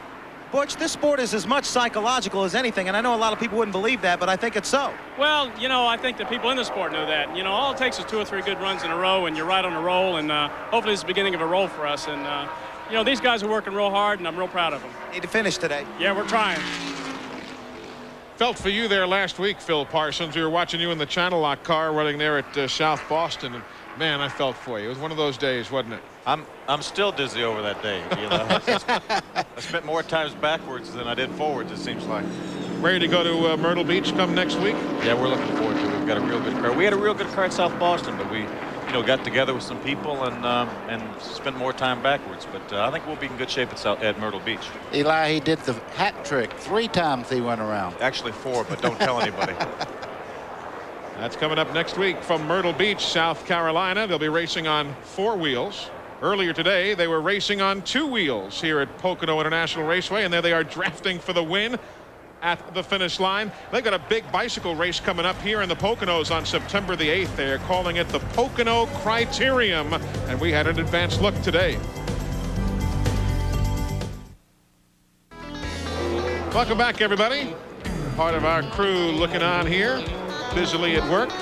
Butch, this sport is as much psychological as anything, and I know a lot of people wouldn't believe that, but I think it's so. Well, you know, I think the people in the sport know that. You know, all it takes is 2 or 3 good runs in a row, and you're right on a roll, and hopefully it's the beginning of a roll for us. And, you know, these guys are working real hard, and I'm real proud of them. Need to finish today. Yeah, we're trying. Felt for you there last week, Phil Parsons. We were watching you in the Channel Lock car running there at South Boston, and man, I felt for you. It was one of those days, wasn't it? I'm still dizzy over that day. You know, I spent more times backwards than I did forwards, it seems like. Ready to go to Myrtle Beach come next week? Yeah, we're looking forward to it. We've got a real good car. We had a real good car at South Boston, but we, you know, got together with some people and spent more time backwards. But I think we'll be in good shape at Myrtle Beach. Eli, he did the hat trick 3 times he went around. Actually 4, but don't tell anybody. That's coming up next week from Myrtle Beach, South Carolina. They'll be racing on 4 wheels. Earlier today, they were racing on 2 wheels here at Pocono International Raceway, and there they are drafting for the win at the finish line. They've got a big bicycle race coming up here in the Poconos on September the 8th. They're calling it the Pocono Criterium, and we had an advanced look today. Welcome back, everybody. Part of our crew looking on here, busily at work.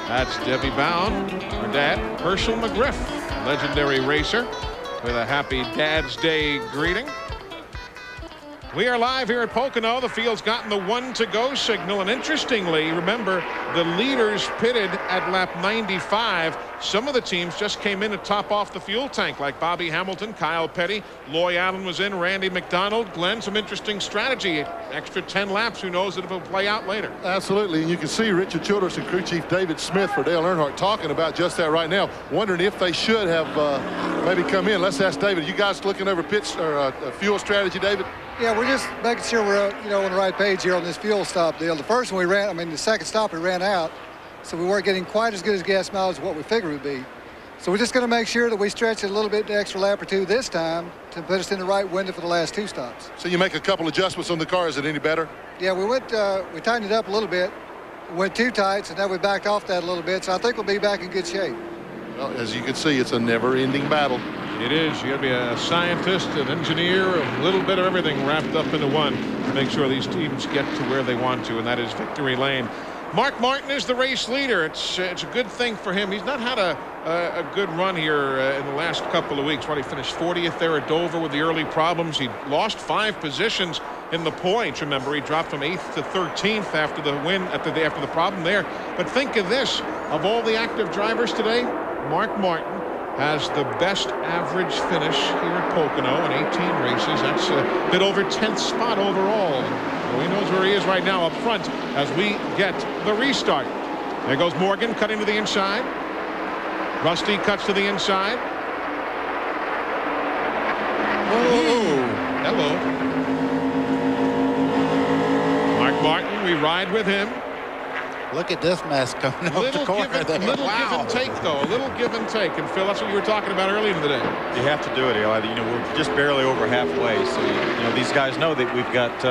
That's Debbie Bound, her dad, Herschel McGriff, legendary racer, with a happy Dad's Day greeting. We are live here at Pocono. The field's gotten the 1 to go signal, and interestingly, remember, the leaders pitted at lap 95. Some of the teams just came in to top off the fuel tank, like Bobby Hamilton, Kyle Petty, Loy Allen was in, Randy McDonald. Glenn, some interesting strategy. Extra 10 laps. Who knows if it'll play out later. Absolutely, and you can see Richard Childress and crew chief David Smith for Dale Earnhardt talking about just that right now, wondering if they should have maybe come in. Let's ask David. You guys looking over pits or fuel strategy, David? Yeah, we're just making sure we're on the right page here on this fuel stop deal. The first one the second stop we ran out, so we weren't getting quite as good as gas mileage as what we figured it would be. So we're just going to make sure that we stretch it a little bit, an extra lap or 2 this time to put us in the right window for the last 2 stops. So you make a couple adjustments on the car. Is it any better? Yeah, we tightened it up a little bit. We went too tight, so now we backed off that a little bit. So I think we'll be back in good shape. Well, as you can see, it's a never-ending battle. It is. You got to be a scientist, an engineer, a little bit of everything wrapped up into one to make sure these teams get to where they want to, and that is victory lane. Mark Martin is the race leader. It's a good thing for him. He's not had a good run here in the last couple of weeks. He finished 40th there at Dover with the early problems. He lost 5 positions in the points. Remember, he dropped from 8th to 13th after the win, after the problem there. But think of this: of all the active drivers today, Mark Martin has the best average finish here at Pocono in 18 races. That's a bit over 10th spot overall. So he knows where he is right now up front as we get the restart. There goes Morgan cutting to the inside. Rusty cuts to the inside. Whoa. Hello. Mark Martin, we ride with him. Look at this mess coming off the corner there. Little give and take, though. A little give and take. And, Phil, that's what you were talking about earlier in the day. You have to do it, Eli. You know, we're just barely over halfway. So, you know, these guys know that we've got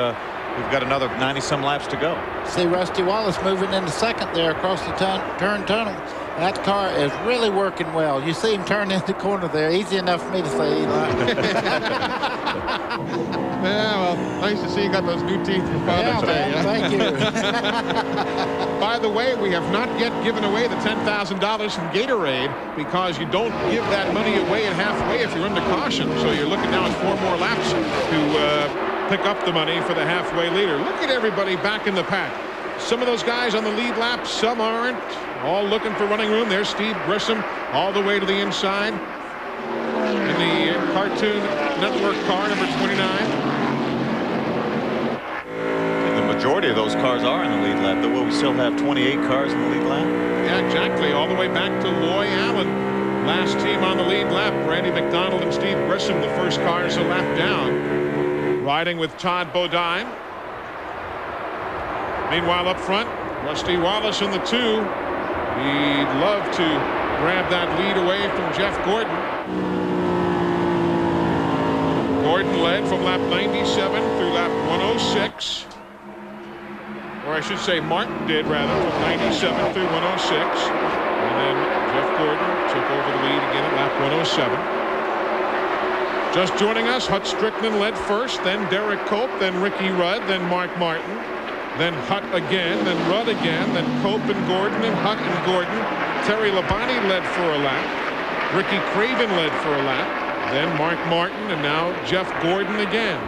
another 90-some laps to go. See Rusty Wallace moving into second there across the turn tunnel. That car is really working well. You see him turn in the corner there. Easy enough for me to say, Eli. Yeah, well, nice to see you got those new teeth for Father's Day. Man, thank you. By the way, we have not yet given away the $10,000 from Gatorade because you don't give that money away at halfway if you're under caution. So you're looking now at 4 more laps to pick up the money for the halfway leader. Look at everybody back in the pack. Some of those guys on the lead lap, some aren't. All looking for running room. There's Steve Grissom all the way to the inside in the Cartoon Network car, number 29. The majority of those cars are in the lead lap. Will we still have 28 cars in the lead lap? Yeah, exactly. All the way back to Loy Allen. Last team on the lead lap, Randy McDonald and Steve Grissom, the first cars a lap down. Riding with Todd Bodine. Meanwhile, up front, Rusty Wallace in the 2. He'd love to grab that lead away from Jeff Gordon. Gordon led from lap 97 through lap 106. Or I should say Martin did, rather, from 97 through 106. And then Jeff Gordon took over the lead again at lap 107. Just joining us, Hut Strickland led first, then Derek Cope, then Ricky Rudd, then Mark Martin. Then Hutt again, then Rudd again, then Cope and Gordon, and Hutt and Gordon. Terry Labonte led for a lap. Ricky Craven led for a lap. Then Mark Martin, and now Jeff Gordon again.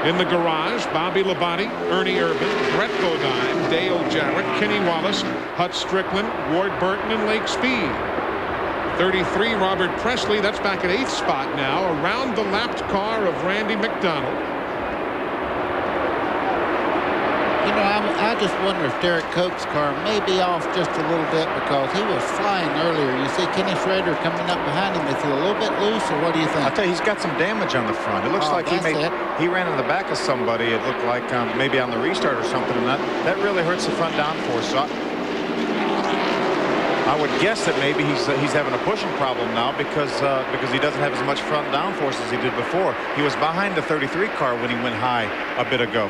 In the garage, Bobby Labonte, Ernie Irvin, Brett Bodine, Dale Jarrett, Kenny Wallace, Hut Strickland, Ward Burton, and Lake Speed. 33, Robert Presley, that's back at 8th spot now, around the lapped car of Randy McDonald. You know, I just wonder if Derek Cope's car may be off just a little bit because he was flying earlier. You see Kenny Schrader coming up behind him. Is he a little bit loose, or what do you think? I tell you, he's got some damage on the front. It looks like he ran in the back of somebody. It looked like maybe on the restart or something, and that really hurts the front downforce. So I would guess that maybe he's having a pushing problem now because he doesn't have as much front downforce as he did before. He was behind the 33 car when he went high a bit ago.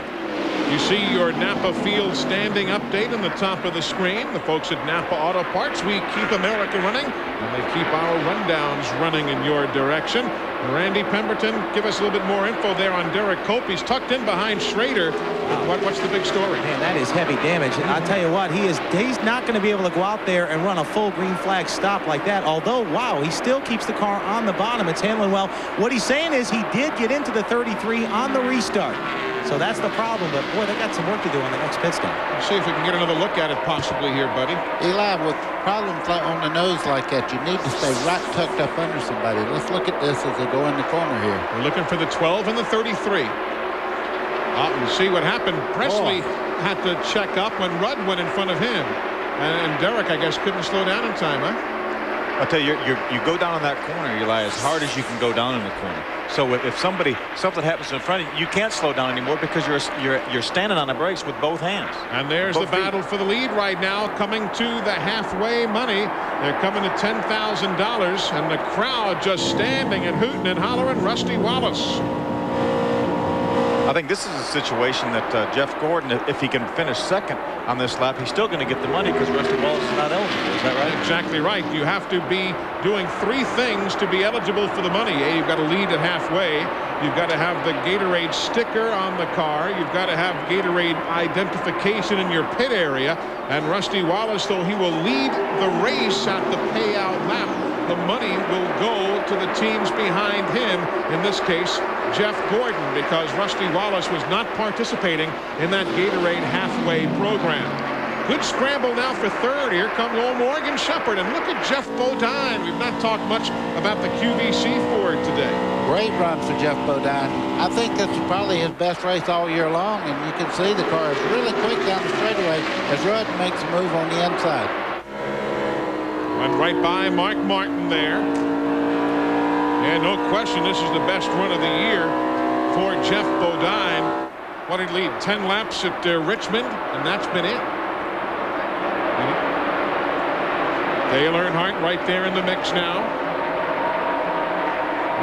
You see your Napa Field standing update on the top of the screen. The folks at Napa Auto Parts, we keep America running, and they keep our rundowns running in your direction. Randy Pemberton, give us a little bit more info there on Derek Cope. He's tucked in behind Schrader. What's the big story? Man, that is heavy damage. And I'll tell you what, he's not going to be able to go out there and run a full green flag stop like that. Although, wow, he still keeps the car on the bottom. It's handling well. What he's saying is he did get into the 33 on the restart. So that's the problem, but boy, they got some work to do on the next pit stop. Let's see if we can get another look at it possibly here, buddy. Eli, with problems on the nose like that, you need to stay right tucked up under somebody. Let's look at this as they go in the corner here. We're looking for the 12 and the 33. And see what happened. Presley had to check up when Rudd went in front of him. And Derek, I guess, couldn't slow down in time, huh? I'll tell you, you go down in that corner, Eli, as hard as you can go down in the corner. So if something happens in front of you, you can't slow down anymore because you're standing on the brakes with both hands. And there's the battle for the lead right now, coming to the halfway money. They're coming to $10,000, and the crowd just standing and hooting and hollering Rusty Wallace. I think this is a situation that Jeff Gordon, if he can finish second on this lap, he's still going to get the money because Rusty Wallace is not eligible. Is that right? Exactly right. You have to be doing 3 things to be eligible for the money. You've got to lead at halfway. You've got to have the Gatorade sticker on the car. You've got to have Gatorade identification in your pit area. And Rusty Wallace, though he will lead the race at the payout lap, the money will go to the teams behind him, in this case, Jeff Gordon, because Rusty Wallace was not participating in that Gatorade halfway program. Good scramble now for third. Here comes old Morgan Shepherd, and look at Jeff Bodine. We've not talked much about the QVC Ford today. Great run for Jeff Bodine. I think this is probably his best race all year long, and you can see the car is really quick down the straightaway as Rudd makes a move on the inside. Went right by Mark Martin there. And no question, this is the best run of the year for Jeff Bodine. What did he lead? 10 laps at Richmond, and that's been it. Dale Earnhardt right there in the mix now.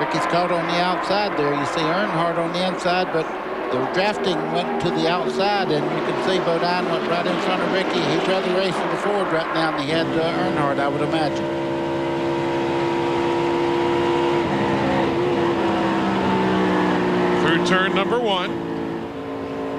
Ricky's caught on the outside there. You see Earnhardt on the inside, but the drafting went to the outside, and you can see Bodine went right in front of Ricky. He'd rather race to the Ford right now than he had Earnhardt, I would imagine. Through turn number 1.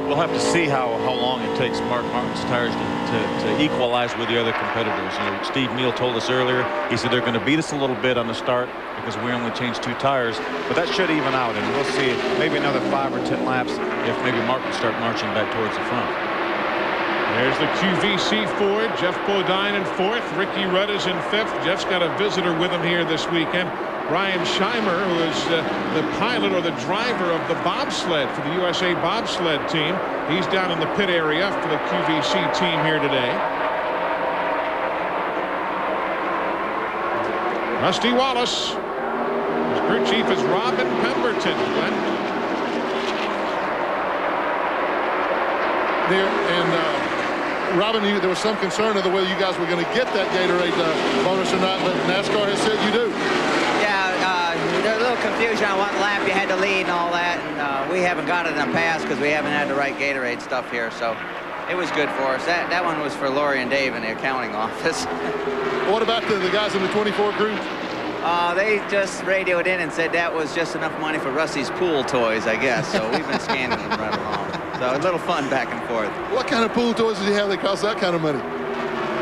We'll have to see how long it takes Mark Martin's tires to equalize with the other competitors. You know, Steve Neal told us earlier, he said they're going to beat us a little bit on the start because we only changed 2 tires, but that should even out, and we'll see maybe another 5 or 10 laps if maybe Mark can start marching back towards the front. There's the QVC Ford. Jeff Bodine in 4th. Ricky Rudd is in 5th. Jeff's got a visitor with him here this weekend. Ryan Scheimer, who is the pilot or the driver of the bobsled for the USA bobsled team. He's down in the pit area for the QVC team here today. Rusty Wallace. His crew chief is Robin Pemberton. Glenn. There, and Robin, there was some concern of the whether you guys were going to get that Gatorade bonus or not, but NASCAR has said you do. There's a little confusion on what lap you had to lead and all that, and we haven't got it in the past because we haven't had the right Gatorade stuff here, so it was good for us. That one was for Lori and Dave in the accounting office. What about the guys in the 24 group? They just radioed in and said that was just enough money for Rusty's pool toys, I guess, so we've been scanning them right along. So a little fun back and forth. What kind of pool toys did you have that cost that kind of money?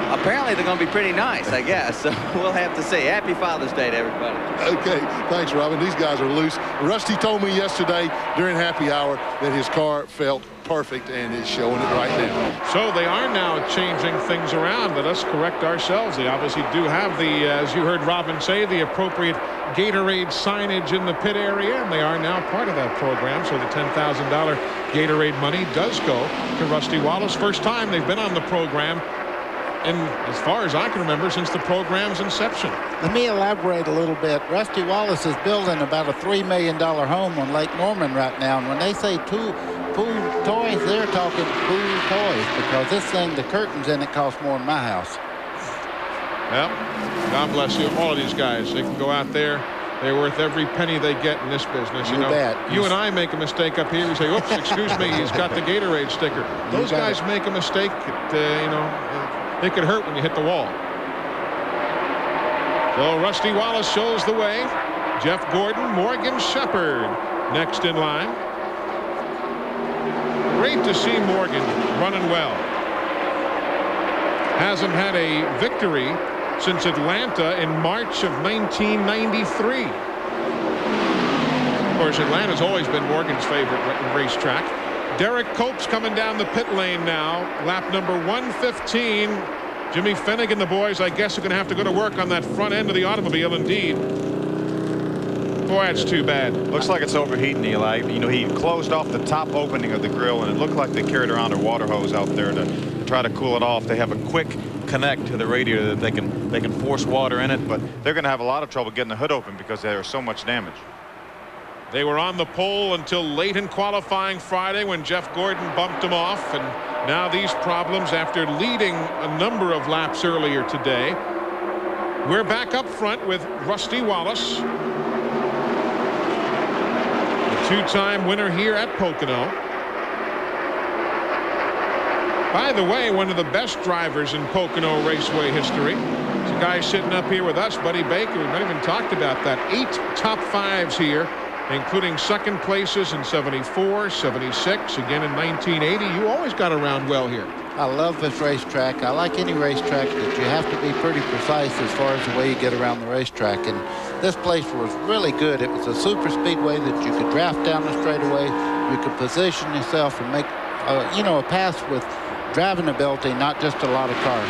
Apparently they're going to be pretty nice, I guess. So we'll have to see. Happy Father's Day to everybody. Okay, thanks, Robin. These guys are loose. Rusty told me yesterday during happy hour that his car felt perfect, and is showing it right now. So they are now changing things around. Let us correct ourselves. They obviously do have the, as you heard Robin say, the appropriate Gatorade signage in the pit area, and they are now part of that program. So the $10,000 Gatorade money does go to Rusty Wallace. First time they've been on the program, and as far as I can remember, since the program's inception. Let me elaborate a little bit. Rusty Wallace is building about a $3 million home on Lake Norman right now, and when they say pool toys, they're talking pool toys, because this thing, the curtains in it, cost more than my house. Well, God bless you. All of these guys, they can go out there. They're worth every penny they get in this business. You know, bet. You and I make a mistake up here. We say, oops, excuse me, he's got the Gatorade sticker. Those guys make a mistake, you know, it could hurt when you hit the wall. So Rusty Wallace shows the way. Jeff Gordon, Morgan Shepherd next in line. Great to see Morgan running well. Hasn't had a victory since Atlanta in March of 1993. Of course, Atlanta's always been Morgan's favorite racetrack. Derek Cope's coming down the pit lane now. Lap number 115. Jimmy Fennig and the boys, I guess, are going to have to go to work on that front end of the automobile indeed. Boy, that's too bad. Looks like it's overheating, Eli. You know, he closed off the top opening of the grill, and it looked like they carried around a water hose out there to try to cool it off. They have a quick connect to the radiator that they can force water in it, but they're going to have a lot of trouble getting the hood open because there's so much damage. They were on the pole until late in qualifying Friday when Jeff Gordon bumped them off, and now these problems after leading a number of laps earlier today. We're back up front with Rusty Wallace, the two-time winner here at Pocono. By the way, one of the best drivers in Pocono Raceway history. There's a guy sitting up here with us, Buddy Baker. We've not even talked about that. 8 top 5s here, including second places in 74, 76, again in 1980. You always got around well here. I love this racetrack. I like any racetrack that you have to be pretty precise as far as the way you get around the racetrack. And this place was really good. It was a super speedway that you could draft down the straightaway. You could position yourself and make, a pass with driving ability, not just a lot of cars.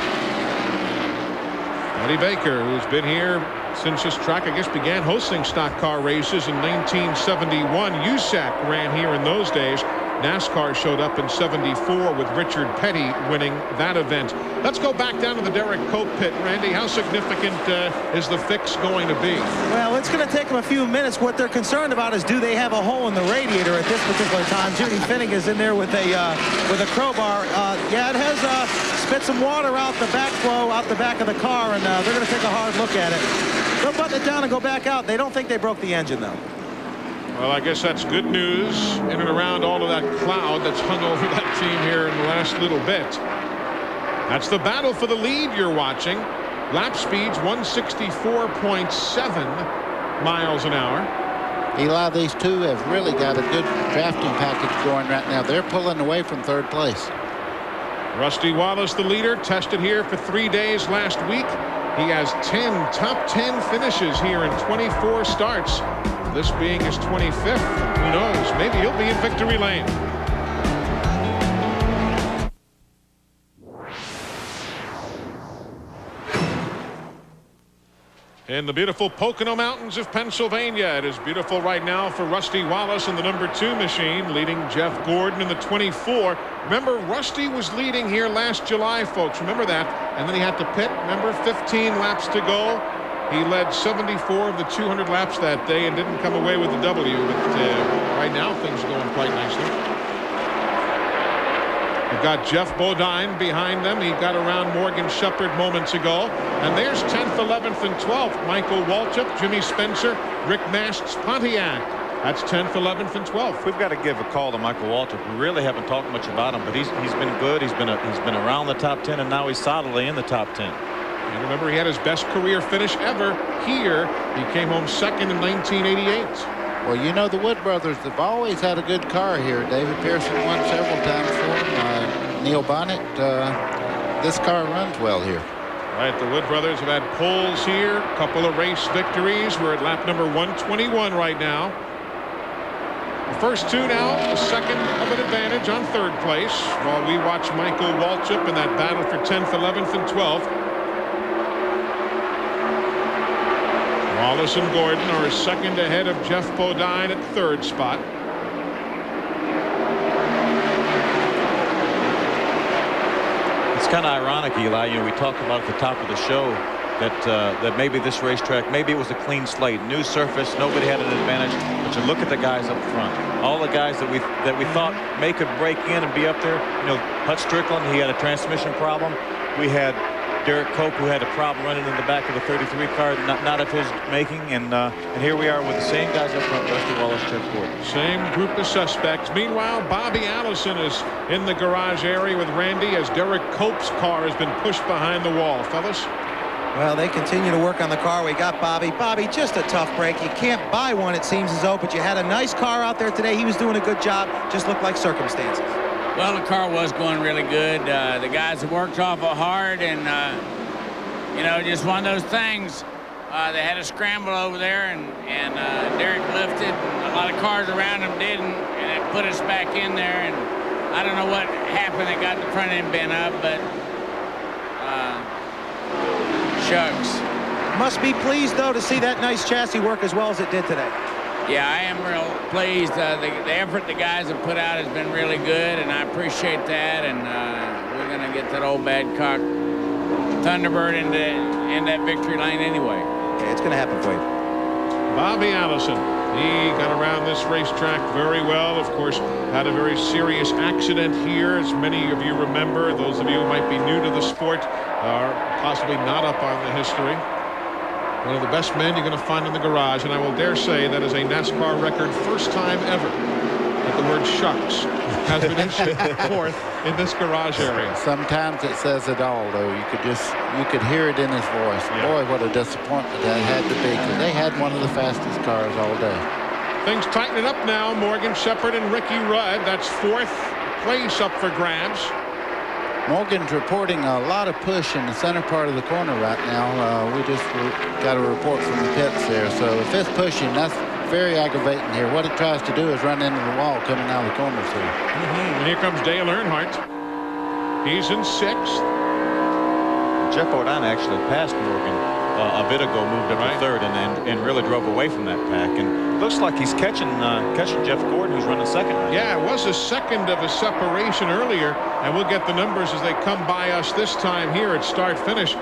Buddy Baker, who's been here since this track, I guess, began hosting stock car races in 1971. USAC ran here in those days. NASCAR showed up in '74 with Richard Petty winning that event. Let's go back down to the Derek Cope pit. Randy, how significant is the fix going to be? Well, it's going to take them a few minutes. What they're concerned about is, do they have a hole in the radiator at this particular time? Jimmy Finning is in there with a crowbar. Yeah, it has spit some water out the backflow out the back of the car, and they're going to take a hard look at it. They'll button it down and go back out. They don't think they broke the engine, though. Well, I guess that's good news in and around all of that cloud that's hung over that team here in the last little bit. That's the battle for the lead you're watching. Lap speeds 164.7 miles an hour. Eli, these two have really got a good drafting package going right now. They're pulling away from third place. Rusty Wallace, the leader, tested here for 3 days last week. He has 10 top 10 finishes here in 24 starts. This being his 25th. Who knows? Maybe he'll be in victory lane. In the beautiful Pocono Mountains of Pennsylvania, it is beautiful right now for Rusty Wallace in the number 2 machine, leading Jeff Gordon in the 24. Remember, Rusty was leading here last July, folks. Remember that. And then he had to pit. Remember, 15 laps to go. He led 74 of the 200 laps that day and didn't come away with the W. But right now, things are going quite nicely. We've got Jeff Bodine behind them. He got around Morgan Shepherd moments ago. And there's 10th, 11th, and 12th. Michael Waltrip, Jimmy Spencer, Rick Mast's Pontiac. That's 10th, 11th, and 12th. We've got to give a call to Michael Waltrip. We really haven't talked much about him, but he's been good. He's been around the top 10, and now he's solidly in the top 10. And remember, he had his best career finish ever here. He came home second in 1988. Well, you know, the Wood brothers have always had a good car here. David Pearson won several times for him. Neil Bonnet. This car runs well here. Right, the Wood brothers have had poles here. A couple of race victories. We're at lap number 121 right now. The first two now, a second of an advantage on third place, while we watch Michael Waltrip in that battle for 10th, 11th, and 12th. Wallace and Gordon are a second ahead of Jeff Bodine at third spot. It's kind of ironic, Eli. You know, we talked about at the top of the show that maybe this racetrack, maybe it was a clean slate, new surface, nobody had an advantage. But you look at the guys up front, all the guys that we thought may could break in and be up there. You know, Hut Strickland, he had a transmission problem. We had Derek Cope, who had a problem running in the back of the 33 car, not of his making, and here we are with the same guys up front, Rusty Wallace, Jeff Gordon. Same group of suspects. Meanwhile, Bobby Allison is in the garage area with Randy as Derek Cope's car has been pushed behind the wall. Fellas? Well, they continue to work on the car. We got Bobby. Bobby, just a tough break. You can't buy one, it seems as though, but you had a nice car out there today. He was doing a good job. Just looked like circumstances. Well, the car was going really good. The guys have worked awful hard, and you know, just one of those things. They had a scramble over there, and Derek lifted. A lot of cars around him didn't, and it put us back in there. And I don't know what happened. They got the front end bent up, but shucks. Must be pleased, though, to see that nice chassis work as well as it did today. Yeah, I am real pleased. The effort the guys have put out has been really good, and I appreciate that. And we're going to get that old Badcock Thunderbird in that victory lane anyway. Okay, it's going to happen for you. Bobby Allison, he got around this racetrack very well. Of course, had a very serious accident here, as many of you remember. Those of you who might be new to the sport are possibly not up on the history. One of the best men you're going to find in the garage, and I will dare say that is a NASCAR record first time ever that the word shucks has been issued forth in this garage area. Sometimes it says it all, though. You could hear it in his voice. Yeah. Boy, what a disappointment that had to be, because they had one of the fastest cars all day. Things tightening up now. Morgan Shepherd and Ricky Rudd. That's fourth place up for grabs. Morgan's reporting a lot of push in the center part of the corner right now. We just got a report from the pits there. So if it's pushing, that's very aggravating here. What it tries to do is run into the wall coming out of the corners here. And here comes Dale Earnhardt. He's in sixth. Jeff Bodine actually passed Morgan a bit ago moved up to third and really drove away from that pack. And looks like he's catching Jeff Gordon, who's running second right now. Yeah, it was a second of a separation earlier, and we'll get the numbers as they come by us this time here at start-finish.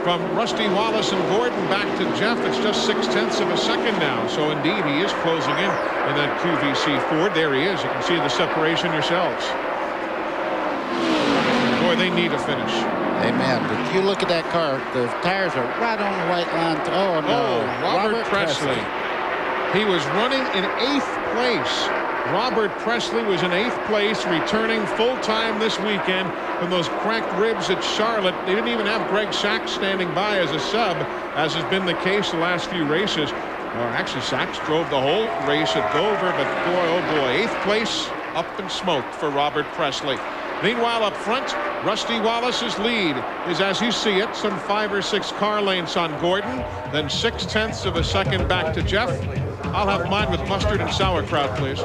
From Rusty Wallace and Gordon back to Jeff, it's just 0.6 of a second now. So indeed, he is closing in that QVC Ford. There he is. You can see the separation yourselves. Boy, they need a finish. Amen. But you look at that car, the tires are right on the white line. Oh, no. Robert Presley. He was running in 8th place. Robert Presley was in 8th place, returning full-time this weekend from those cracked ribs at Charlotte. They didn't even have Greg Sachs standing by as a sub, as has been the case the last few races. Or actually, Sachs drove the whole race at Dover, but boy, oh boy, 8th place up in smoke for Robert Presley. Meanwhile, up front, Rusty Wallace's lead is, as you see it, some 5 or 6 car lengths on Gordon, then 0.6 of a second back to Jeff. I'll have mine with mustard and sauerkraut, please.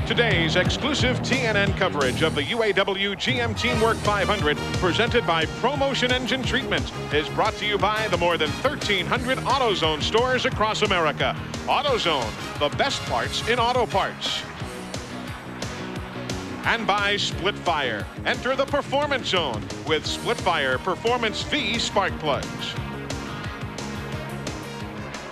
Today's exclusive TNN coverage of the UAW-GM Teamwork 500, presented by ProMotion Engine Treatment, is brought to you by the more than 1,300 AutoZone stores across America. AutoZone, the best parts in auto parts. And by Splitfire. Enter the performance zone with Splitfire Performance V spark plugs.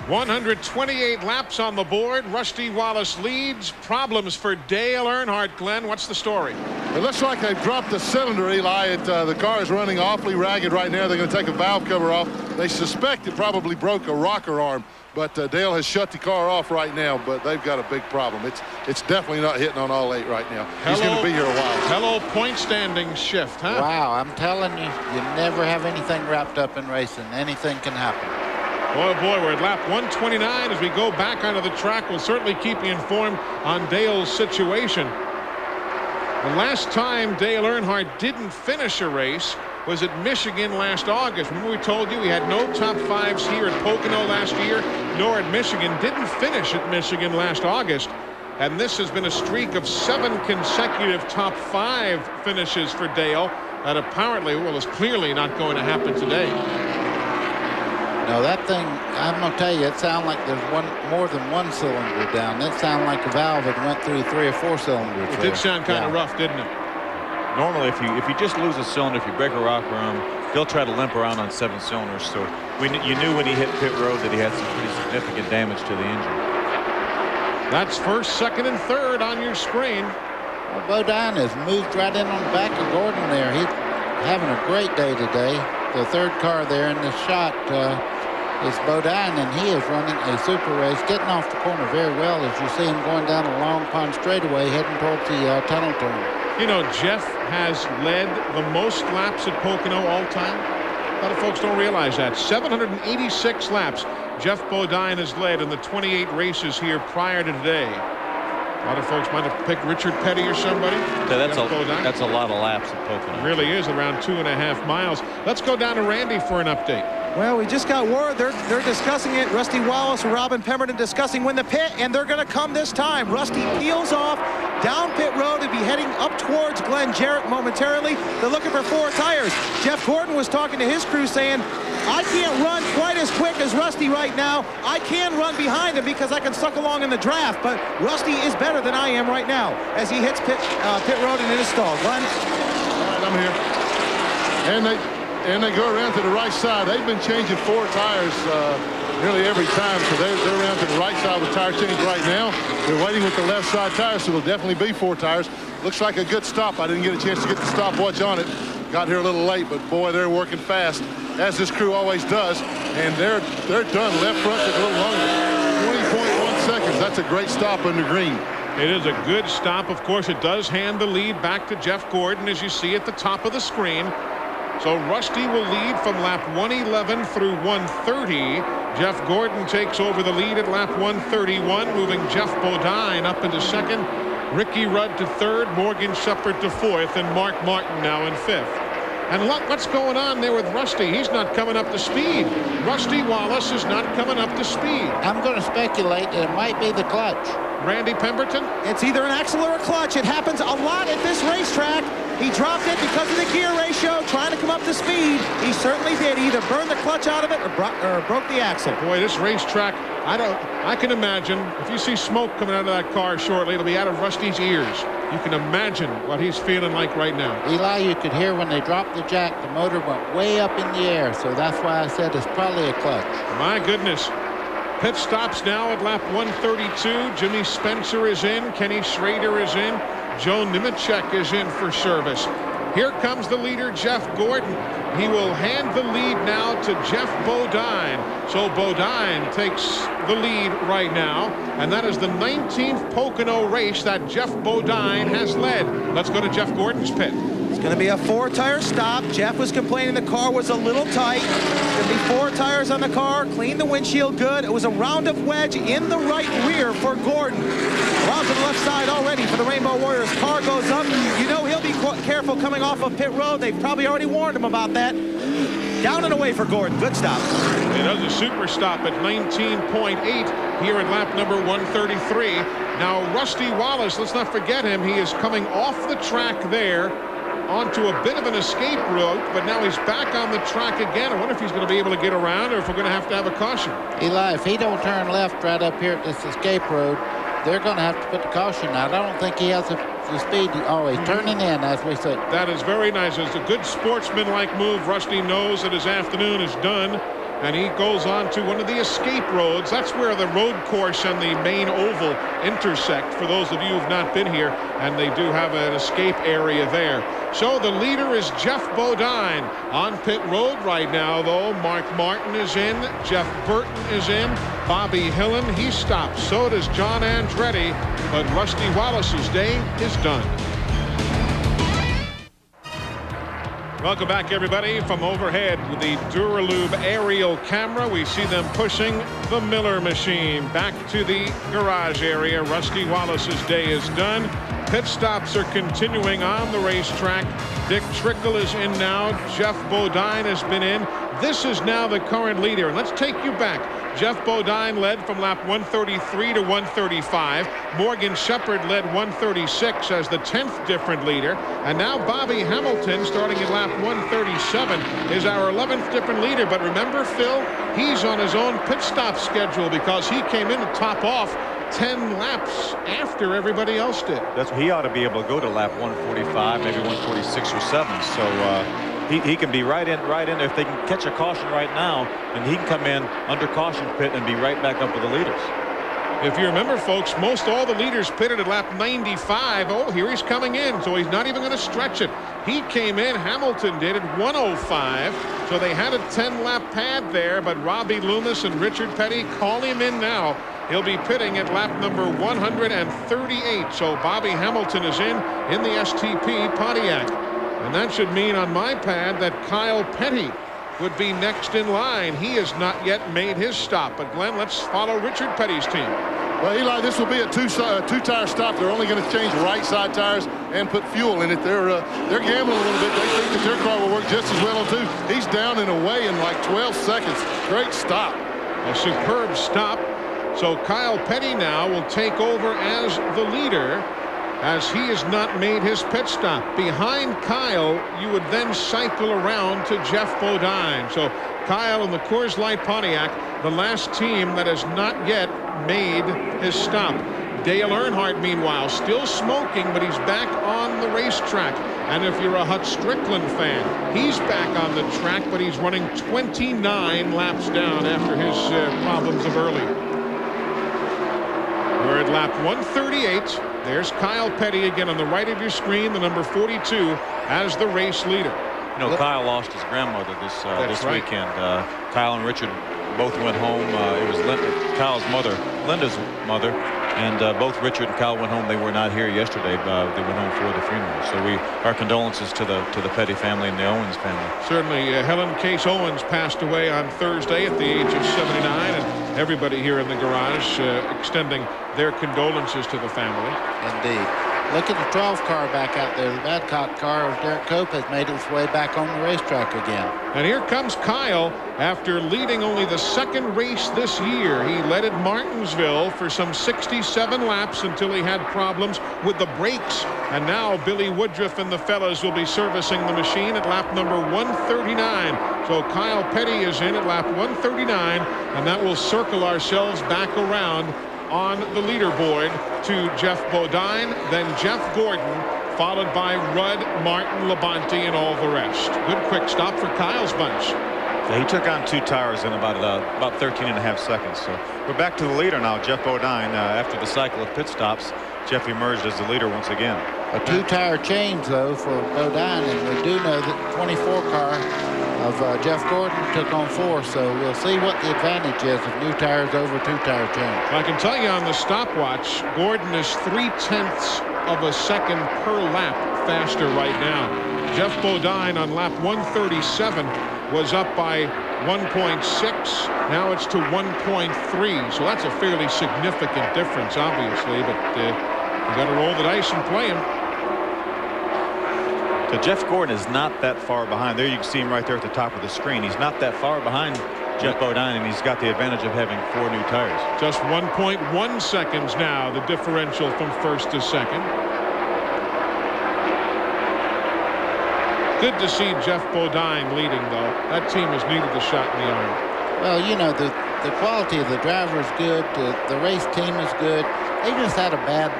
128 laps on the board. Rusty Wallace leads. Problems for Dale Earnhardt. Glenn, what's the story? It looks like they've dropped the cylinder, Eli. The car is running awfully ragged right now. They're going to take a valve cover off. They suspect it probably broke a rocker arm, but Dale has shut the car off right now, but they've got a big problem. It's definitely not hitting on all 8 right now. He's going to be here a while. Hello, point standing shift, huh? Wow, I'm telling you, you never have anything wrapped up in racing. Anything can happen. Boy, we're at lap 129 as we go back onto the track. We'll certainly keep you informed on Dale's situation. The last time Dale Earnhardt didn't finish a race was at Michigan last August. Remember we told you we had no top 5s here at Pocono last year, nor at Michigan. Didn't finish at Michigan last August. And this has been a streak of 7 consecutive top 5 finishes for Dale. That apparently, well, is clearly not going to happen today. No, that thing, I'm going to tell you, it sounded like there's more than one cylinder down. It sounded like the valve had went through 3 or 4 cylinders. It did sound kind of rough, didn't it? Normally, if you just lose a cylinder, if you break a rocker arm, they'll try to limp around on 7 cylinders. So you knew when he hit pit road that he had some pretty significant damage to the engine. That's first, second, and third on your screen. Well, Bodine has moved right in on the back of Gordon there. He's having a great day today. The third car there in the shot is Bodine, and he is running a super race, getting off the corner very well as you see him going down a Long Pond straightaway, heading towards the tunnel turn. You know, Jeff has led the most laps at Pocono all time. A lot of folks don't realize that. 786 laps Jeff Bodine has led in the 28 races here prior to today. A lot of folks might have picked Richard Petty or somebody. That's a lot of laps at Pocono. It really is, around 2.5 miles. Let's go down to Randy for an update. Well, we just got word. They're discussing it. Rusty Wallace and Robin Pemberton discussing when the pit, and they're going to come this time. Rusty peels off down pit road and be heading up towards Glenn Jarrett momentarily. They're looking for 4 tires. Jeff Gordon was talking to his crew saying, I can't run quite as quick as Rusty right now. I can run behind him because I can suck along in the draft, but Rusty is better than I am right now as he hits pit road and in his stall. Glenn? All right, I'm here. And they go around to the right side. They've been changing 4 tires nearly every time, so they're around to the right side with tire change right now. They're waiting with the left side tires, so there'll definitely be 4 tires. Looks like a good stop. I didn't get a chance to get the stopwatch on it. Got here a little late, but boy, they're working fast, as this crew always does. And they're done. Left front took a little longer. 20.1 seconds. That's a great stop under green. It is a good stop. Of course, it does hand the lead back to Jeff Gordon, as you see at the top of the screen. So Rusty will lead from lap 111 through 130. Jeff Gordon takes over the lead at lap 131, moving Jeff Bodine up into second, Ricky Rudd to third, Morgan Shepherd to fourth, and Mark Martin now in fifth. And look what's going on there with Rusty. He's not coming up to speed. Rusty Wallace is not coming up to speed. I'm going to speculate that it might be the clutch. Randy Pemberton? It's either an axle or a clutch. It happens a lot at this racetrack. He dropped it because of the gear ratio, trying to come up to speed. He certainly did. He either burned the clutch out of it or broke the axle. Boy, this racetrack, I can imagine if you see smoke coming out of that car shortly, it'll be out of Rusty's ears. You can imagine what he's feeling like right now. Eli, you could hear when they dropped the jack, the motor went way up in the air, so that's why I said it's probably a clutch. My goodness. Pit stops now at lap 132. Jimmy Spencer is in. Kenny Schrader is in. Joe Nemechek is in for service. Here comes the leader, Jeff Gordon. He will hand the lead now to Jeff Bodine. So Bodine takes the lead right now, and that is the 19th Pocono race that Jeff Bodine has led. Let's go to Jeff Gordon's pit. It's going to be a 4-tire stop. Jeff was complaining the car was a little tight. Going to be 4 tires on the car. Clean the windshield good. It was a roundup wedge in the right rear for Gordon. Around to the left side already for the Rainbow Warriors. Car goes up. You know he'll be careful coming off of pit road. They've probably already warned him about that. Down and away for Gordon. Good stop. He does a super stop at 19.8 here at lap number 133. Now Rusty Wallace, let's not forget him. He is coming off the track there onto a bit of an escape route, but now he's back on the track again. I wonder if he's going to be able to get around or if we're going to have a caution. Eli, if he don't turn left right up here at this escape road, they're going to have to put the caution out. I don't think he has the speed. Oh, he's turning in, as we said. That is very nice. It's a good sportsman-like move. Rusty knows that his afternoon is done, and he goes on to one of the escape roads. That's where the road course and the main oval intersect, for those of you who've not been here, and they do have an escape area there. So the leader is Jeff Bodine. On pit road right now, though, Mark Martin is in, Jeff Burton is in, Bobby Hillen, he stops. So does John Andretti, but Rusty Wallace's day is done. Welcome back, everybody, from overhead with the Duralube aerial camera. We see them pushing the Miller machine back to the garage area. Rusty Wallace's day is done. Pit stops are continuing on the racetrack. Dick Trickle is in now. Jeff Bodine has been in. This is now the current leader. And let's take you back. Jeff Bodine led from lap 133 to 135. Morgan Shepherd led 136 as the 10th different leader. And now Bobby Hamilton, starting at lap 137, is our 11th different leader. But remember, Phil, he's on his own pit stop schedule because he came in to top off 10 laps after everybody else did. He ought to be able to go to lap 145, maybe 146 or 7. So he can be right in there. If they can catch a caution right now, and he can come in under caution pit and be right back up with the leaders. If you remember, folks, most all the leaders pitted at lap 95. Oh, here he's coming in, so he's not even going to stretch it. He came in, Hamilton did at 105, so they had a 10-lap pad there, but Robbie Loomis and Richard Petty call him in now. He'll be pitting at lap number 138, so Bobby Hamilton is in the STP Pontiac. And that should mean on my pad that Kyle Petty would be next in line. He has not yet made his stop. But Glenn, let's follow Richard Petty's team. Well, Eli, this will be a two-tire stop. They're only going to change right side tires and put fuel in it. They're gambling a little bit. They think that their car will work just as well on two. He's down and away in like 12 seconds. Great stop. A superb stop. So Kyle Petty now will take over as the leader, as he has not made his pit stop. Behind Kyle, you would then cycle around to Jeff Bodine. So Kyle in the Coors Light Pontiac, the last team that has not yet made his stop. Dale Earnhardt, meanwhile, still smoking, but he's back on the racetrack. And if you're a Hut Strickland fan, he's back on the track, but he's running 29 laps down after his problems of earlier. We're at lap 138. There's Kyle Petty again on the right of your screen, the number 42, as the race leader. You know, Kyle lost his grandmother this right. weekend. Kyle and Richard both went home. It was Kyle's mother, Linda's mother, and both Richard and Kyle went home. They were not here yesterday. They went home for the funeral. So our condolences to the Petty family and the Owens family. Certainly, Helen Case Owens passed away on Thursday at the age of 79, and everybody here in the garage extending their condolences to the family. Indeed. Look at the 12 car back out there. The Badcock car of Derek Cope has made its way back on the racetrack again. And here comes Kyle after leading only the second race this year. He led at Martinsville for some 67 laps until he had problems with the brakes. And now Billy Woodruff and the fellas will be servicing the machine at lap number 139. So Kyle Petty is in at lap 139, and that will circle ourselves back around on the leaderboard to Jeff Bodine, then Jeff Gordon, followed by Rudd, Martin, Labonte, and all the rest. Good quick stop for Kyle's bunch. Yeah, he took on 2 tires in about 13 and a half seconds. So we're back to the leader now, Jeff Bodine. After the cycle of pit stops, Jeff emerged as the leader once again. A 2-tire change, though, for Bodine, and we do know that 24 car of Jeff Gordon took on 4, so we'll see what the advantage is of new tires over 2-tire change. I can tell you on the stopwatch, Gordon is 0.3 of a second per lap faster right now. Jeff Bodine on lap 137 was up by 1.6. Now it's to 1.3. So that's a fairly significant difference, obviously, but you got to roll the dice and play him. So Jeff Gordon is not that far behind. There you can see him right there at the top of the screen. He's not that far behind Jeff Bodine, and he's got the advantage of having 4 new tires. Just 1.1 seconds now, the differential from first to second. Good to see Jeff Bodine leading, though. That team has needed the shot in the arm. Well, you know, the quality of the driver is good. The race team is good. They just had a bad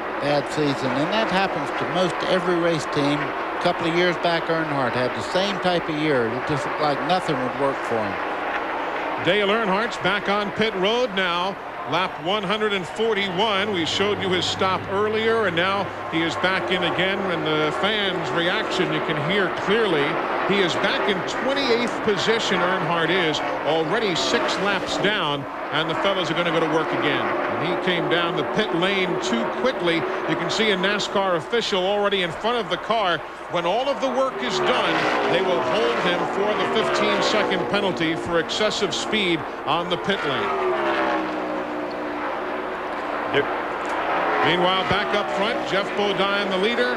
season, and that happens to most every race team. A couple of years back, Earnhardt had the same type of year. It just looked like nothing would work for him. Dale Earnhardt's back on pit road now. Lap 141. We showed you his stop earlier, and now he is back in again. And the fans' reaction you can hear clearly. He is back in 28th position. Earnhardt is already 6 laps down, and the fellas are going to go to work again. And he came down the pit lane too quickly. You can see a NASCAR official already in front of the car. When all of the work is done, they will hold him for the 15-second penalty for excessive speed on the pit lane. Meanwhile, back up front, Jeff Bodine, the leader.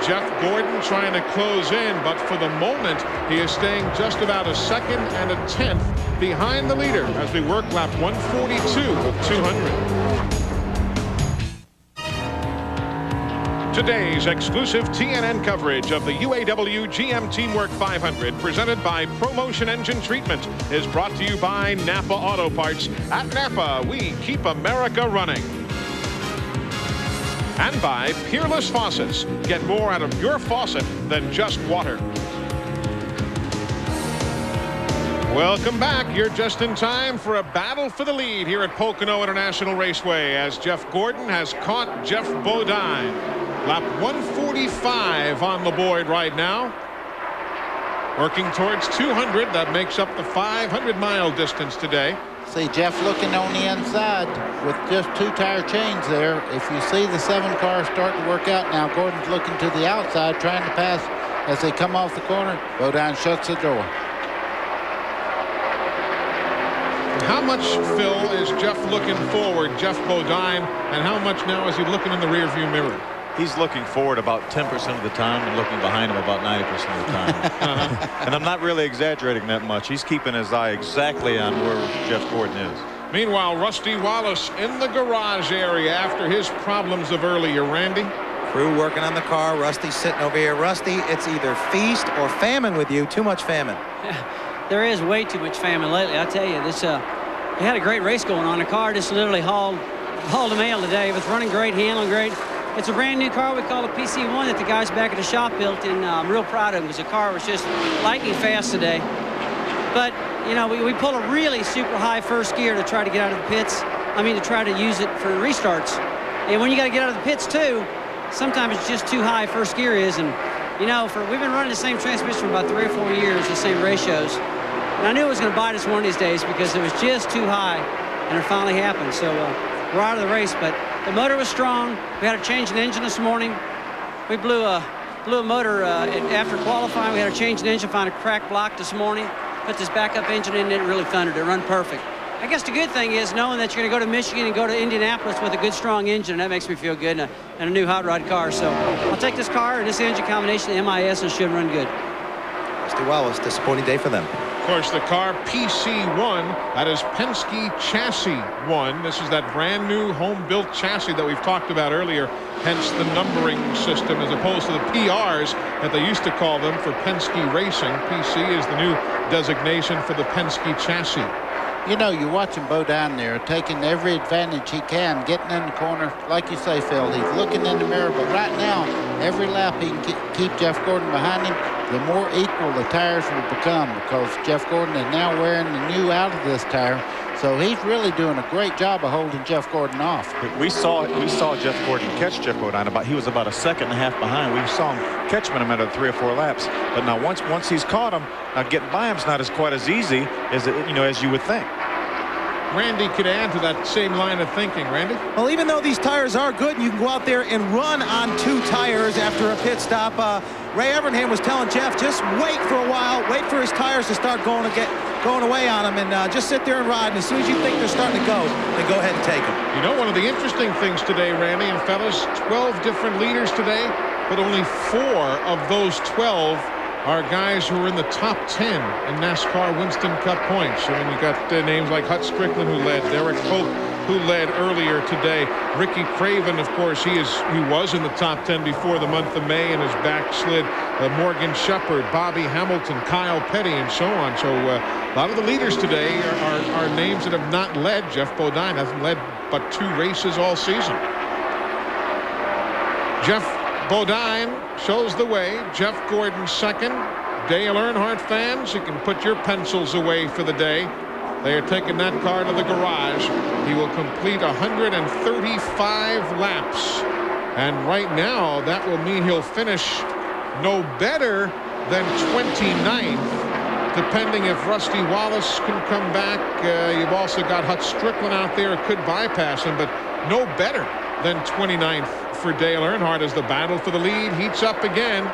Jeff Gordon trying to close in, but for the moment, he is staying just about a second and a 10th behind the leader as we work lap 142 of 200. Today's exclusive TNN coverage of the UAW-GM Teamwork 500, presented by ProMotion Engine Treatment, is brought to you by Napa Auto Parts. At Napa, we keep America running. And by Peerless Faucets. Get more out of your faucet than just water. Welcome back. You're just in time for a battle for the lead here at Pocono International Raceway as Jeff Gordon has caught Jeff Bodine. Lap 145 on the board right now. Working towards 200. That makes up the 500-mile distance today. See Jeff looking on the inside with just 2-tire change there. If you see the 7 cars starting to work out now, Gordon's looking to the outside trying to pass as they come off the corner. Bodine shuts the door. How much, Phil, is Jeff looking forward, Jeff Bodine, and how much now is he looking in the rearview mirror? He's looking forward about 10% of the time and looking behind him about 90% of the time. And I'm not really exaggerating that much. He's keeping his eye exactly on where Jeff Gordon is. Meanwhile, Rusty Wallace in the garage area after his problems of earlier. Randy? Crew working on the car. Rusty's sitting over here. Rusty, it's either feast or famine with you. Too much famine. There is way too much famine lately. I tell you, this we had a great race going on. The car just literally hauled the mail today. It was running great, handling great. It's a brand new car we call a PC1 that the guys back at the shop built, and I'm real proud of it because the car was just lightning fast today. But, you know, we pull a really super high first gear to try to get out of the pits. I mean, to try to use it for restarts. And when you got to get out of the pits, too, sometimes it's just too high first gear is. And, you know, we've been running the same transmission for about 3 or 4 years, the same ratios. And I knew it was going to bite us one of these days because it was just too high, and it finally happened. So we're out of the race, but the motor was strong. We had to change an engine this morning. We blew a motor after qualifying. We had to change an engine, find a cracked block this morning. Put this backup engine in, it really thundered. It run perfect. I guess the good thing is knowing that you're going to go to Michigan and go to Indianapolis with a good, strong engine, and that makes me feel good, and a new hot rod car. So I'll take this car and this engine combination, MIS, and should run good. Rusty Wallace, disappointing day for them. Of course, the car PC1, that is Penske Chassis 1. This is that brand new home-built chassis that we've talked about earlier, hence the numbering system as opposed to the PRs that they used to call them for Penske Racing. PC is the new designation for the Penske chassis. You know, you're watching Bodine there, taking every advantage he can, getting in the corner. Like you say, Phil, he's looking in the mirror, but right now, every lap he can keep Jeff Gordon behind him, the more equal the tires will become, because Jeff Gordon is now wearing the new out of this tire. So he's really doing a great job of holding Jeff Gordon off. We saw Jeff Gordon catch Jeff Bodine. He was about a second and a half behind. We saw him catch him in a matter of 3 or 4 laps. But now once he's caught him, now getting by him's not quite as easy as as you would think. Randy could add to that same line of thinking. Randy? Well, even though these tires are good, and you can go out there and run on 2 tires after a pit stop. Ray Evernham was telling Jeff, just wait for a while, wait for his tires to start going away on him, and just sit there and ride. And as soon as you think they're starting to go, then go ahead and take them. You know, one of the interesting things today, Randy and fellas, 12 different leaders today, but only 4 of those 12 are guys who are in the top 10 in NASCAR Winston Cup points. I mean, you got names like Hut Strickland, who led, Derek Pope, who led earlier today. Ricky Craven, of course, he was in the top 10 before the month of May and has backslid. Morgan Shepherd, Bobby Hamilton, Kyle Petty, and so on. So a lot of the leaders today are names that have not led. Jeff Bodine hasn't led but 2 races all season. Jeff Bodine shows the way. Jeff Gordon second. Dale Earnhardt fans, you can put your pencils away for the day. They are taking that car to the garage. He will complete 135 laps. And right now, that will mean he'll finish no better than 29th, depending if Rusty Wallace can come back. You've also got Hut Strickland out there. It could bypass him, but no better than 29th for Dale Earnhardt as the battle for the lead heats up again.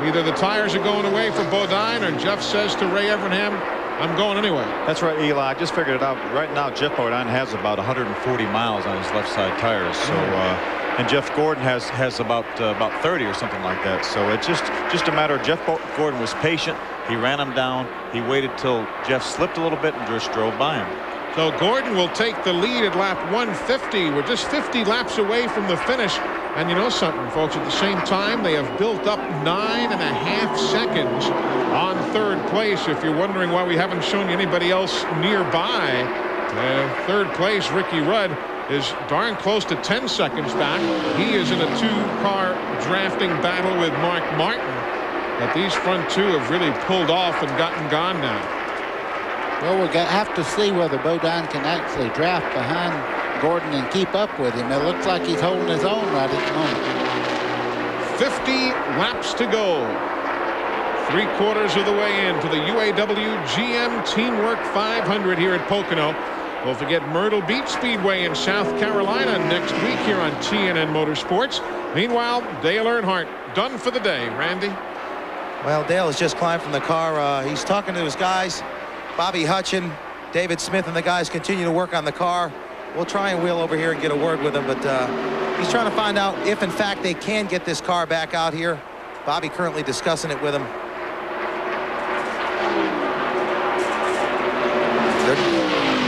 Either the tires are going away for Bodine, or Jeff says to Ray Evernham, I'm going anyway. That's right, Eli. I just figured it out. Right now, Jeff Bodine has about 140 miles on his left side tires. So, and Jeff Gordon has about 30 or something like that. So it's just a matter of Jeff Gordon was patient. He ran him down. He waited till Jeff slipped a little bit and just drove by him. So Gordon will take the lead at lap 150. We're just 50 laps away from the finish. And you know something, folks, at the same time, they have built up 9.5 seconds on 3rd place. If you're wondering why we haven't shown you anybody else nearby, 3rd place, Ricky Rudd, is darn close to 10 seconds back. He is in a 2-car drafting battle with Mark Martin. But these front 2 have really pulled off and gotten gone now. Well, we'll have to see whether Bodine can actually draft behind Gordon and keep up with him. It looks like he's holding his own right at the moment. 50 laps to go. 3/4 of the way into the UAW-GM Teamwork 500 here at Pocono. Don't forget Myrtle Beach Speedway in South Carolina next week here on TNN Motorsports. Meanwhile, Dale Earnhardt done for the day. Randy? Well, Dale has just climbed from the car. He's talking to his guys. Bobby Hutchin, David Smith, and the guys continue to work on the car. We'll try and wheel over here and get a word with him, but he's trying to find out if, in fact, they can get this car back out here. Bobby currently discussing it with him.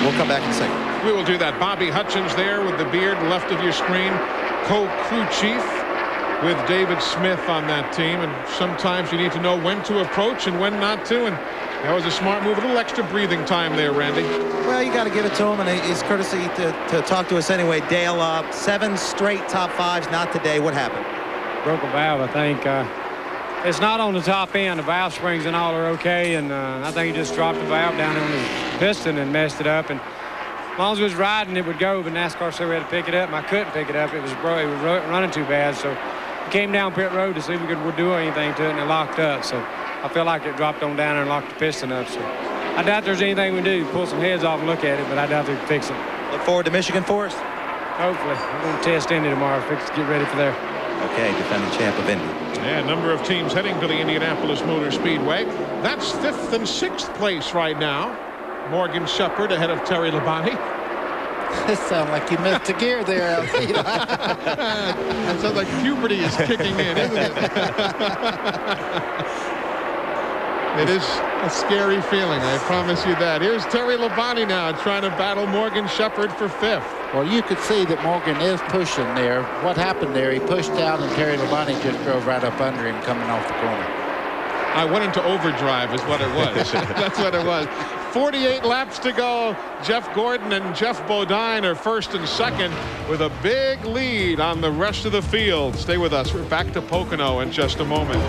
We'll come back in a second. We will do that. Bobby Hutchins there with the beard left of your screen. Co-crew chief with David Smith on that team. And sometimes you need to know when to approach and when not to. And that was a smart move. A little extra breathing time there, Randy. Well, you got to give it to him, and it's courtesy to talk to us anyway. Dale, 7 straight top 5s, not today. What happened? Broke a valve, I think. It's not on the top end. The valve springs and all are okay, and I think he just dropped the valve down on his piston and messed it up. And as long as it was riding, it would go, but NASCAR said we had to pick it up, and I couldn't pick it up. It was running too bad, so we came down pit road to see if we could do anything to it, and it locked up. So I feel like it dropped on down there and locked the piston up. So I doubt there's anything we do. Pull some heads off and look at it, but I doubt they can fix it. Look forward to Michigan for us? Hopefully. I'm going to test Indy tomorrow. Get ready for there. Okay, defending champ of Indy. Yeah, a number of teams heading to the Indianapolis Motor Speedway. That's 5th and 6th place right now. Morgan Shepherd ahead of Terry Labonte. It sounds like you missed a gear there, Alfie. That sounds like puberty is kicking in, isn't it? It is a scary feeling, I promise you that. Here's Terry Labonte now trying to battle Morgan Shepherd for 5th. Well, you could see that Morgan is pushing there. What happened there, he pushed out and Terry Labonte just drove right up under him coming off the corner. I went into overdrive is what it was. That's what it was. 48 laps to go. Jeff Gordon and Jeff Bodine are first and second with a big lead on the rest of the field. Stay with us. We're back to Pocono in just a moment.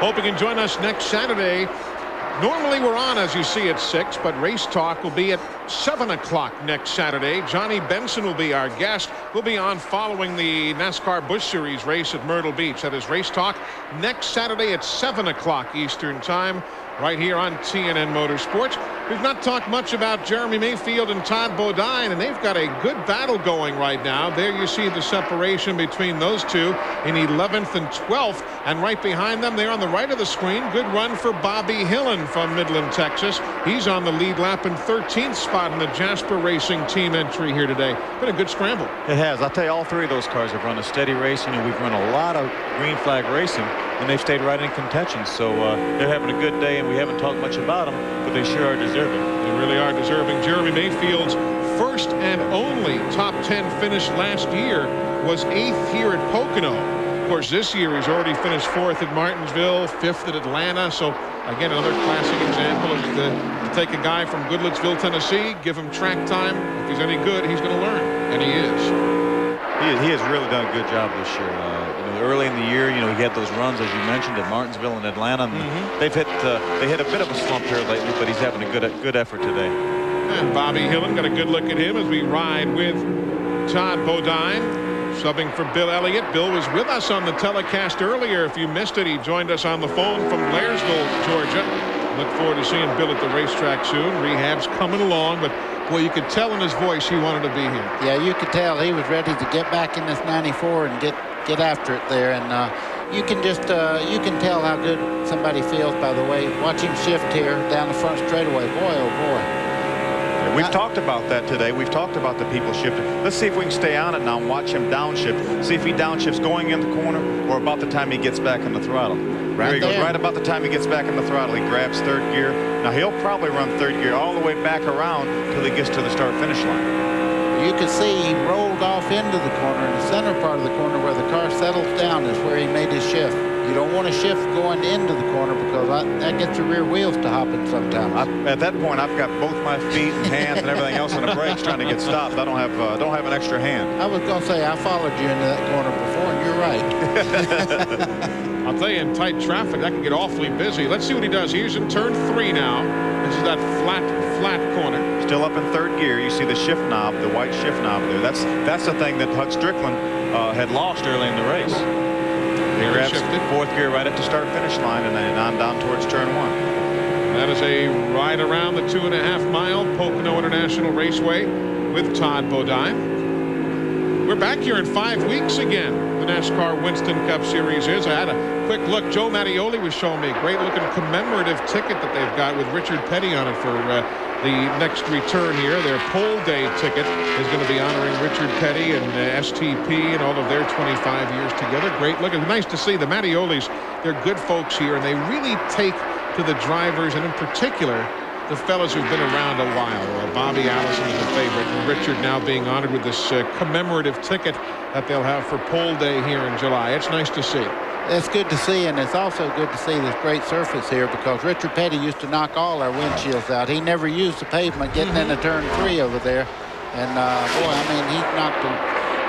Hope you can join us next Saturday. Normally we're on, as you see, at 6, but Race Talk will be at 7 o'clock next Saturday. Johnny Benson will be our guest. We'll be on following the NASCAR Busch Series race at Myrtle Beach. That is Race Talk next Saturday at 7 o'clock Eastern Time, right here on TNN Motorsports. We've not talked much about Jeremy Mayfield and Todd Bodine, and they've got a good battle going right now. There you see the separation between those two in 11th and 12th, and right behind them there on the right of the screen, good run for Bobby Hillen from Midland, Texas. He's on the lead lap in 13th spot in the Jasper Racing team entry here today. Been a good scramble. It has. I'll tell you, all three of those cars have run a steady race. You know, we've run a lot of green flag racing, and they've stayed right in contention. So they're having a good day, and we haven't talked much about them, but they sure are deserving. They really are deserving. Jeremy Mayfield's first and only top 10 finish last year was 8th here at Pocono. Of course, this year he's already finished 4th at Martinsville, 5th at Atlanta. So again, another classic example of to take a guy from Goodlettsville, Tennessee, give him track time. If he's any good, he's going to learn, and he is. He has really done a good job this year. Early in the year, you know, he had those runs, as you mentioned, at Martinsville and Atlanta. And they hit a bit of a slump here lately, but he's having a good effort today. And Bobby Hillen, got a good look at him as we ride with Todd Bodine, subbing for Bill Elliott. Bill was with us on the telecast earlier. If you missed it, he joined us on the phone from Blairsville, Georgia. Look forward to seeing Bill at the racetrack soon. Rehab's coming along, but well, you could tell in his voice he wanted to be here. Yeah, you could tell he was ready to get back in this 94 and get after it there, and you can just you can tell how good somebody feels by the way. Watch him shift here down the front straightaway. Boy, oh boy. Yeah, we've talked about that today. We've talked about the people shifting. Let's see if we can stay on it now and watch him downshift. See if he downshifts going in the corner or about the time he gets back in the throttle. There he goes. Right about the time he gets back in the throttle, he grabs 3rd gear. Now he'll probably run 3rd gear all the way back around till he gets to the start-finish line. You can see he rolled off into the corner. In the center part of the corner where the car settles down is where he made his shift. You don't want to shift going into the corner because that gets the rear wheels to hopping sometimes. At that point, I've got both my feet and hands and everything else on the brakes trying to get stopped. I don't have an extra hand. I was going to say, I followed you into that corner before, and you're right. I'll tell you, in tight traffic, that can get awfully busy. Let's see what he does. He's in turn 3 now. This is that flat corner. Still up in 3rd gear. You see the shift knob, the white shift knob there. That's the thing that Hut Strickland had lost early in the race. He grabs 4th gear right at the start-finish line and then on down towards turn 1. That is a ride around the 2.5-mile Pocono International Raceway with Todd Bodine. We're back here in 5 weeks again. The NASCAR Winston Cup Series is. I had a quick look. Joe Mattioli was showing me a great-looking commemorative ticket that they've got with Richard Petty on it for the next return here. Their pole day ticket is going to be honoring Richard Petty and STP and all of their 25 years together. Great look. It's nice to see the Mattiolis. They're good folks here, and they really take to the drivers, and in particular, the fellas who've been around a while. Bobby Allison is a favorite, and Richard now being honored with this commemorative ticket that they'll have for pole day here in July. It's nice to see. It's good to see, and it's also good to see this great surface here because Richard Petty used to knock all our windshields out. He never used the pavement getting into turn 3 over there. And, boy, I mean, he knocked him.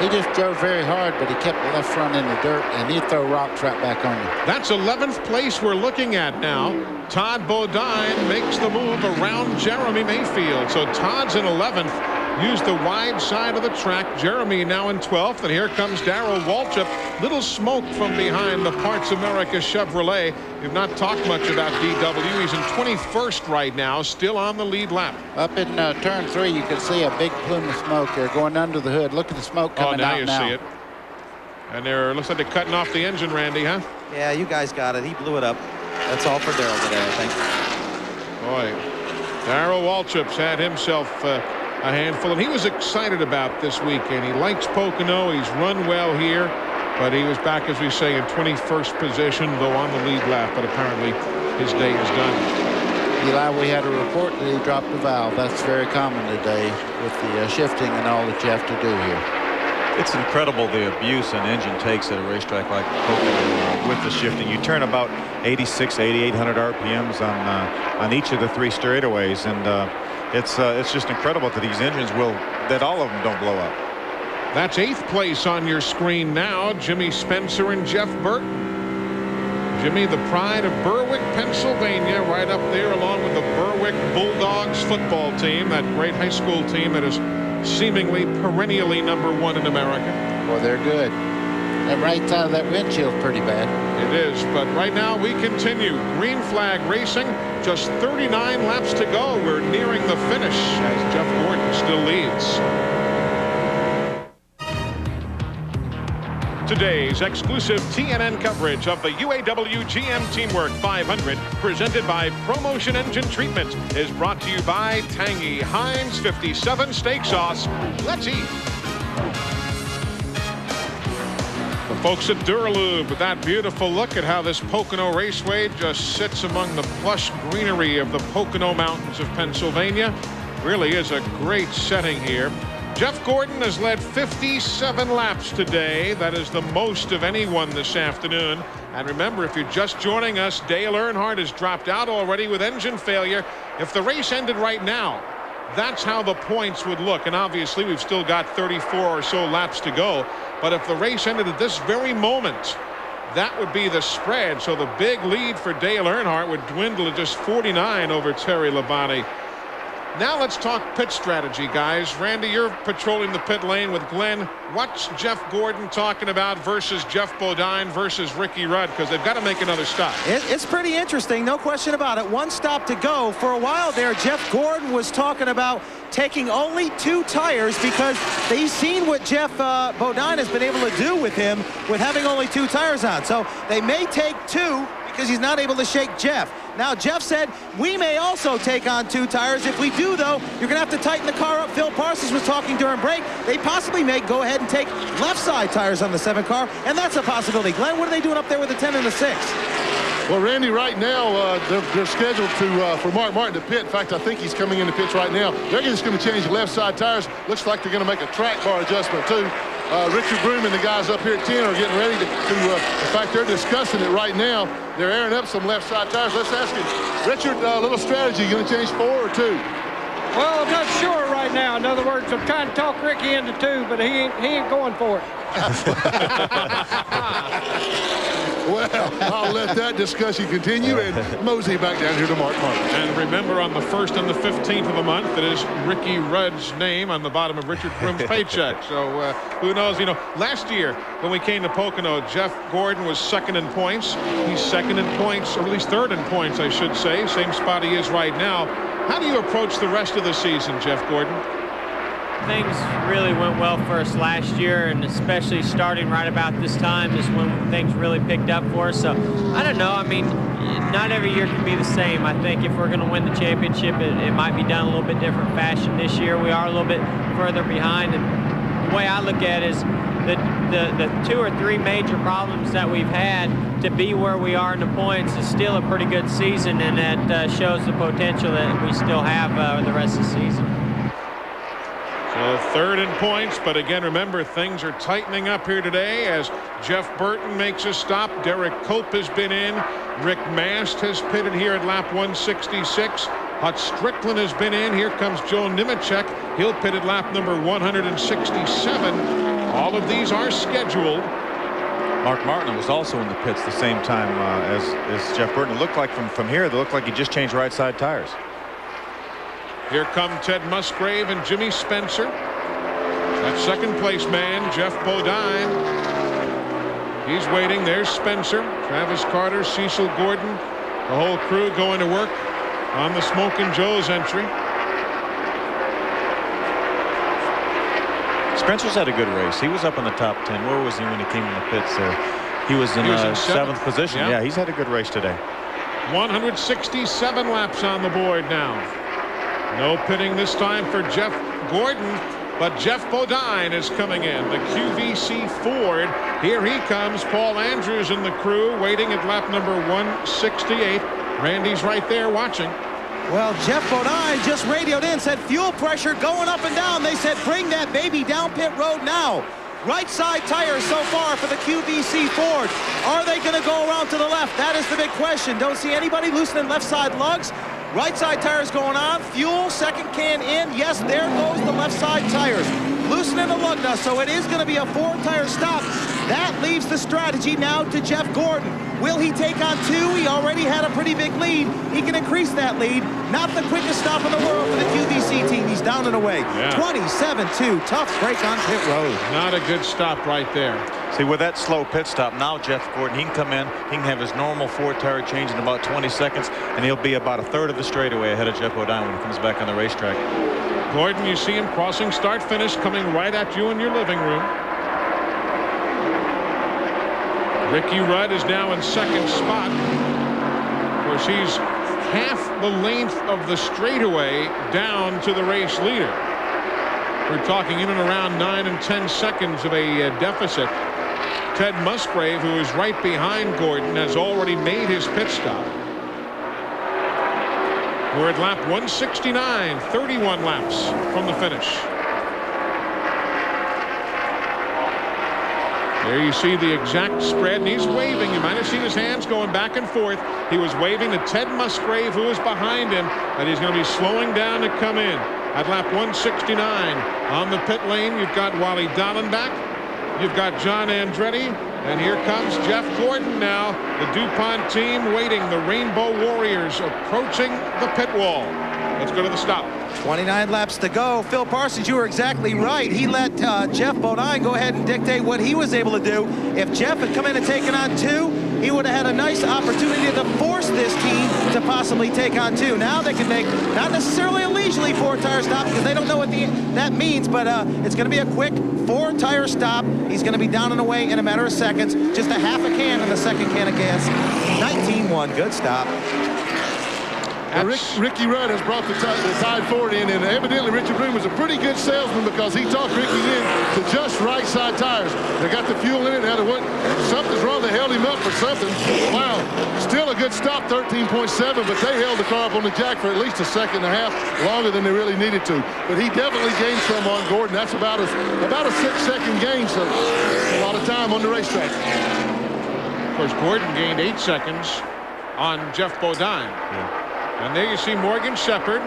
He just drove very hard, but he kept the left front in the dirt, and he'd throw rocks right back on you. That's 11th place we're looking at now. Todd Bodine makes the move around Jeremy Mayfield. So Todd's in 11th. Used the wide side of the track. Jeremy now in 12th, and here comes Darrell Waltrip. Little smoke from behind the Parts America Chevrolet. We've not talked much about DW. He's in 21st right now, still on the lead lap. Up in turn 3, you can see a big plume of smoke there going under the hood. Look at the smoke coming out now. Now you see it. And there looks like they're cutting off the engine, Randy, huh? Yeah, you guys got it. He blew it up. That's all for Darrell today, I think. Boy. Darrell Waltrip's had himself a handful, and he was excited about this weekend. He likes Pocono. He's run well here, but he was back, as we say, in 21st position, though on the lead lap, but apparently his day is done. Eli, we had a report that he dropped the valve. That's very common today with the shifting and all that you have to do here. It's incredible the abuse an engine takes at a racetrack like Pocono with the shifting. You turn about 86, 8,800 RPMs on each of the 3 straightaways, and it's just incredible that these engines that all of them don't blow up. That's 8th place on your screen now. Jimmy Spencer and Jeff Burton. Jimmy, the pride of Berwick, Pennsylvania, right up there along with the Berwick Bulldogs football team, that great high school team that is seemingly perennially #1 in America. Well, they're good. That right side of that windshield's pretty bad. It is, but right now we continue. Green flag racing, just 39 laps to go. We're nearing the finish as Jeff Gordon still leads. Today's exclusive TNN coverage of the UAW-GM Teamwork 500, presented by Promotion Engine Treatment, is brought to you by tangy Heinz 57 steak sauce. Let's eat. The folks at Duralube with that beautiful look at how this Pocono Raceway just sits among the plush greenery of the Pocono Mountains of Pennsylvania. Really is a great setting here. Jeff Gordon has led 57 laps today. That is the most of anyone this afternoon. And remember, if you're just joining us, Dale Earnhardt has dropped out already with engine failure. If the race ended right now, that's how the points would look. And obviously, we've still got 34 or so laps to go. But if the race ended at this very moment, that would be the spread. So the big lead for Dale Earnhardt would dwindle to just 49 over Terry Labonte. Now let's talk pit strategy, guys. Randy, you're patrolling the pit lane with Glenn. What's Jeff Gordon talking about versus Jeff Bodine versus Ricky Rudd? Because they've got to make another stop. It's pretty interesting, no question about it. 1 stop to go. For a while there, Jeff Gordon was talking about taking only 2 tires because he's seen what Jeff Bodine has been able to do with him with having only 2 tires on. So they may take 2 because he's not able to shake Jeff. Now, Jeff said, we may also take on 2 tires. If we do, though, you're going to have to tighten the car up. Phil Parsons was talking during break. They possibly may go ahead and take left side tires on the 7 car, and that's a possibility. Glenn, what are they doing up there with the 10 and the 6? Well, Randy, right now, they're scheduled for Mark Martin to pit. In fact, I think he's coming into pits right now. They're just going to change the left side tires. Looks like they're going to make a track bar adjustment, too. Richard Broom and the guys up here at 10 are getting ready to in fact, they're discussing it right now. They're airing up some left side tires. Let's ask him, Richard, a little strategy. You going to change 4 or 2? Well, I'm not sure right now. In other words, I'm trying to talk Ricky into 2, but he ain't going for it. Well, I'll let that discussion continue and mosey back down here to Mark Martin. And remember, on the 1st and the 15th of the month, it is Ricky Rudd's name on the bottom of Richard Broom's paycheck. So who knows? You know, last year when we came to Pocono, Jeff Gordon was 2nd in points. He's 2nd in points, or at least 3rd in points, I should say. Same spot he is right now. How do you approach the rest of the season, Jeff Gordon? Things really went well for us last year, and especially starting right about this time is when things really picked up for us. So I don't know. I mean, not every year can be the same. I think if we're going to win the championship, it might be done a little bit different fashion this year. We are a little bit further behind, and the way I look at it is the 2 or 3 major problems that we've had to be where we are in the points is still a pretty good season, and that shows the potential that we still have the rest of the season. So 3rd in points, but again, remember, things are tightening up here today as Jeff Burton makes a stop. Derek Cope has been in. Rick Mast has pitted here at lap 166. Hut Strickland has been in. Here comes Joe Nemechek. He'll pit at lap number 167. All of these are scheduled. Mark Martin was also in the pits the same time as Jeff Burton. It looked like from here, it looked like he just changed right side tires. Here come Ted Musgrave and Jimmy Spencer. That 2nd place man, Jeff Bodine. He's waiting. There's Spencer, Travis Carter, Cecil Gordon, the whole crew going to work on the Smokin' Joe's entry. Spencer's had a good race. He was up in the top 10. Where was he when he came in the pits there? He was in 7th position. Yeah, he's had a good race today. 167 laps on the board now. No pitting this time for Jeff Gordon, but Jeff Bodine is coming in. The QVC Ford. Here he comes. Paul Andrews and the crew waiting at lap number 168. Randy's right there watching. Well, Jeff Bodine just radioed in, said fuel pressure going up and down. They said bring that baby down pit road now. Right side tires so far for the QVC Ford. Are they going to go around to the left? That is the big question. Don't see anybody loosening left side lugs. Right side tires going on. Fuel, second can in. Yes, there goes the left side tires. Loosening the lug nuts, so it is going to be a 4-tire stop. That leaves the strategy now to Jeff Gordon. Will he take on 2? He already had a pretty big lead. He can increase that lead. Not the quickest stop in the world for the QVC team. He's down and away. Yeah. 27-2. Tough break on pit road. Not a good stop right there. See, with that slow pit stop, now Jeff Gordon, he can come in, he can have his normal 4-tire change in about 20 seconds, and he'll be about a third of the straightaway ahead of Jeff Bodine when he comes back on the racetrack. Gordon, you see him crossing start finish, coming right at you in your living room. Ricky Rudd is now in second spot. Of course, he's half the length of the straightaway down to the race leader. We're talking in and around 9 and 10 seconds of a deficit. Ted Musgrave, who is right behind Gordon, has already made his pit stop. We're at lap 169, 31 laps from the finish. There you see the exact spread, and he's waving. You might have seen his hands going back and forth. He was waving to Ted Musgrave, who is behind him, that he's going to be slowing down to come in. At lap 169 on the pit lane, you've got Wally Dallenbach, you've got John Andretti, and here comes Jeff Gordon now. The DuPont team waiting. The Rainbow Warriors approaching the pit wall. Let's go to the stop. 29 laps to go. Phil Parsons, you were exactly right. He let Jeff Bodine go ahead and dictate what he was able to do. If Jeff had come in and taken on 2, he would have had a nice opportunity to force this team to possibly take on 2. Now they can make not necessarily a leisurely 4-tire stop because they don't know what that means, but it's going to be a quick 4-tire stop. He's going to be down and away in a matter of seconds. Just a half a can in the second can of gas. 19-1. Good stop. Ricky Rudd has brought the Tide Ford in, and evidently Richard Broom was a pretty good salesman because he talked Ricky in to just right side tires. They got the fuel in it. Now something's wrong. They held him up for something. Wow. Still a good stop, 13.7, but they held the car up on the jack for at least a second and a half longer than they really needed to. But he definitely gained some on Gordon. That's about a 6-second gain, so a lot of time on the racetrack. Of course, Gordon gained 8 seconds on Jeff Bodine. Yeah. And there you see Morgan Shepherd.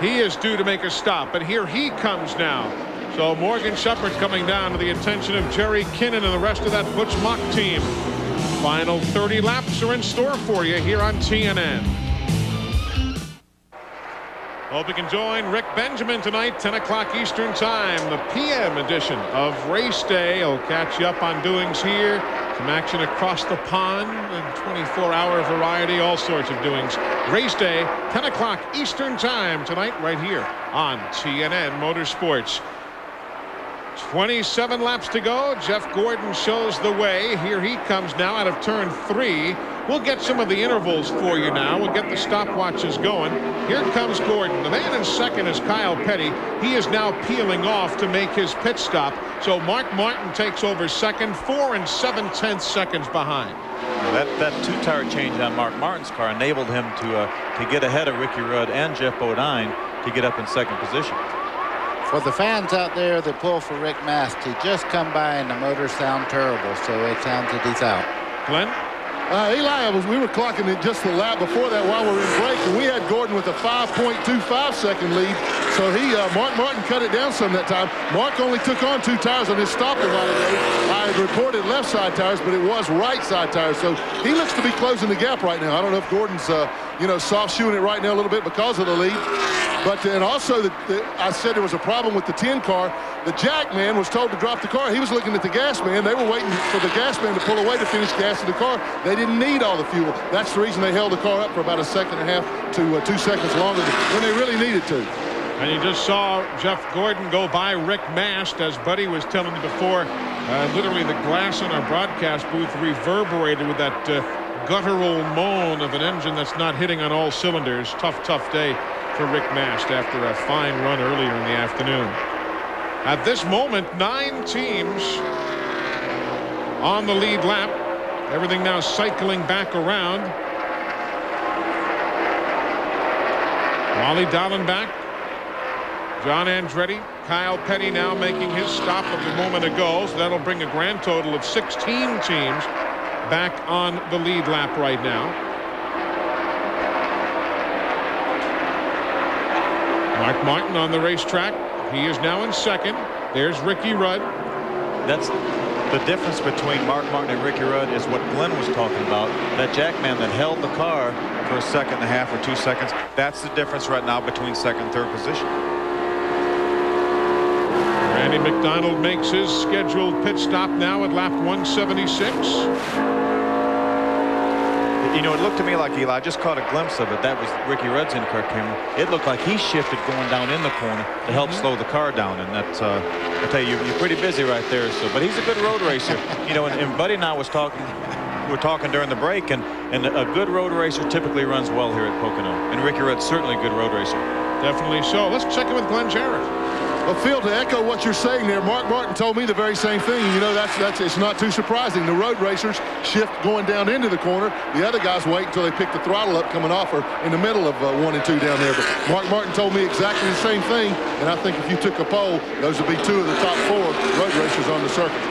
He is due to make a stop, but here he comes now. So Morgan Shepherd coming down to the attention of Jerry Kinnan and the rest of that Butch Mock team. Final 30 laps are in store for you here on TNN. Hope you can join Rick Benjamin tonight, 10 o'clock Eastern Time, the PM edition of Race Day. I'll catch you up on doings here. Some action across the pond, and 24-hour variety, all sorts of doings. Race Day, 10 o'clock Eastern Time tonight, right here on TNN Motorsports. 27 laps to go. Jeff Gordon shows the way. Here he comes now out of turn 3. We'll get some of the intervals for you now. We'll get the stopwatches going. Here comes Gordon. The man in second is Kyle Petty. He is now peeling off to make his pit stop. So Mark Martin takes over second, 4 7/10 seconds behind. That 2-tire change on Mark Martin's car enabled him to get ahead of Ricky Rudd and Jeff Bodine to get up in second position. For the fans out there that pull for Rick Mast, he just come by and the motors sound terrible, so it sounds that he's out. Glenn? Eli, we were clocking it just the lap before that while we were in break, and we had Gordon with a 5.25-second lead. So Mark Martin cut it down some that time. Mark only took on 2 tires on his stop a while ago. I had reported left side tires, but it was right side tires. So he looks to be closing the gap right now. I don't know if Gordon's, soft shoeing it right now a little bit because of the lead. But then also, I said there was a problem with the 10 car. The jack man was told to drop the car. He was looking at the gas man. They were waiting for the gas man to pull away to finish gassing the car. They didn't need all the fuel. That's the reason they held the car up for about a second and a half to 2 seconds longer than they really needed to. And you just saw Jeff Gordon go by Rick Mast, as Buddy was telling you before. Literally the glass in our broadcast booth reverberated with that guttural moan of an engine that's not hitting on all cylinders. Tough day for Rick Mast after a fine run earlier in the afternoon. At this moment, 9 teams on the lead lap. Everything now cycling back around. Wally Dallenbach, John Andretti, Kyle Petty now making his stop of a moment ago. So that'll bring a grand total of 16 teams back on the lead lap right now. Mark Martin on the racetrack. He is now in second. There's Ricky Rudd. That's the difference between Mark Martin and Ricky Rudd is what Glenn was talking about. That jackman that held the car for a second and a half or 2 seconds. That's the difference right now between second and third position. Randy McDonald makes his scheduled pit stop now at lap 176. You know, it looked to me like, Eli, I just caught a glimpse of it. That was Ricky Rudd's in-car camera. It looked like he shifted going down in the corner to help slow the car down. And that's, I tell you, you're pretty busy right there. So, but he's a good road racer. You know, and Buddy and I was talking. We're talking during the break, and a good road racer typically runs well here at Pocono. And Ricky Rudd's certainly a good road racer. Definitely so. Let's check in with Glenn Jarrett. Well, Phil, to echo what you're saying there, Mark Martin told me the very same thing. You know, that's it's not too surprising. The road racers shift going down into the corner. The other guys wait until they pick the throttle up coming off or in the middle of 1 and 2 down there. But Mark Martin told me exactly the same thing. And I think if you took a poll, those would be 2 of the top 4 road racers on the circuit.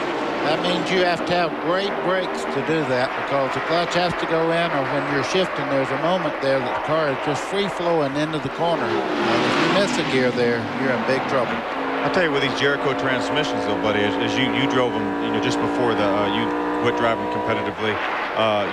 That means you have to have great brakes to do that, because the clutch has to go in, or when you're shifting, there's a moment there that the car is just free-flowing into the corner. And if you miss a gear there, you're in big trouble. I'll tell you, with these Jericho transmissions, though, buddy, as you drove them, you know, just before you quit driving competitively,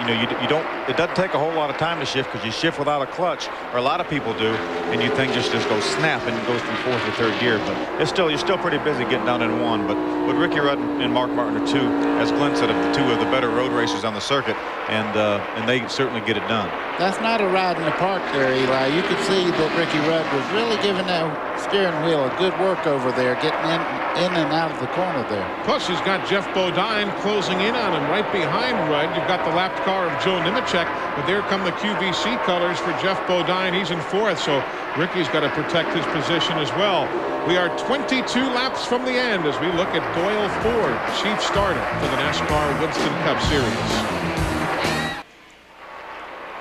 you know, you don't. It doesn't take a whole lot of time to shift, because you shift without a clutch, or a lot of people do, and you think just goes snap and it goes from 4th to 3rd gear. But it's you're still pretty busy getting down in 1. But Ricky Rudd and Mark Martin are 2, as Glenn said, of the 2 of the better road racers on the circuit, and they certainly get it done. That's not a ride in the park there, Eli. You could see that Ricky Rudd was really giving that steering wheel a good work over there, getting in and out of the corner there. Plus, he's got Jeff Bodine closing in on him right behind Rudd. You've got the lapped car of Joe Nemechek, but there come the QVC colors for Jeff Bodine. He's in 4th, so Ricky's got to protect his position as well. We are 22 laps from the end as we look at Doyle Ford, chief starter for the NASCAR Winston Cup Series.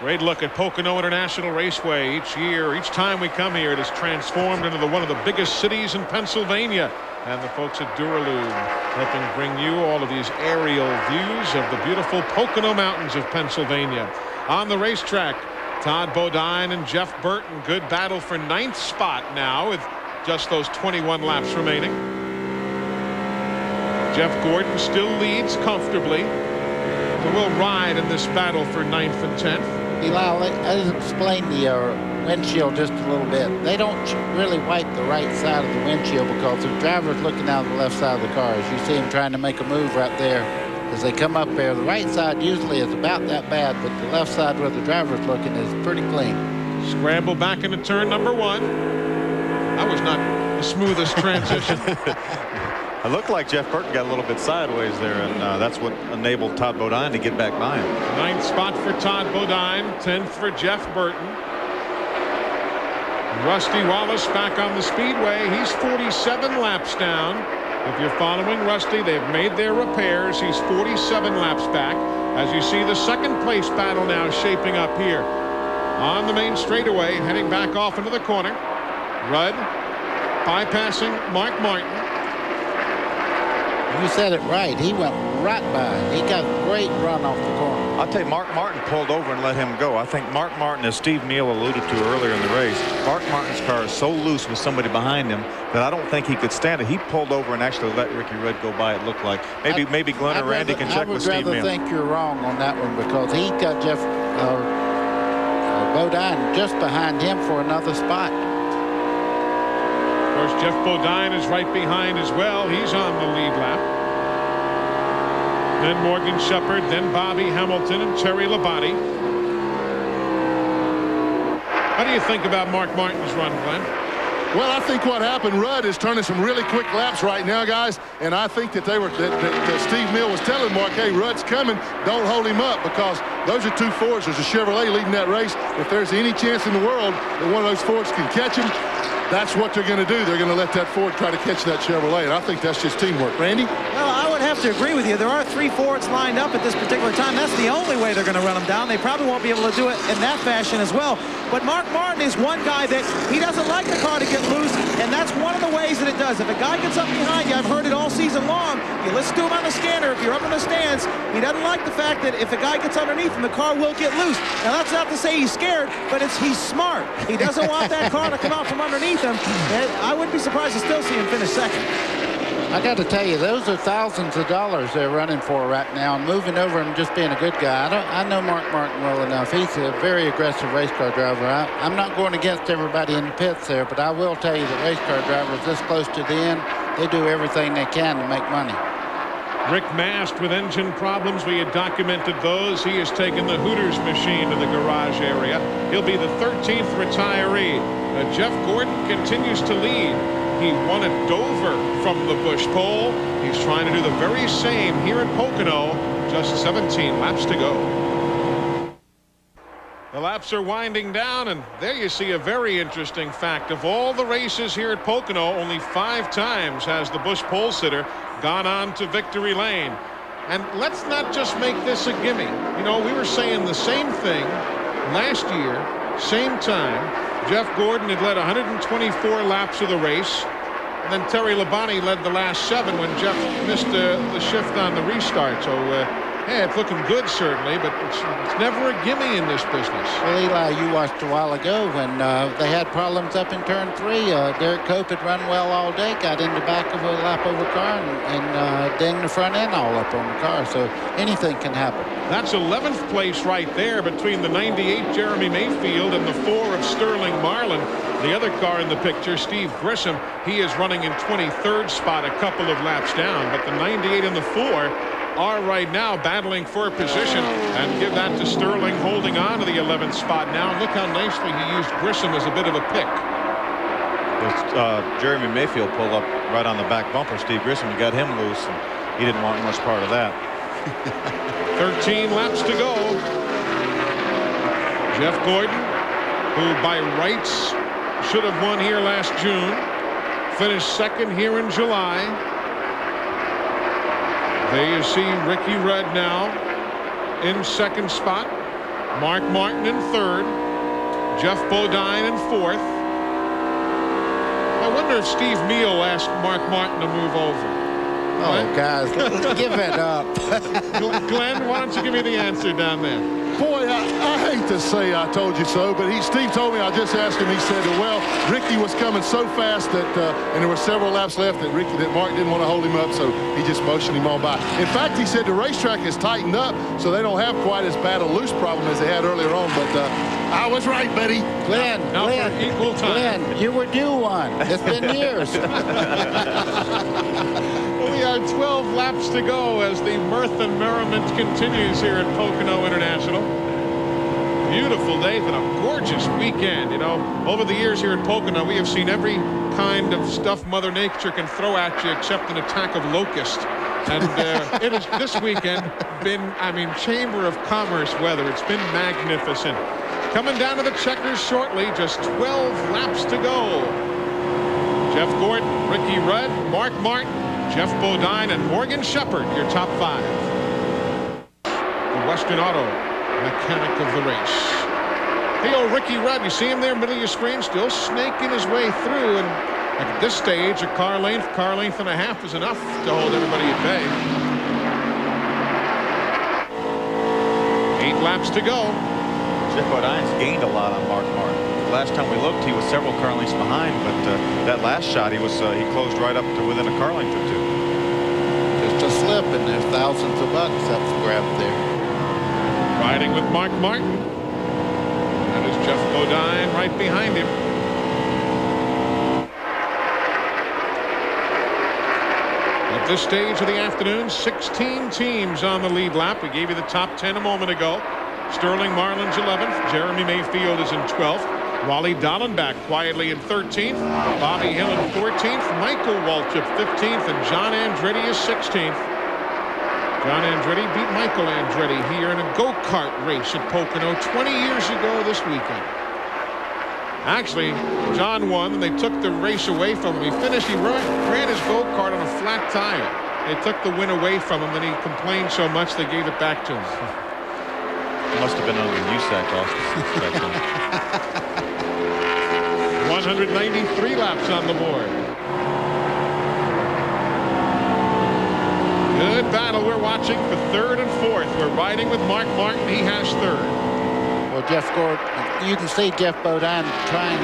Great look at Pocono International Raceway. Each year, each time we come here, it is transformed into one of the biggest cities in Pennsylvania. And the folks at Duralube helping bring you all of these aerial views of the beautiful Pocono Mountains of Pennsylvania. On the racetrack, Todd Bodine and Jeff Burton. Good battle for 9th spot now with just those 21 laps remaining. Jeff Gordon still leads comfortably. So we'll ride in this battle for 9th and 10th. Eli, let's explain the windshield just a little bit. They don't really wipe the right side of the windshield, because the driver's looking out the left side of the car. As you see him trying to make a move right there as they come up there. The right side usually is about that bad, but the left side where the driver's looking is pretty clean. Scramble back into turn number 1. That was not the smoothest transition. It looked like Jeff Burton got a little bit sideways there, and that's what enabled Todd Bodine to get back by him. 9th spot for Todd Bodine, 10th for Jeff Burton. Rusty Wallace back on the speedway. He's 47 laps down. If you're following Rusty, they've made their repairs. He's 47 laps back. As you see the second place battle now shaping up here on the main straightaway, heading back off into the corner. Rudd bypassing Mark Martin. You said it right. He went right by. He got a great run off the corner. I'll tell you, Mark Martin pulled over and let him go. I think Mark Martin, as Steve Neal alluded to earlier in the race, Mark Martin's car is so loose with somebody behind him that I don't think he could stand it. He pulled over and actually let Ricky Rudd go by, it looked like. Maybe Glenn or Randy can check with Steve Neal. I would rather think you're wrong on that one, because he got Jeff Bodine just behind him for another spot. Of course, Jeff Bodine is right behind as well. He's on the lead lap. Then Morgan Shepherd, then Bobby Hamilton and Terry Labonte. How do you think about Mark Martin's run, Glenn? Well, I think what happened, Rudd is turning some really quick laps right now, guys. And I think that that Steve Mill was telling Mark, hey, Rudd's coming. Don't hold him up, because those are two Fords. There's a Chevrolet leading that race. If there's any chance in the world that one of those Fords can catch him, that's what they're going to do. They're going to let that Ford try to catch that Chevrolet. And I think that's just teamwork. Randy? Well, I would have to agree with you. There are 3 Fords lined up at this particular time. That's the only way they're going to run them down. They probably won't be able to do it in that fashion as well. But Mark Martin is one guy that he doesn't like the car to get loose, and that's one of the ways that it does. If a guy gets up behind you, I've heard it all season long, you listen to him on the scanner, if you're up in the stands, he doesn't like the fact that if a guy gets underneath him, the car will get loose. Now, that's not to say he's scared, but he's smart. He doesn't want that car to come out from underneath him. And I wouldn't be surprised to still see him finish second. I got to tell you, those are thousands of dollars they're running for right now, and moving over and just being a good guy. I know Mark Martin well enough. He's a very aggressive race car driver. I'm not going against everybody in the pits there, but I will tell you that race car drivers this close to the end, they do everything they can to make money. Rick Mast with engine problems. We had documented those. He has taken the Hooters machine to the garage area. He'll be the 13th retiree. Jeff Gordon continues to lead. He won at Dover from the Busch pole. He's trying to do the very same here at Pocono. Just 17 laps to go. The laps are winding down, and there you see a very interesting fact. Of all the races here at Pocono, only 5 times has the Busch pole sitter gone on to victory lane. And let's not just make this a gimme. You know, we were saying the same thing last year, same time. Jeff Gordon had led 124 laps of the race. And then Terry Labonte led the last 7 when Jeff missed the shift on the restart. So, yeah, it's looking good, certainly, but it's never a gimme in this business. Well, Eli, you watched a while ago when they had problems up in turn 3. Derek Cope had run well all day, got in the back of a lap-over car and dinged the front end all up on the car. So anything can happen. That's 11th place right there between the 98 Jeremy Mayfield and the 4 of Sterling Marlin. The other car in the picture, Steve Grissom, he is running in 23rd spot, a couple of laps down. But the 98 and the 4 are right now battling for position, and give that to Sterling, holding on to the 11th spot now. Look how nicely he used Grissom as a bit of a pick. Jeremy Mayfield pulled up right on the back bumper. Steve Grissom, he got him loose, and he didn't want much part of that. 13 laps to go. Jeff Gordon, who by rights should have won here last June, finished second here in July. There you see Ricky Rudd now in second spot. Mark Martin in third. Jeff Bodine in fourth. I wonder if Steve Meal asked Mark Martin to move over. Oh, guys, give it up. Glenn, why don't you give me the answer down there? Boy, I hate to say I told you so, but Steve told me. I just asked him. He said, well, Ricky was coming so fast that, and there were several laps left that Mark didn't want to hold him up, so he just motioned him on by. In fact, he said the racetrack has tightened up, so they don't have quite as bad a loose problem as they had earlier on. But I was right, buddy. Glenn, equal time. Glenn, you were due one. It's been years. We have 12 laps to go as the mirth and merriment continues here at Pocono International. Beautiful day and a gorgeous weekend. You know, over the years here at Pocono, we have seen every kind of stuff Mother Nature can throw at you except an attack of locusts. And it has this weekend been, I mean, Chamber of Commerce weather. It's been magnificent. Coming down to the checkers shortly, just 12 laps to go. Jeff Gordon, Ricky Rudd, Mark Martin, Jeff Bodine, and Morgan Shepherd, your top 5. The Western Auto mechanic of the race. Hey, old Ricky Rudd, you see him there, middle of your screen, still snaking his way through. And at this stage, a car length and a half is enough to hold everybody at bay. 8 laps to go. Jeff Bodine's gained a lot on Mark Martin. Last time we looked, he was several car lengths behind, but that last shot, he closed right up to within a car length or 2. Just a slip, and there's thousands of bucks up for grabs there. Riding with Mark Martin. That is Jeff Bodine right behind him. At this stage of the afternoon, 16 teams on the lead lap. We gave you the top 10 a moment ago. Sterling Marlin's 11th. Jeremy Mayfield is in 12th. Wally Dallenbach quietly in 13th. Bobby Hill in 14th. Michael Waltrip 15th. And John Andretti is 16th. John Andretti beat Michael Andretti here in a go-kart race at Pocono 20 years ago this weekend. Actually, John won, and they took the race away from him. He finished, he ran his go-kart on a flat tire. They took the win away from him, and he complained so much they gave it back to him. Must have been under the USAC auspices. 193 laps on the board. Good battle we're watching for third and fourth. We're riding with Mark Martin. He has third. Well, Jeff Gordon, you can see Jeff Bodine trying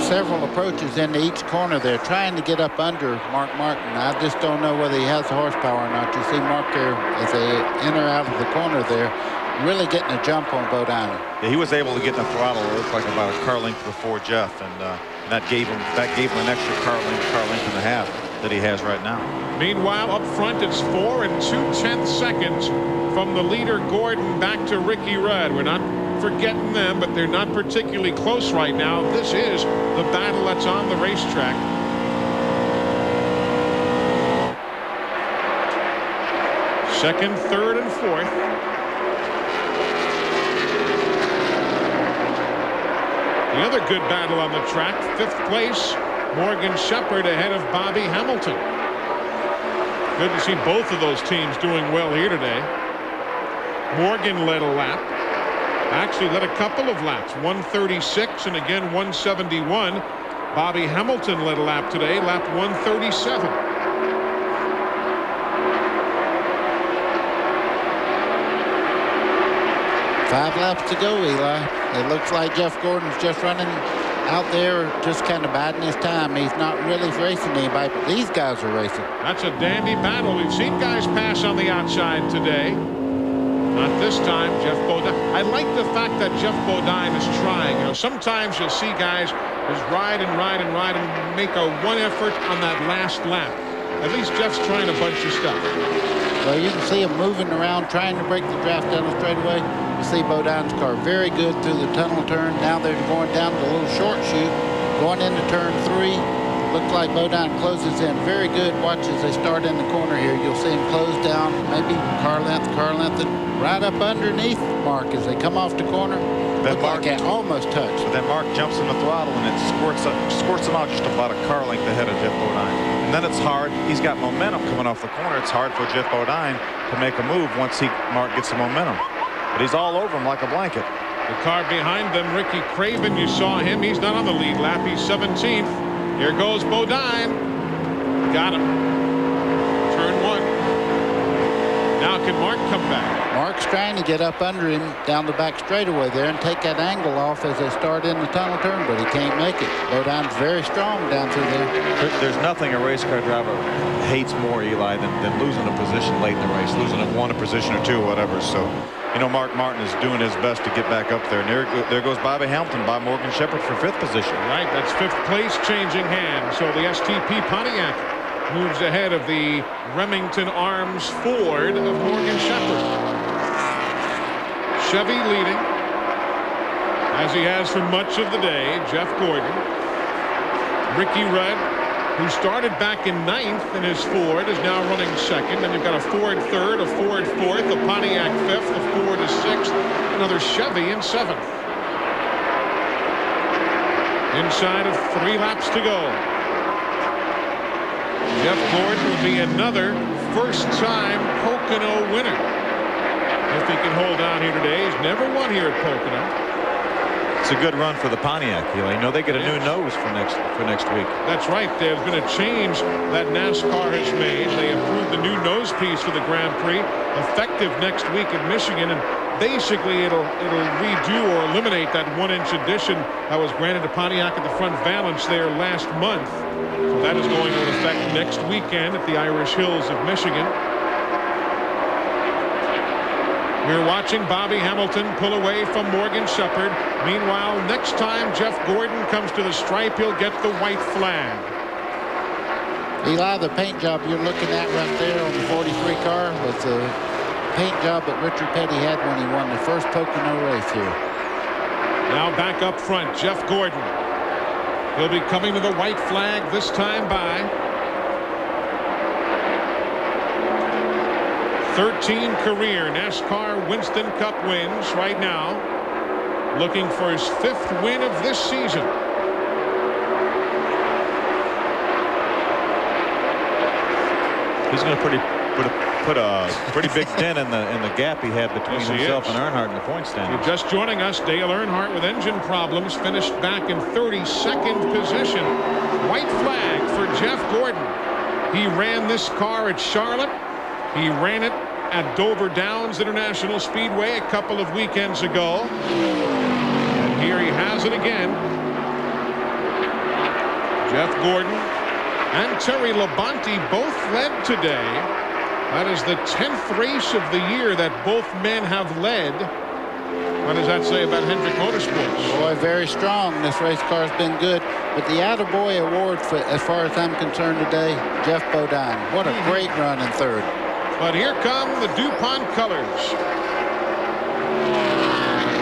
several approaches into each corner there, trying to get up under Mark Martin. I just don't know whether he has the horsepower or not. You see Mark there as they enter out of the corner there, really getting a jump on Bodine. Yeah, he was able to get in the throttle. It looked like about a car length before Jeff, and that gave him an extra car length and a half that he has right now. Meanwhile, up front, it's 4 2/10 seconds from the leader Gordon back to Ricky Rudd. We're not forgetting them, but they're not particularly close right now. This is the battle that's on the racetrack. Second, third, and fourth. The other good battle on the track, 5th place, Morgan Shepherd ahead of Bobby Hamilton. Good to see both of those teams doing well here today. Morgan led a lap. Actually led a couple of laps, 136 and again 171. Bobby Hamilton led a lap today, lap 137. Five laps to go, Eli. It looks like Jeff Gordon's just running out there, just kind of biding his time. He's not really racing anybody, but these guys are racing. That's a dandy battle. We've seen guys pass on the outside today. Not this time, Jeff Bodine. I like the fact that Jeff Bodine is trying. You know, sometimes you'll see guys just ride and make a one effort on that last lap. At least Jeff's trying a bunch of stuff. Well, you can see him moving around, trying to break the draft down the straightaway. You see Bodine's car very good through the tunnel turn. Now they're going down the little short chute, going into turn 3. Looks like Bodine closes in very good. Watch as they start in the corner here. You'll see him close down, maybe car length, and right up underneath Mark as they come off the corner. That Mark like almost touched. But then Mark jumps in the throttle and it squirts him out just about a car length ahead of Jeff Bodine. And then it's hard. He's got momentum coming off the corner. It's hard for Jeff Bodine to make a move once Mark gets the momentum. But he's all over him like a blanket. The car behind them, Ricky Craven, you saw him. He's not on the lead lap. He's 17th. Here goes Bodine. Got him. Turn 1. Now can Mark come back? Mark's trying to get up under him down the back straightaway there and take that angle off as they start in the tunnel turn, but he can't make it. Bodine's very strong down through there. There's nothing a race car driver hates more, Eli, than losing a position late in the race, losing a position or 2 or whatever. So, you know, Mark Martin is doing his best to get back up there. And there goes Bobby Hamilton by Morgan Shepherd for 5th position. Right, that's 5th place changing hands. So the STP Pontiac moves ahead of the Remington Arms Ford of Morgan Shepherd. Chevy leading, as he has for much of the day. Jeff Gordon. Ricky Rudd, who started back in 9th in his Ford, is now running 2nd. Then you've got a Ford 3rd, a Ford 4th, a Pontiac 5th, a Ford is 6th, another Chevy in 7th. Inside of 3 laps to go. Jeff Gordon will be another first-time Pocono winner. If he can hold on here today. He's never won here at Pocono. It's a good run for the Pontiac. You know they get a new nose for next week. That's right. There's been a change that NASCAR has made. They approved the new nose piece for the Grand Prix, effective next week in Michigan, and basically it'll redo or eliminate that 1-inch addition that was granted to Pontiac at the front valance there last month. So that is going to affect next weekend at the Irish Hills of Michigan. We're watching Bobby Hamilton pull away from Morgan Shepherd. Meanwhile, next time Jeff Gordon comes to the stripe, he'll get the white flag. Eli, the paint job you're looking at right there on the 43 car was the paint job that Richard Petty had when he won the first Pocono race here. Now back up front, Jeff Gordon. He'll be coming to the white flag this time by. 13 career NASCAR Winston Cup wins right now. Looking for his 5th win of this season. He's going to put a pretty big dent in the gap he had between himself and Earnhardt in the point standings. You're just joining us, Dale Earnhardt with engine problems finished back in 32nd position. White flag for Jeff Gordon. He ran this car at Charlotte. He ran it at Dover Downs International Speedway a couple of weekends ago. And here he has it again. Jeff Gordon and Terry Labonte both led today. That is the 10th race of the year that both men have led. What does that say about Hendrick Motorsports? Boy, very strong. This race car's been good. But the Attaboy Award, for, as far as I'm concerned today, Jeff Bodine. What a great run in 3rd. But here come the DuPont colors.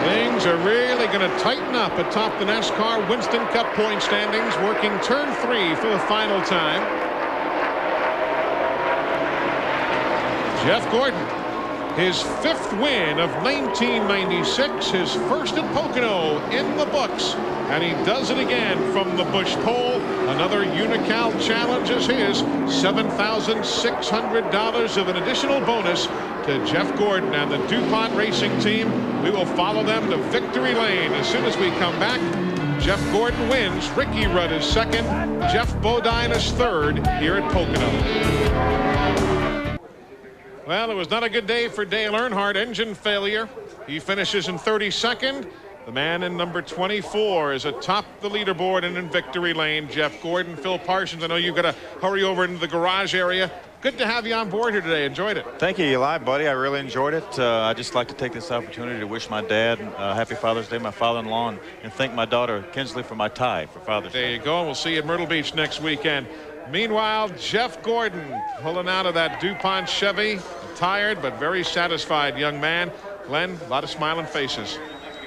Things are really going to tighten up atop the NASCAR Winston Cup point standings, working turn 3 for the final time. Jeff Gordon, his 5th win of 1996, his first at Pocono in the books. And he does it again from the Busch pole. Another Unocal challenge is his. $7,600 of an additional bonus to Jeff Gordon and the DuPont Racing Team. We will follow them to victory lane as soon as we come back. Jeff Gordon wins. Ricky Rudd is 2nd. Jeff Bodine is 3rd here at Pocono. Well, it was not a good day for Dale Earnhardt. Engine failure. He finishes in 32nd. The man in number 24 is atop the leaderboard and in victory lane. Jeff Gordon, Phil Parsons, I know you've got to hurry over into the garage area. Good to have you on board here today. Enjoyed it. Thank you, Eli, buddy. I really enjoyed it. I'd just like to take this opportunity to wish my dad happy Father's Day, my father-in-law, and thank my daughter, Kinsley, for my tie for Father's Day. There you go. And we'll see you at Myrtle Beach next weekend. Meanwhile, Jeff Gordon pulling out of that DuPont Chevy. Tired but very satisfied young man. Glenn, a lot of smiling faces.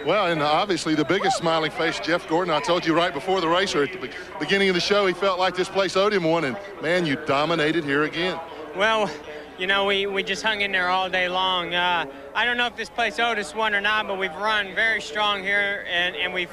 Well, and obviously the biggest smiling face, Jeff Gordon. I told you right before the race, or at the beginning of the show, he felt like this place owed him one. And, man, you dominated here again. Well, you know, we just hung in there all day long. I don't know if this place owed us one or not, but we've run very strong here, and we've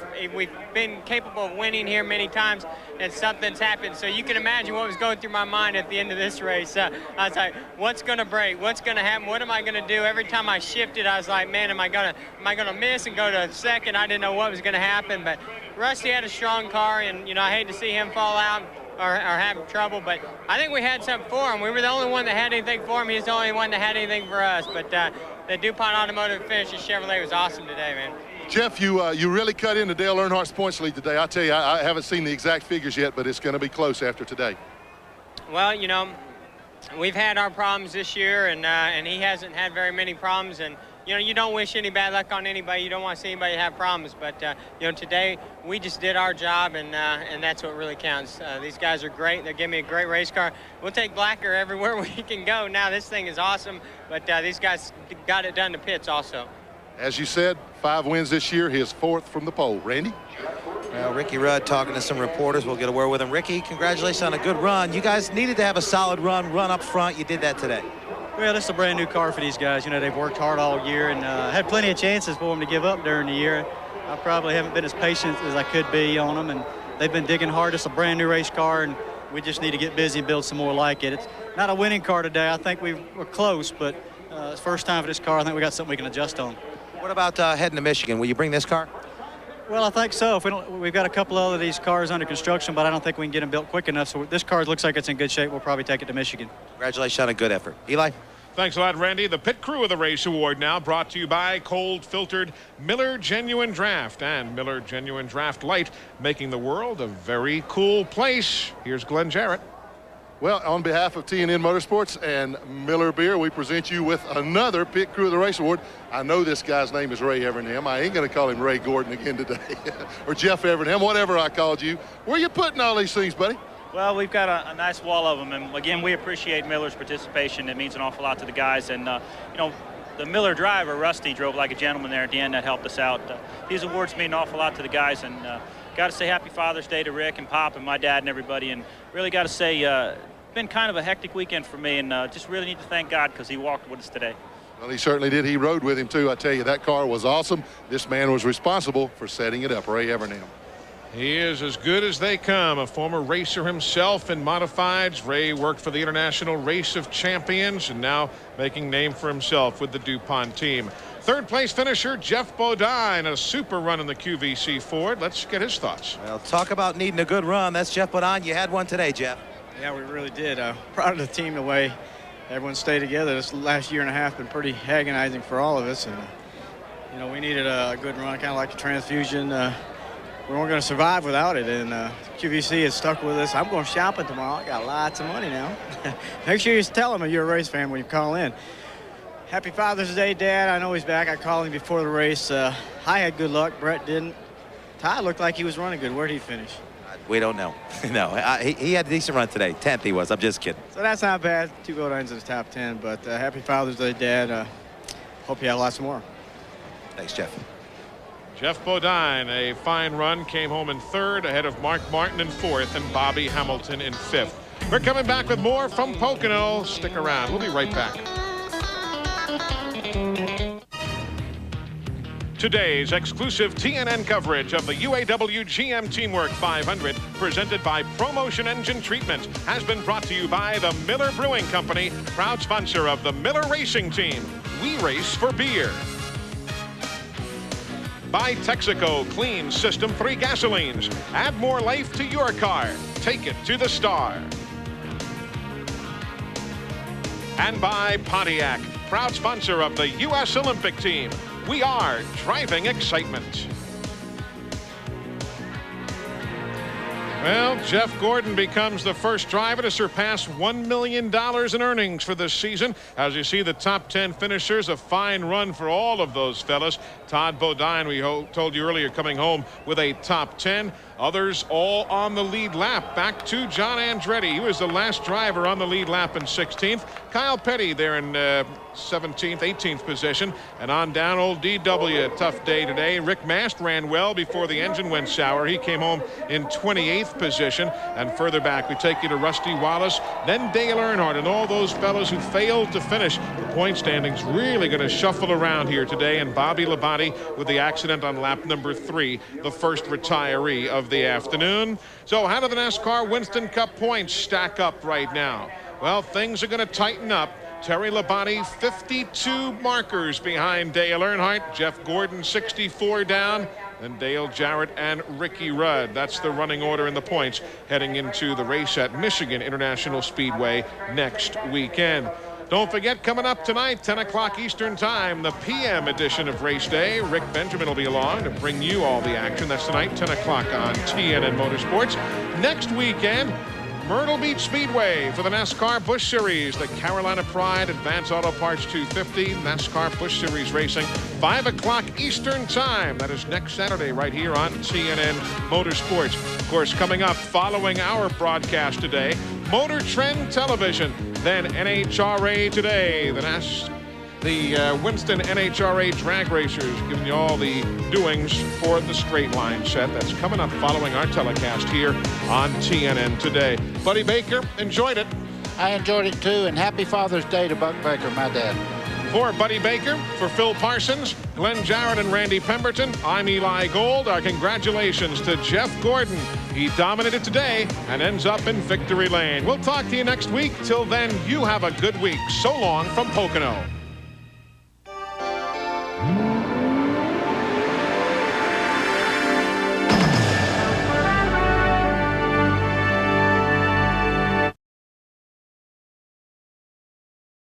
been capable of winning here many times, and something's happened. So you can imagine what was going through my mind at the end of this race. I was like, what's going to break? What's going to happen? What am I going to do? Every time I shifted, I was like, man, am I going to miss and go to 2nd? I didn't know what was going to happen, but Rusty had a strong car, and, you know, I hate to see him fall out or have trouble, but I think we had something for him. We were the only one that had anything for him. He's the only one that had anything for us. But the DuPont Automotive finish at Chevrolet was awesome today, man. Jeff, you really cut into Dale Earnhardt's points lead today. I tell you, I haven't seen the exact figures yet, but it's going to be close after today. Well, you know, we've had our problems this year, and he hasn't had very many problems. And you know, you don't wish any bad luck on anybody. You don't want to see anybody have problems. But you know, today we just did our job, and that's what really counts. These guys are great. They're giving me a great race car. We'll take Blacker everywhere we can go. Now this thing is awesome, but these guys got it done to pits also. As you said, 5 wins this year, his 4th from the pole. Randy? Well, Ricky Rudd talking to some reporters. We'll get a word with him. Ricky, congratulations on a good run. You guys needed to have a solid run up front. You did that today. Well, this is a brand new car for these guys. You know, they've worked hard all year and had plenty of chances for them to give up during the year. I probably haven't been as patient as I could be on them, and they've been digging hard. It's a brand new race car, and we just need to get busy and build some more like it. It's not a winning car today. I think we were close, but it's first time for this car. I think we got something we can adjust on. What about heading to Michigan? Will you bring this car? Well, I think so. If we've got a couple of these cars under construction, but I don't think we can get them built quick enough. So this car looks like it's in good shape. We'll probably take it to Michigan. Congratulations on a good effort. Eli? Thanks a lot, Randy. The Pit Crew of the Race Award now brought to you by cold-filtered Miller Genuine Draft and Miller Genuine Draft Light, making the world a very cool place. Here's Glenn Jarrett. Well, on behalf of T&N Motorsports and Miller Beer, we present you with another Pit Crew of the Race Award. I know this guy's name is Ray Evernham. I ain't going to call him Ray Gordon again today. Or Jeff Evernham, whatever I called you. Where are you putting all these things, buddy? Well, we've got a nice wall of them, and again, we appreciate Miller's participation. It means an awful lot to the guys, and you know, the Miller driver, Rusty, drove like a gentleman there at the end. That helped us out. These awards mean an awful lot to the guys, and got to say Happy Father's Day to Rick and Pop and my dad and everybody, and really got to say been kind of a hectic weekend for me, and just really need to thank God because he walked with us today. Well, he certainly did. He rode with him, too. I tell you, that car was awesome. This man was responsible for setting it up, Ray Evernham. He is as good as they come, a former racer himself in modifieds. Ray worked for the International Race of Champions and now making name for himself with the DuPont team. Third place finisher Jeff Bodine, a super run in the QVC Ford. Let's get his thoughts. Well, talk about needing a good run. That's Jeff Bodine. You had one today, Jeff. Yeah, we really did. Proud of the team, the way everyone stayed together. This last year and a half been pretty agonizing for all of us, and you know, we needed a good run, kind of like a transfusion. We weren't going to survive without it, and QVC has stuck with us. I'm going shopping tomorrow. I got lots of money now. Make sure you tell him you're a race fan when you call in. Happy Father's Day, Dad. I know he's back. I called him before the race. I had good luck. Brett didn't. Ty looked like he was running good. Where did he finish? We don't know. No, he had a decent run today. 10th he was. I'm just kidding. So that's not bad. 2 Bodines in the top 10. But happy Father's Day, Dad. Hope you have lots more. Thanks, Jeff. Jeff Bodine, a fine run, came home in third ahead of Mark Martin in fourth and Bobby Hamilton in fifth. We're coming back with more from Pocono. Stick around. We'll be right back. Today's exclusive TNN coverage of the UAW-GM Teamwork 500, presented by Promotion Engine Treatment, has been brought to you by the Miller Brewing Company, proud sponsor of the Miller Racing Team. We race for beer. By Texaco Clean System 3 gasolines. Add more life to your car. Take it to the star. And by Pontiac, proud sponsor of the U.S. Olympic team. We are driving excitement. Well, Jeff Gordon becomes the first driver to surpass $1 million in earnings for this season. As you see, the top 10 finishers, a fine run for all of those fellas. Todd Bodine, we told you earlier, coming home with a top 10. Others all on the lead lap. Back to John Andretti. He was the last driver on the lead lap in 16th. Kyle Petty there in 17th, 18th position. And on down, old DW. A tough day today. Rick Mast ran well before the engine went sour. He came home in 28th position. And further back, we take you to Rusty Wallace, then Dale Earnhardt, and all those fellows who failed to finish. The point standings really going to shuffle around here today. And Bobby Labonte with the accident on lap number 3, the first retiree of the afternoon. So how do the NASCAR Winston Cup points stack up right now? Well, things are going to tighten up. Terry Labonte 52 markers behind Dale Earnhardt. Jeff Gordon 64 down. Then Dale Jarrett and Ricky Rudd. That's the running order in the points heading into the race at Michigan International Speedway next weekend. Don't forget, coming up tonight, 10 o'clock Eastern Time, the PM edition of Race Day. Rick Benjamin will be along to bring you all the action. That's tonight, 10 o'clock on TNN Motorsports. Next weekend, Myrtle Beach Speedway for the NASCAR Busch Series. The Carolina Pride Advanced Auto Parts 250 NASCAR Busch Series Racing. 5 o'clock Eastern Time. That is next Saturday right here on TNN Motorsports. Of course, coming up following our broadcast today, Motor Trend Television. Then NHRA Today, the Winston NHRA drag racers, giving you all the doings for the straight line set. That's coming up following our telecast here on TNN Today. Buddy Baker, enjoyed it. I enjoyed it too, and happy Father's Day to Buck Baker, my dad. For Buddy Baker, for Phil Parsons, Glenn Jarrett, and Randy Pemberton, I'm Eli Gold. Our congratulations to Jeff Gordon. He dominated today and ends up in victory lane. We'll talk to you next week. Till then, you have a good week. So long from Pocono.